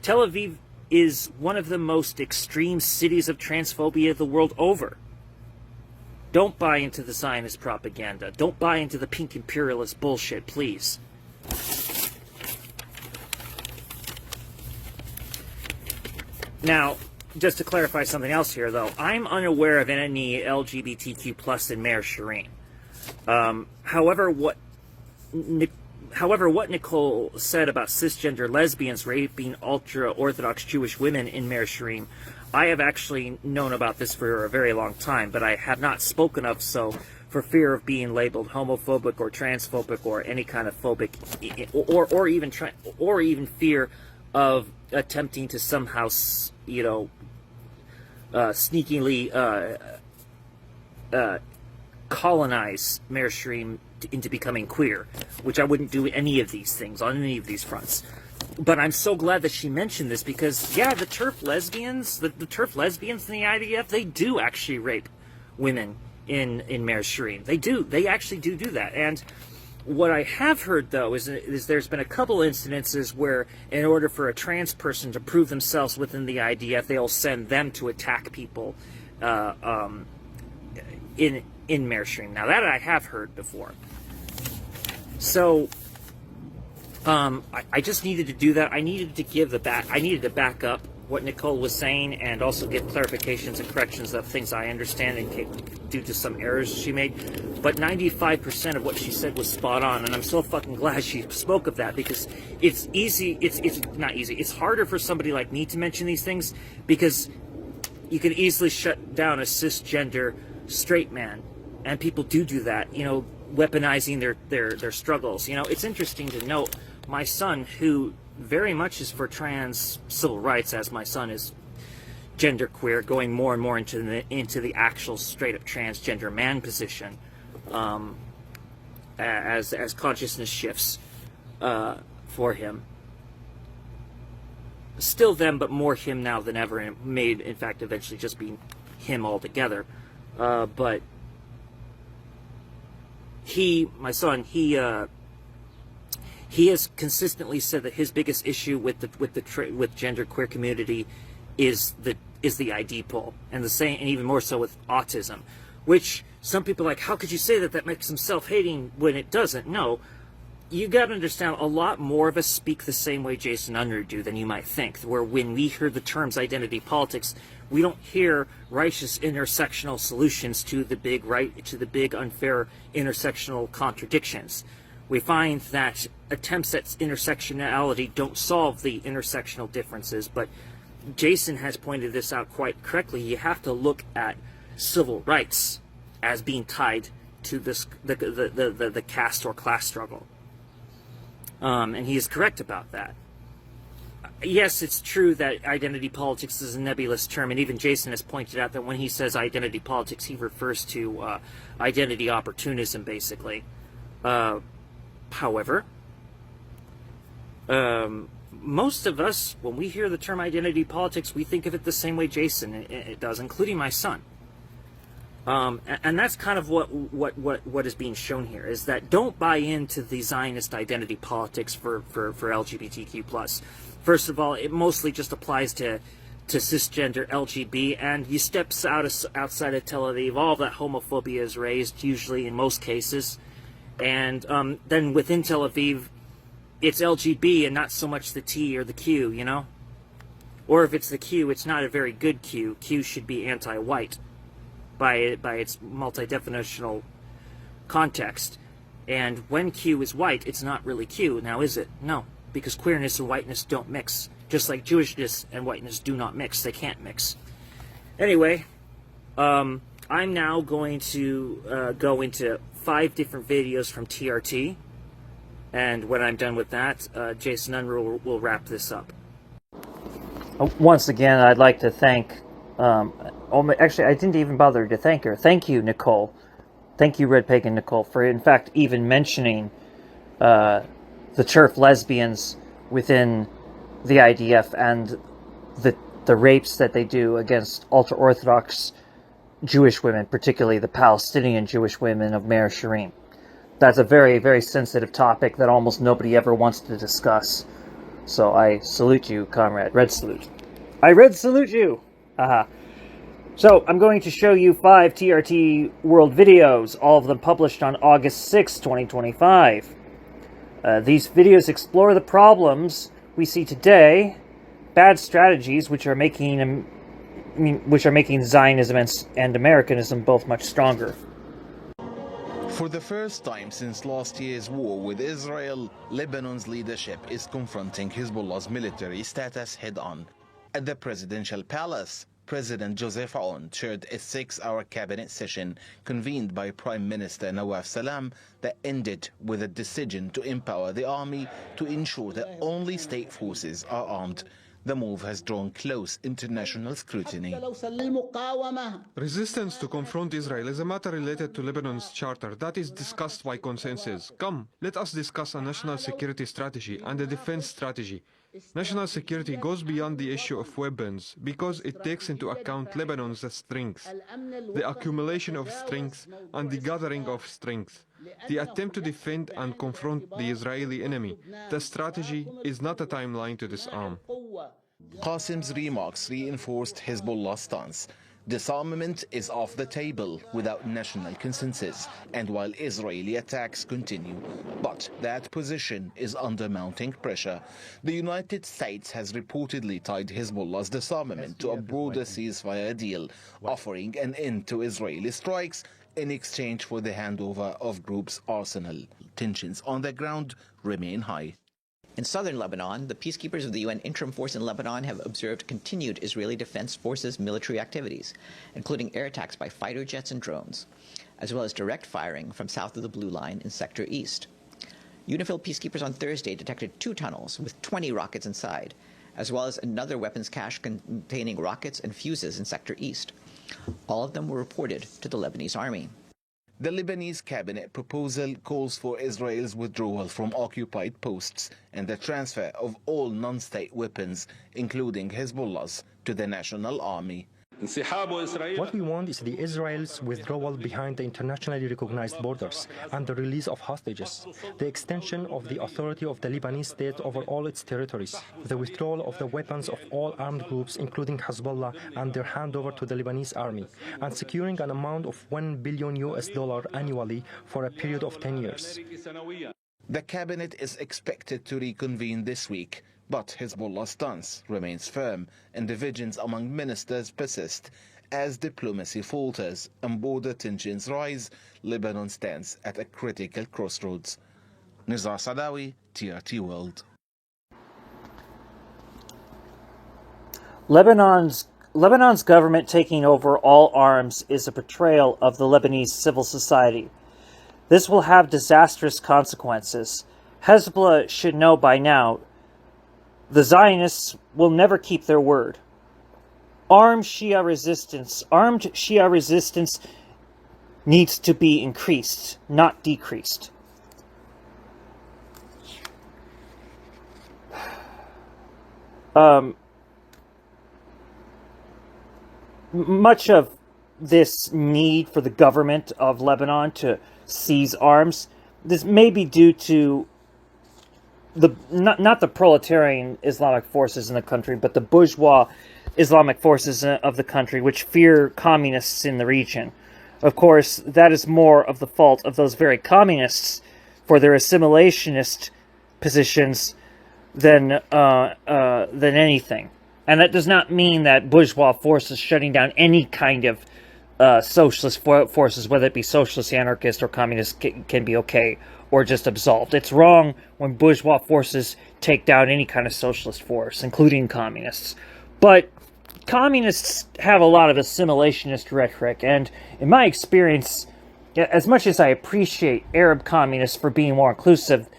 Tel Aviv is one of the most extreme cities of transphobia the world over. Don't buy into the Zionist propaganda. Don't buy into the pink imperialist bullshit, please. Now, just to clarify something else here, though, I'm unaware of any LGBTQ plus in Meir Sharim. However, what Nikole said about cisgender lesbians raping ultra-Orthodox Jewish women in Meir Sharim, I have actually known about this for a very long time, but I have not spoken of so for fear of being labeled homophobic or transphobic or any kind of phobic, or even fear of attempting to somehow, sneakily colonize Meir Sharim into becoming queer, which I wouldn't do any of these things on any of these fronts. But I'm so glad that she mentioned this because, yeah, the TERF lesbians, the TERF lesbians in the IDF, they do actually rape women in Meir Sharim. They do. They actually do that. And what I have heard, though, is there's been a couple incidences where, in order for a trans person to prove themselves within the IDF, they'll send them to attack people in Meir Sharim. Now, that I have heard before. So, I just needed to do that. I needed to back up what Nikole was saying and also give clarifications and corrections of things I understand and due to some errors she made. But 95% of what she said was spot on, and I'm so fucking glad she spoke of that because it's easy. It's not easy. It's harder for somebody like me to mention these things because you can easily shut down a cisgender straight man, and people do that. Weaponizing their struggles. It's interesting to note my son, who very much is for trans civil rights, as my son is genderqueer, going more and more into the actual straight up transgender man position, as consciousness shifts for him. Still them, but more him now than ever, and it may in fact eventually just be him altogether. But my son, he has consistently said that his biggest issue with genderqueer community is the ID poll, and even more so with autism, which some people are like, how could you say that makes him self-hating when it doesn't? No, you got to understand, a lot more of us speak the same way Jason Unruhe do than you might think, where when we hear the terms identity politics, we don't hear righteous intersectional solutions to the big unfair intersectional contradictions. We find that attempts at intersectionality don't solve the intersectional differences, but Jason has pointed this out quite correctly. You have to look at civil rights as being tied to this the caste or class struggle. And he is correct about that. Yes, it's true that identity politics is a nebulous term, and even Jason has pointed out that when he says identity politics, he refers to identity opportunism, basically. However, most of us, when we hear the term identity politics, we think of it the same way Jason it does, including my son. And that's kind of what is being shown here, is that don't buy into the Zionist identity politics for LGBTQ+. First of all, it mostly just applies to cisgender LGB, and you step outside of Tel Aviv, all that homophobia is raised, usually in most cases. And then within Tel Aviv, it's LGB and not so much the T or the Q, you know? Or if it's the Q, it's not a very good Q. Q should be anti-white by its multi-definitional context. And when Q is white, it's not really Q, now is it? No, because queerness and whiteness don't mix. Just like Jewishness and whiteness do not mix. They can't mix. Anyway, I'm now going to go into 5 different videos from TRT. And when I'm done with that, Jason Unruhe will wrap this up. Once again, I'd like to thank... actually, I didn't even bother to thank her. Thank you, Nikole. Thank you, Red Pagan Nikole, for, in fact, even mentioning the TERF lesbians within the IDF and the rapes that they do against ultra-Orthodox Jewish women, particularly the Palestinian Jewish women of Meir Sharim. That's a very, very sensitive topic that almost nobody ever wants to discuss. So I salute you, comrade. Red salute. I red salute you! Haha. So I'm going to show you 5 TRT World videos, all of them published on August 6, 2025. These videos explore the problems we see today, bad strategies which are making Zionism and Americanism both much stronger. For the first time since last year's war with Israel, Lebanon's leadership is confronting Hezbollah's military status head-on. At the presidential palace, President Joseph Aoun chaired a 6-hour cabinet session convened by Prime Minister Nawaf Salam that ended with a decision to empower the army to ensure that only state forces are armed. The move has drawn close international scrutiny. Resistance to confront Israel is a matter related to Lebanon's charter that is discussed by consensus. Come, let us discuss a national security strategy and a defense strategy. National security goes beyond the issue of weapons because it takes into account Lebanon's strength, the accumulation of strength and the gathering of strength, the attempt to defend and confront the Israeli enemy. The strategy is not a timeline to disarm. Qasim's remarks reinforced Hezbollah's stance. Disarmament is off the table without national consensus, and while Israeli attacks continue. But that position is under mounting pressure. The United States has reportedly tied Hezbollah's disarmament to a broader ceasefire deal, offering an end to Israeli strikes in exchange for the handover of group's arsenal. Tensions on the ground remain high. In southern Lebanon, the peacekeepers of the UN Interim Force in Lebanon have observed continued Israeli Defense Forces military activities, including air attacks by fighter jets and drones, as well as direct firing from south of the Blue Line in Sector East. UNIFIL peacekeepers on Thursday detected 2 tunnels with 20 rockets inside, as well as another weapons cache containing rockets and fuses in Sector East. All of them were reported to the Lebanese army. The Lebanese cabinet proposal calls for Israel's withdrawal from occupied posts and the transfer of all non-state weapons, including Hezbollah's, to the national army. What we want is the Israel's withdrawal behind the internationally recognized borders and the release of hostages, the extension of the authority of the Lebanese state over all its territories, the withdrawal of the weapons of all armed groups, including Hezbollah, and their handover to the Lebanese army, and securing an amount of $1 billion annually for a period of 10 years. The cabinet is expected to reconvene this week, but Hezbollah's stance remains firm and divisions among ministers persist. As diplomacy falters and border tensions rise, Lebanon stands at a critical crossroads. Nizar Sadawi, TRT World. Lebanon's government taking over all arms is a betrayal of the Lebanese civil society. This will have disastrous consequences. Hezbollah should know by now the Zionists will never keep their word. Armed Shia resistance needs to be increased, not decreased. Much of this need for the government of Lebanon to seize arms, this may be due to not the proletarian Islamic forces in the country, but the bourgeois Islamic forces of the country, which fear communists in the region. Of course, that is more of the fault of those very communists for their assimilationist positions than anything. And that does not mean that bourgeois forces shutting down any kind of socialist forces, whether it be socialist, anarchist, or communist, can be okay or just absolved. It's wrong when bourgeois forces take down any kind of socialist force, including communists. But communists have a lot of assimilationist rhetoric, and in my experience, as much as I appreciate Arab communists for being more inclusive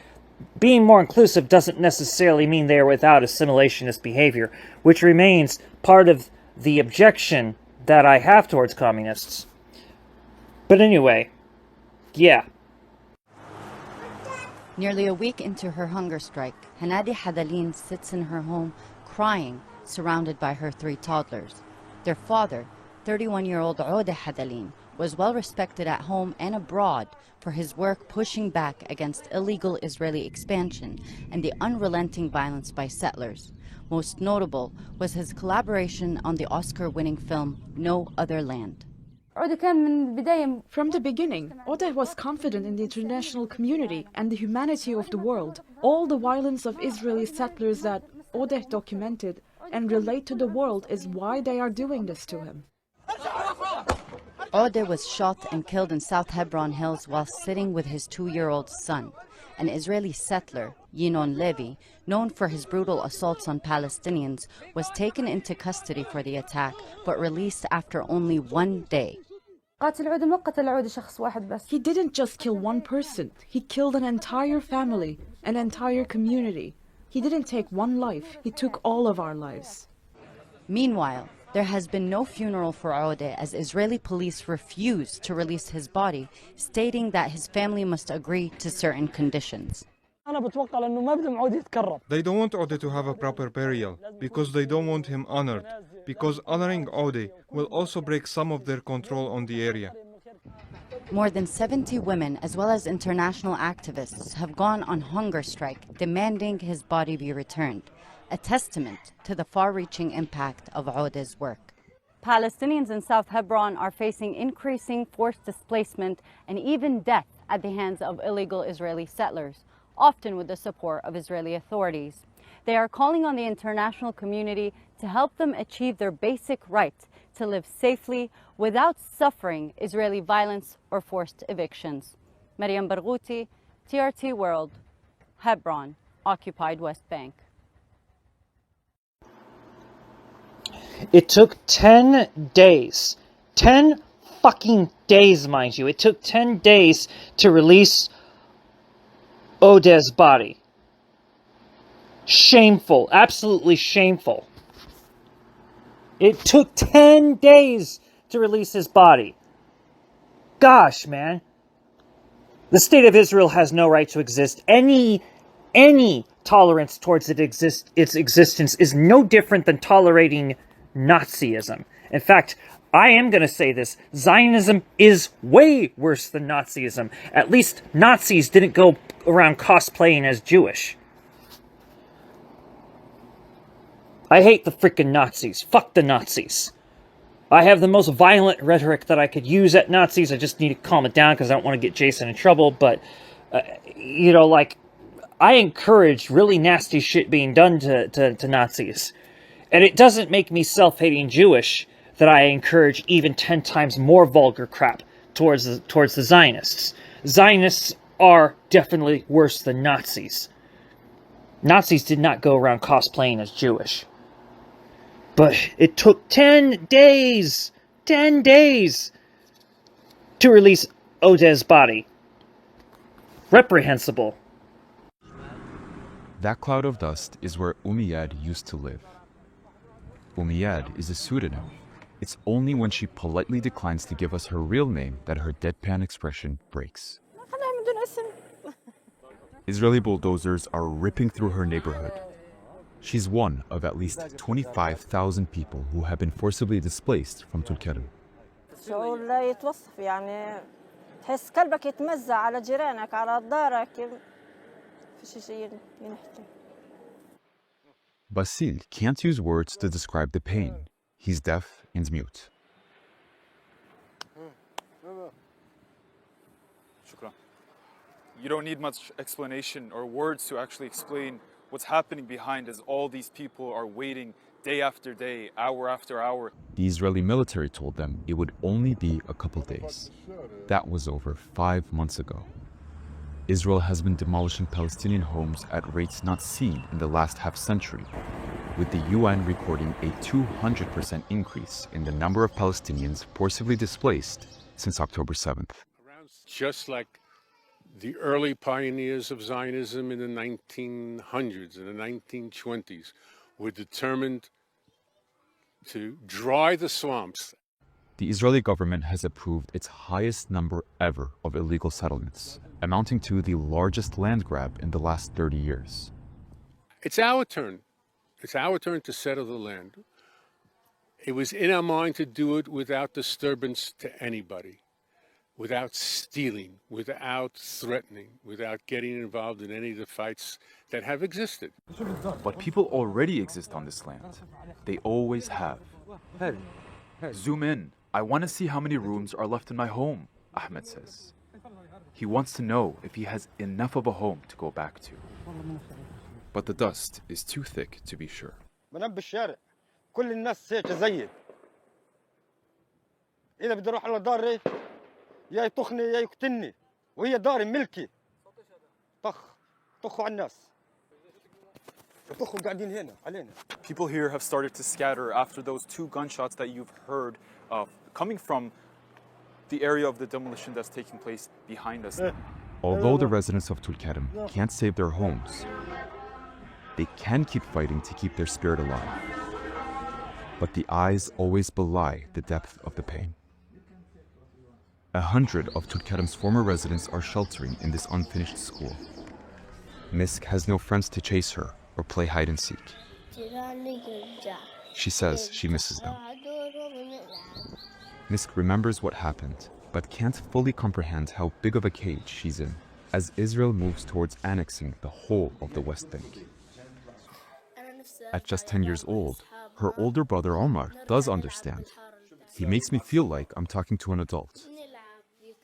doesn't necessarily mean they are without assimilationist behavior, which remains part of the objection that I have towards communists. But anyway, yeah. Nearly a week into her hunger strike, Hanadi Hadalin sits in her home crying, surrounded by her 3 toddlers. Their father, 31-year-old Odeh Hadalin, was well respected at home and abroad for his work pushing back against illegal Israeli expansion and the unrelenting violence by settlers. Most notable was his collaboration on the Oscar-winning film No Other Land. From the beginning, Odeh was confident in the international community and the humanity of the world. All the violence of Israeli settlers that Odeh documented and relate to the world is why they are doing this to him. Odeh was shot and killed in South Hebron Hills while sitting with his 2-year-old son. An Israeli settler, Yinon Levy, known for his brutal assaults on Palestinians, was taken into custody for the attack, but released after only 1 day. He didn't just kill one person, he killed an entire family, an entire community. He didn't take one life, he took all of our lives. Meanwhile, there has been no funeral for Odeh as Israeli police refuse to release his body, stating that his family must agree to certain conditions. They don't want Odeh to have a proper burial because they don't want him honored, because honoring Odeh will also break some of their control on the area. More than 70 women, as well as international activists, have gone on hunger strike demanding his body be returned, a testament to the far-reaching impact of Odeh's work. Palestinians in South Hebron are facing increasing forced displacement and even death at the hands of illegal Israeli settlers, often with the support of Israeli authorities. They are calling on the international community to help them achieve their basic right to live safely without suffering Israeli violence or forced evictions. Mariam Barghouti, TRT World, Hebron, occupied West Bank. It took 10 days. 10 fucking days, mind you. It took 10 days to release Odeh's body. Shameful. Absolutely shameful. It took 10 days to release his body. Gosh, man. The state of Israel has no right to exist. Any tolerance towards its existence is no different than tolerating Nazism. In fact, I am going to say this. Zionism is way worse than Nazism. At least Nazis didn't go around cosplaying as Jewish. I hate the frickin' Nazis. Fuck the Nazis. I have the most violent rhetoric that I could use at Nazis. I just need to calm it down because I don't want to get Jason in trouble. But Like, I encourage really nasty shit being done to Nazis. And it doesn't make me self-hating Jewish that I encourage even 10 times more vulgar crap towards the Zionists. Zionists are definitely worse than Nazis. Nazis did not go around cosplaying as Jewish. But it took 10 days to release Odeh's body. Reprehensible. That cloud of dust is where Umayyad used to live. Umayyad is a pseudonym. It's only when she politely declines to give us her real name that her deadpan expression breaks. Israeli bulldozers are ripping through her neighborhood. She's one of at least 25,000 people who have been forcibly displaced from Tulkarm. شعور لا يتوصف يعني تحس قلبك يتمزع على جيرانك على دارك فيش شيء ينحكي. Basil can't use words to describe the pain. He's deaf and mute. Shukran. You don't need much explanation or words to actually explain what's happening behind as all these people are waiting day after day, hour after hour. The Israeli military told them it would only be a couple days. That was over 5 months ago. Israel has been demolishing Palestinian homes at rates not seen in the last half-century, with the UN recording a 200% increase in the number of Palestinians forcibly displaced since October 7th. Just like the early pioneers of Zionism in the 1900s and the 1920s were determined to dry the swamps. The Israeli government has approved its highest number ever of illegal settlements, amounting to the largest land grab in the last 30 years. It's our turn. It's our turn to settle the land. It was in our mind to do it without disturbance to anybody, without stealing, without threatening, without getting involved in any of the fights that have existed. But people already exist on this land. They always have. Zoom in. I want to see how many rooms are left in my home, Ahmed says. He wants to know if he has enough of a home to go back to. But the dust is too thick to be sure. بنام بالشارع كل الناس هيك زيي إذا بدي أروح على داري يا يطخني يا يقتلني وهي داري ملكي طخوا على الناس طخوا قاعدين هنا علينا. People here have started to scatter after those 2 gunshots that you've heard coming from the area of the demolition that's taking place behind us. Although the residents of Tulkarm can't save their homes, they can keep fighting to keep their spirit alive. But the eyes always belie the depth of the pain. 100 of Tulkarm's former residents are sheltering in this unfinished school. Misk has no friends to chase her or play hide and seek. She says she misses them. Misk remembers what happened, but can't fully comprehend how big of a cage she's in as Israel moves towards annexing the whole of the West Bank. At just 10 years old, her older brother Omar does understand. He makes me feel like I'm talking to an adult.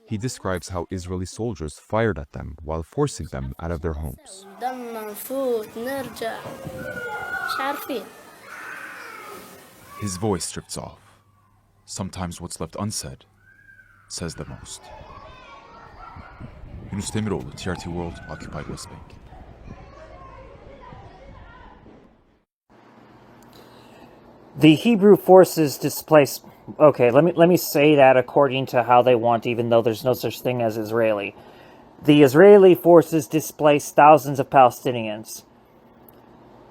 He describes how Israeli soldiers fired at them while forcing them out of their homes. His voice drifts off. Sometimes what's left unsaid says the most. Yunus Demiroğlu, TRT World, Occupied West Bank. The Hebrew forces displaced. Okay, let me say that according to how they want, even though there's no such thing as Israeli. The Israeli forces displaced thousands of Palestinians.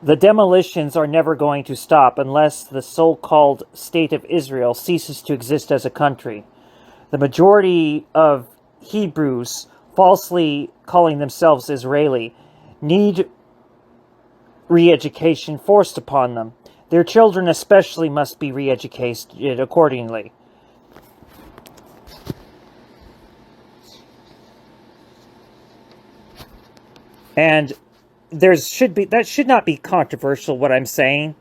The demolitions are never going to stop unless the so-called State of Israel ceases to exist as a country. The majority of Hebrews, falsely calling themselves Israeli, need re-education forced upon them. Their children especially must be re-educated accordingly. And that should not be controversial, what I'm saying.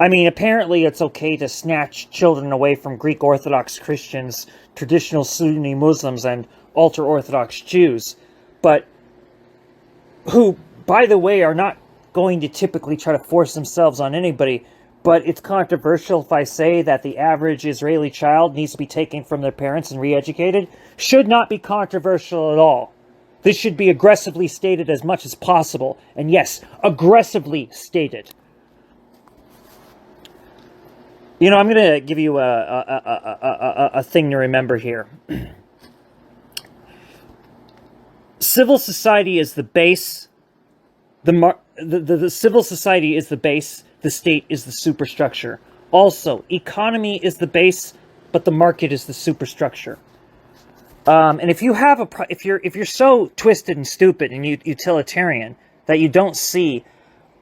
I mean, apparently it's okay to snatch children away from Greek Orthodox Christians, traditional Sunni Muslims, and ultra-Orthodox Jews. but who, by the way, are not going to typically try to force themselves on anybody. But it's controversial if I say that the average Israeli child needs to be taken from their parents and re-educated. Should not be controversial at all. This should be aggressively stated as much as possible. And yes, aggressively stated. You know, I'm going to give you a thing to remember here. Civil society is the base. The civil society is the base. The state is the superstructure. Also, economy is the base, but the market is the superstructure. And if you have if you're so twisted and stupid and utilitarian that you don't see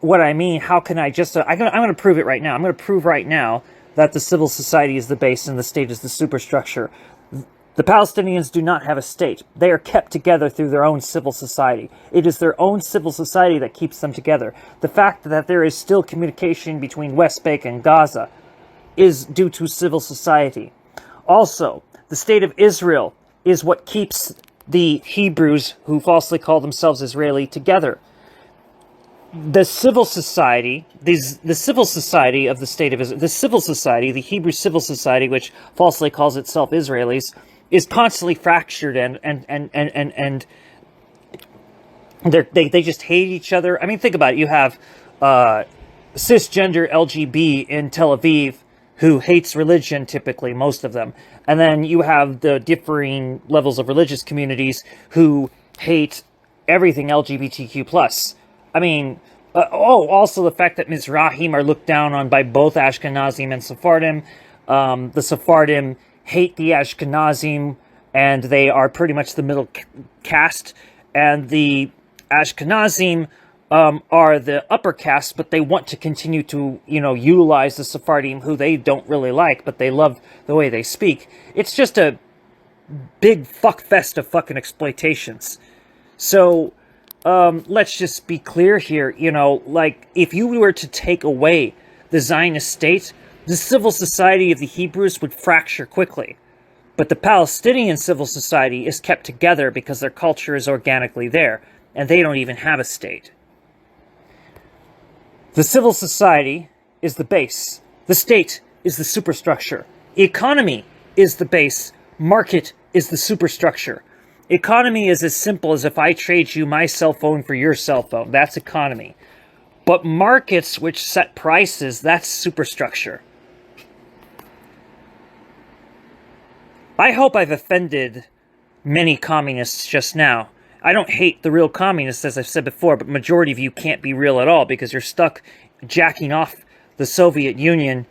what I mean, how can I just? I'm going to prove it right now. I'm going to prove right now that the civil society is the base and the state is the superstructure. The Palestinians do not have a state. They are kept together through their own civil society. It is their own civil society that keeps them together. The fact that there is still communication between West Bank and Gaza is due to civil society. Also, the state of Israel is what keeps the Hebrews, who falsely call themselves Israeli, together. The civil society, the civil society of the state of Israel, the civil society, the Hebrew civil society, which falsely calls itself Israelis, is constantly fractured and they just hate each other. I mean, think about it. You have cisgender LGB in Tel Aviv who hates religion, typically, most of them. And then you have the differing levels of religious communities who hate everything LGBTQ+. I mean, also the fact that Mizrahim are looked down on by both Ashkenazim and Sephardim. The Sephardim hate the Ashkenazim, and they are pretty much the middle caste. And the Ashkenazim are the upper caste, but they want to continue to, utilize the Sephardim, who they don't really like, but they love the way they speak. It's just a big fuck fest of fucking exploitations. So, let's just be clear here, if you were to take away the Zionist state, the civil society of the Hebrews would fracture quickly. But the Palestinian civil society is kept together because their culture is organically there, and they don't even have a state. The civil society is the base. The state is the superstructure. Economy is the base. Market is the superstructure. Economy is as simple as if I trade you my cell phone for your cell phone. That's economy. But markets which set prices, that's superstructure. I hope I've offended many communists just now. I don't hate the real communists, as I've said before, but majority of you can't be real at all because you're stuck jacking off the Soviet Union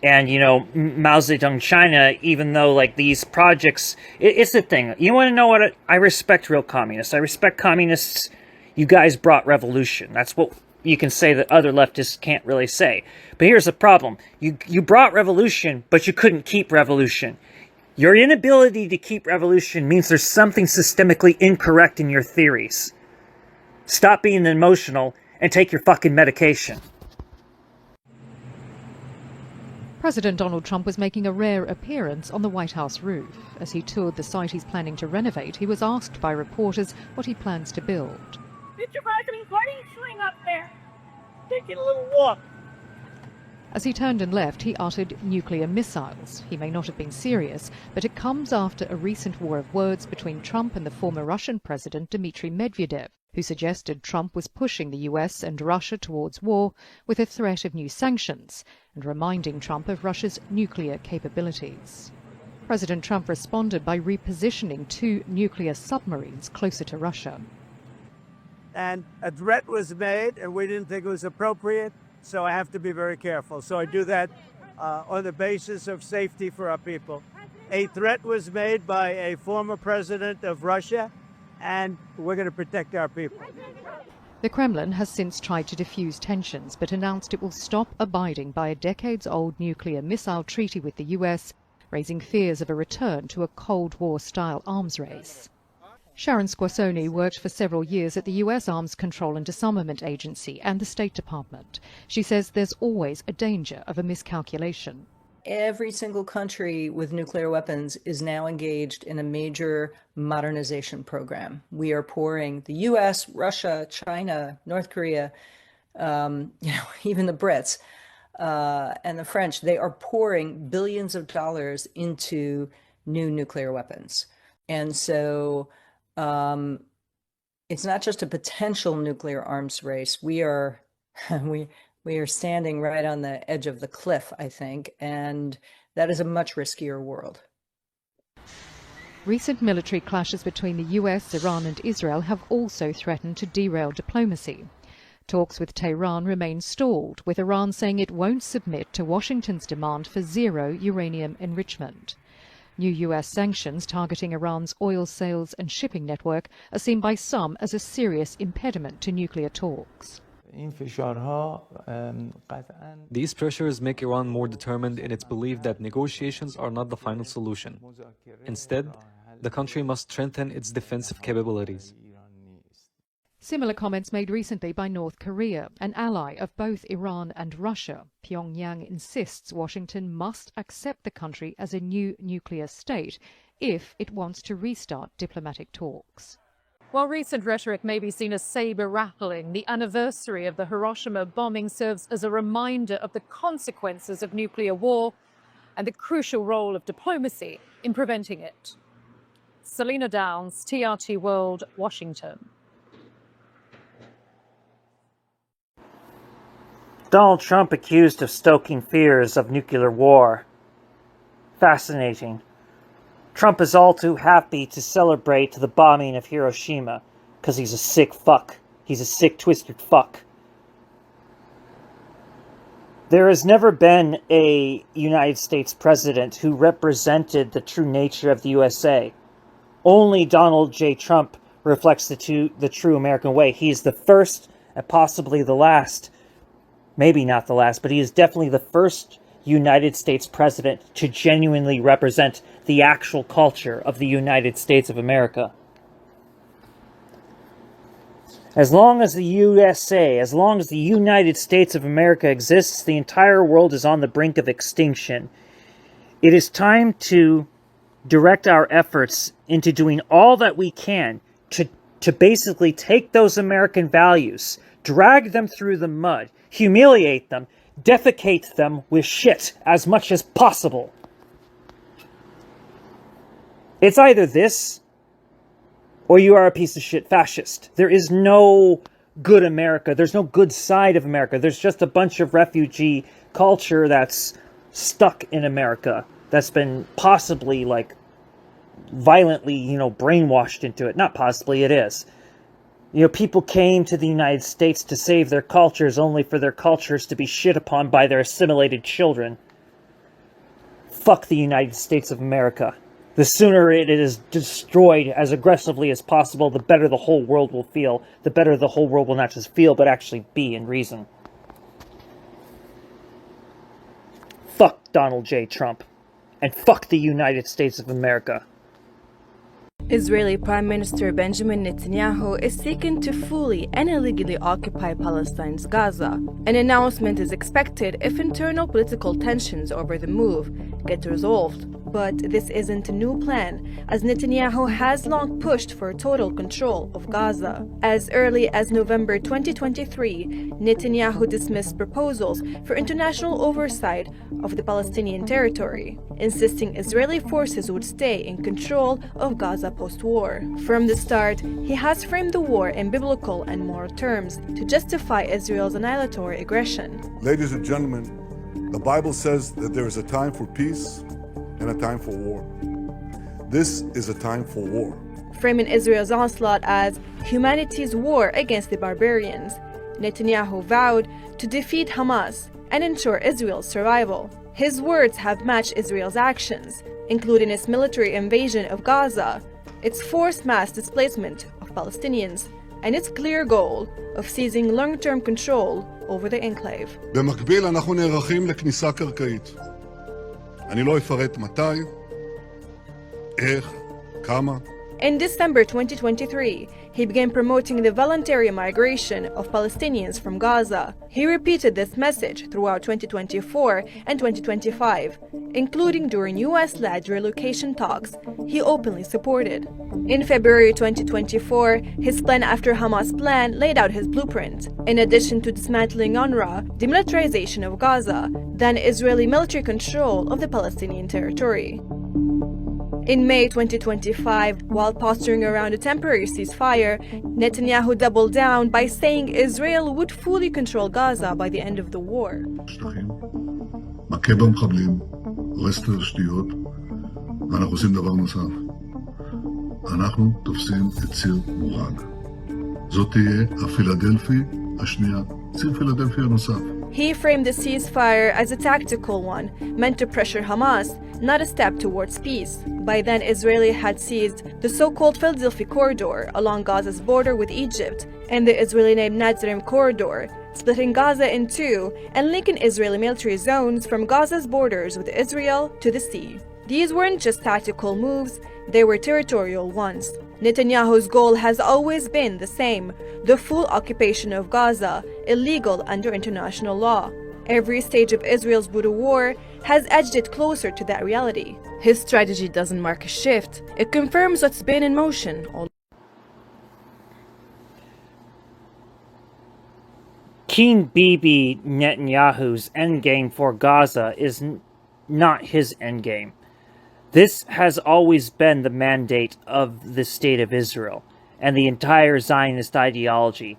and, Mao Zedong China, even though, these projects... It's the thing. You want to know what? I respect real communists. I respect communists. You guys brought revolution. That's what you can say that other leftists can't really say. But here's the problem. You brought revolution, but you couldn't keep revolution. Your inability to keep revolution means there's something systemically incorrect in your theories. Stop being emotional and take your fucking medication. President Donald Trump was making a rare appearance on the White House roof. As he toured the site he's planning to renovate, he was asked by reporters what he plans to build. Mr. President, what are you doing up there? Taking a little walk. As he turned and left, he uttered nuclear missiles. He may not have been serious, but it comes after a recent war of words between Trump and the former Russian president Dmitry Medvedev, who suggested Trump was pushing the US and Russia towards war with a threat of new sanctions and reminding Trump of Russia's nuclear capabilities. President Trump responded by repositioning 2 nuclear submarines closer to Russia. And a threat was made, and we didn't think it was appropriate, so I have to be very careful. So I do that on the basis of safety for our people. A threat was made by a former president of Russia, and we're going to protect our people. The Kremlin has since tried to defuse tensions, but announced it will stop abiding by a decades-old nuclear missile treaty with the US, raising fears of a return to a Cold War-style arms race. Sharon Squassoni worked for several years at the US Arms Control and Disarmament Agency and the State Department. She says there's always a danger of a miscalculation. every single country with nuclear weapons is now engaged in a major modernization program. We are pouring, the US, Russia, China, North Korea, even the Brits and the French, they are pouring billions of dollars into new nuclear weapons. And so it's not just a potential nuclear arms race. We are standing right on the edge of the cliff, I think, and that is a much riskier world. Recent military clashes between the US, Iran and Israel have also threatened to derail diplomacy. Talks with Tehran remain stalled, with Iran saying it won't submit to Washington's demand for zero uranium enrichment. New US sanctions targeting Iran's oil sales and shipping network are seen by some as a serious impediment to nuclear talks. These pressures make Iran more determined in its belief that negotiations are not the final solution. Instead, the country must strengthen its defensive capabilities. Similar comments made recently by North Korea, an ally of both Iran and Russia. Pyongyang insists Washington must accept the country as a new nuclear state if it wants to restart diplomatic talks. While recent rhetoric may be seen as saber-rattling, the anniversary of the Hiroshima bombing serves as a reminder of the consequences of nuclear war and the crucial role of diplomacy in preventing it. Selena Downs, TRT World, Washington. Donald Trump accused of stoking fears of nuclear war. Fascinating. Trump is all too happy to celebrate the bombing of Hiroshima because he's a sick fuck. He's a sick, twisted fuck. There has never been a United States president who represented the true nature of the USA. Only Donald J. Trump reflects the true American way. He is the first and possibly the last, maybe not the last, but he is definitely the first United States president to genuinely represent the actual culture of the United States of America. As long as the USA, as long as the United States of America exists, the entire world is on the brink of extinction. It is time to direct our efforts into doing all that we can to basically take those American values, drag them through the mud, humiliate them, defecate them with shit as much as possible. It's either this, or you are a piece of shit fascist. There is no good America. There's no good side of America. There's just a bunch of refugee culture that's stuck in America, that's been possibly, violently, brainwashed into it. Not possibly, it is. People came to the United States to save their cultures, only for their cultures to be shit upon by their assimilated children. Fuck the United States of America. The sooner it is destroyed as aggressively as possible, the better the whole world will feel. The better the whole world will not just feel, but actually be in reason. Fuck Donald J. Trump. And fuck the United States of America. Israeli Prime Minister Benjamin Netanyahu is seeking to fully and illegally occupy Palestine's Gaza. An announcement is expected if internal political tensions over the move get resolved. But this isn't a new plan, as Netanyahu has long pushed for total control of Gaza. As early as November 2023, Netanyahu dismissed proposals for international oversight of the Palestinian territory, insisting Israeli forces would stay in control of Gaza post-war. From the start, he has framed the war in biblical and moral terms to justify Israel's annihilatory aggression. Ladies and gentlemen, the Bible says that there is a time for peace and a time for war. This is a time for war. Framing Israel's onslaught as humanity's war against the barbarians, Netanyahu vowed to defeat Hamas and ensure Israel's survival. His words have matched Israel's actions, including its military invasion of Gaza, its forced mass displacement of Palestinians, and its clear goal of seizing long-term control over the enclave. במקביל אנחנו נערכים לכניסה קרקעית. אני לא אפרט מתי, איך, כמה. In December 2023, he began promoting the voluntary migration of Palestinians from Gaza. He repeated this message throughout 2024 and 2025, including during US-led relocation talks he openly supported. In February 2024, his plan after Hamas plan laid out his blueprint. In addition to dismantling Unruhe, demilitarization of Gaza, then Israeli military control of the Palestinian territory. In May 2025, while posturing around a temporary ceasefire, Netanyahu doubled down by saying Israel would fully control Gaza by the end of the war. מכה במחבלים, הורס את התשתיות, ואנחנו עושים דבר נוסף. אנחנו תופסים את ציר מורג. זאת תהיה הפילדלפי השנייה, ציר פילדלפי הנוסף. He framed the ceasefire as a tactical one, meant to pressure Hamas, not a step towards peace. By then, Israel had seized the so-called Philadelphia corridor along Gaza's border with Egypt and the Israeli-named Nazarene corridor, splitting Gaza in two and linking Israeli military zones from Gaza's borders with Israel to the sea. These weren't just tactical moves, they were territorial ones. Netanyahu's goal has always been the same: the full occupation of Gaza, illegal under international law. Every stage of Israel's brutal war has edged it closer to that reality. His strategy doesn't mark a shift, it confirms what's been in motion all. King Bibi Netanyahu's endgame for Gaza is not his endgame. This has always been the mandate of the State of Israel and the entire Zionist ideology.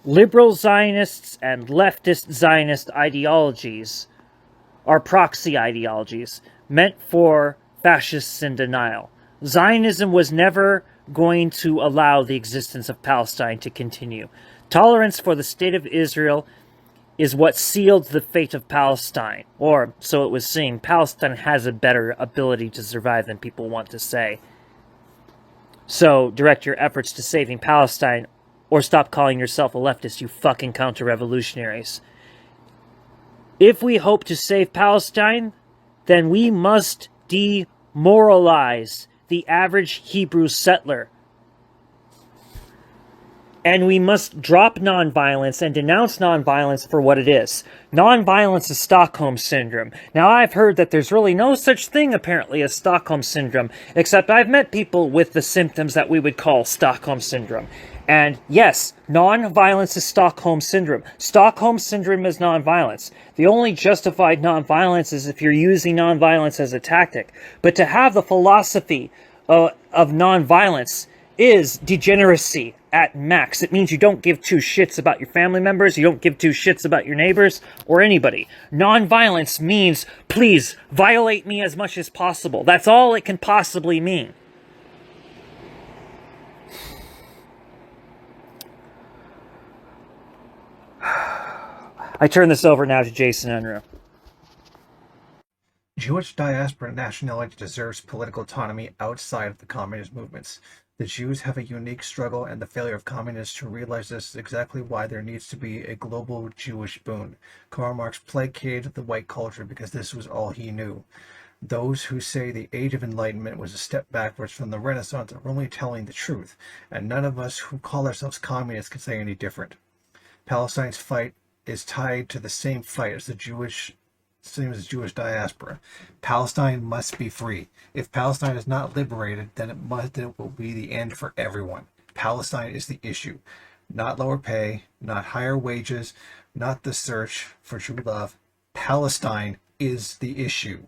Liberal Zionists and leftist Zionist ideologies are proxy ideologies meant for fascists in denial. Zionism was never going to allow the existence of Palestine to continue. Tolerance for the State of Israel is what sealed the fate of Palestine, or so it was seen. Palestine has a better ability to survive than people want to say. So direct your efforts to saving Palestine, or stop calling yourself a leftist, you fucking counter-revolutionaries. If we hope to save Palestine, then we must demoralize the average Hebrew settler. And we must drop nonviolence and denounce nonviolence for what it is. Nonviolence is Stockholm Syndrome. Now, I've heard that there's really no such thing, apparently, as Stockholm Syndrome, except I've met people with the symptoms that we would call Stockholm Syndrome. And yes, nonviolence is Stockholm Syndrome. Stockholm Syndrome is nonviolence. The only justified nonviolence is if you're using nonviolence as a tactic. But to have the philosophy of nonviolence is degeneracy at max. It means you don't give two shits about your family members, you don't give two shits about your neighbors, or anybody. Nonviolence means, please, violate me as much as possible. That's all it can possibly mean. I turn this over now to Jason Unruhe. Jewish diaspora nationality deserves political autonomy outside of the communist movements. The Jews have a unique struggle, and the failure of communists to realize this is exactly why there needs to be a global Jewish boom. Karl Marx placated the white culture because this was all he knew. Those who say the Age of Enlightenment was a step backwards from the Renaissance are only telling the truth, and none of us who call ourselves communists can say any different. Palestine's fight is tied to the same fight as the Jewish diaspora. Palestine must be free. If Palestine is not liberated, then it will be the end for everyone. Palestine is the issue. Not lower pay, not higher wages, not the search for true love. Palestine is the issue.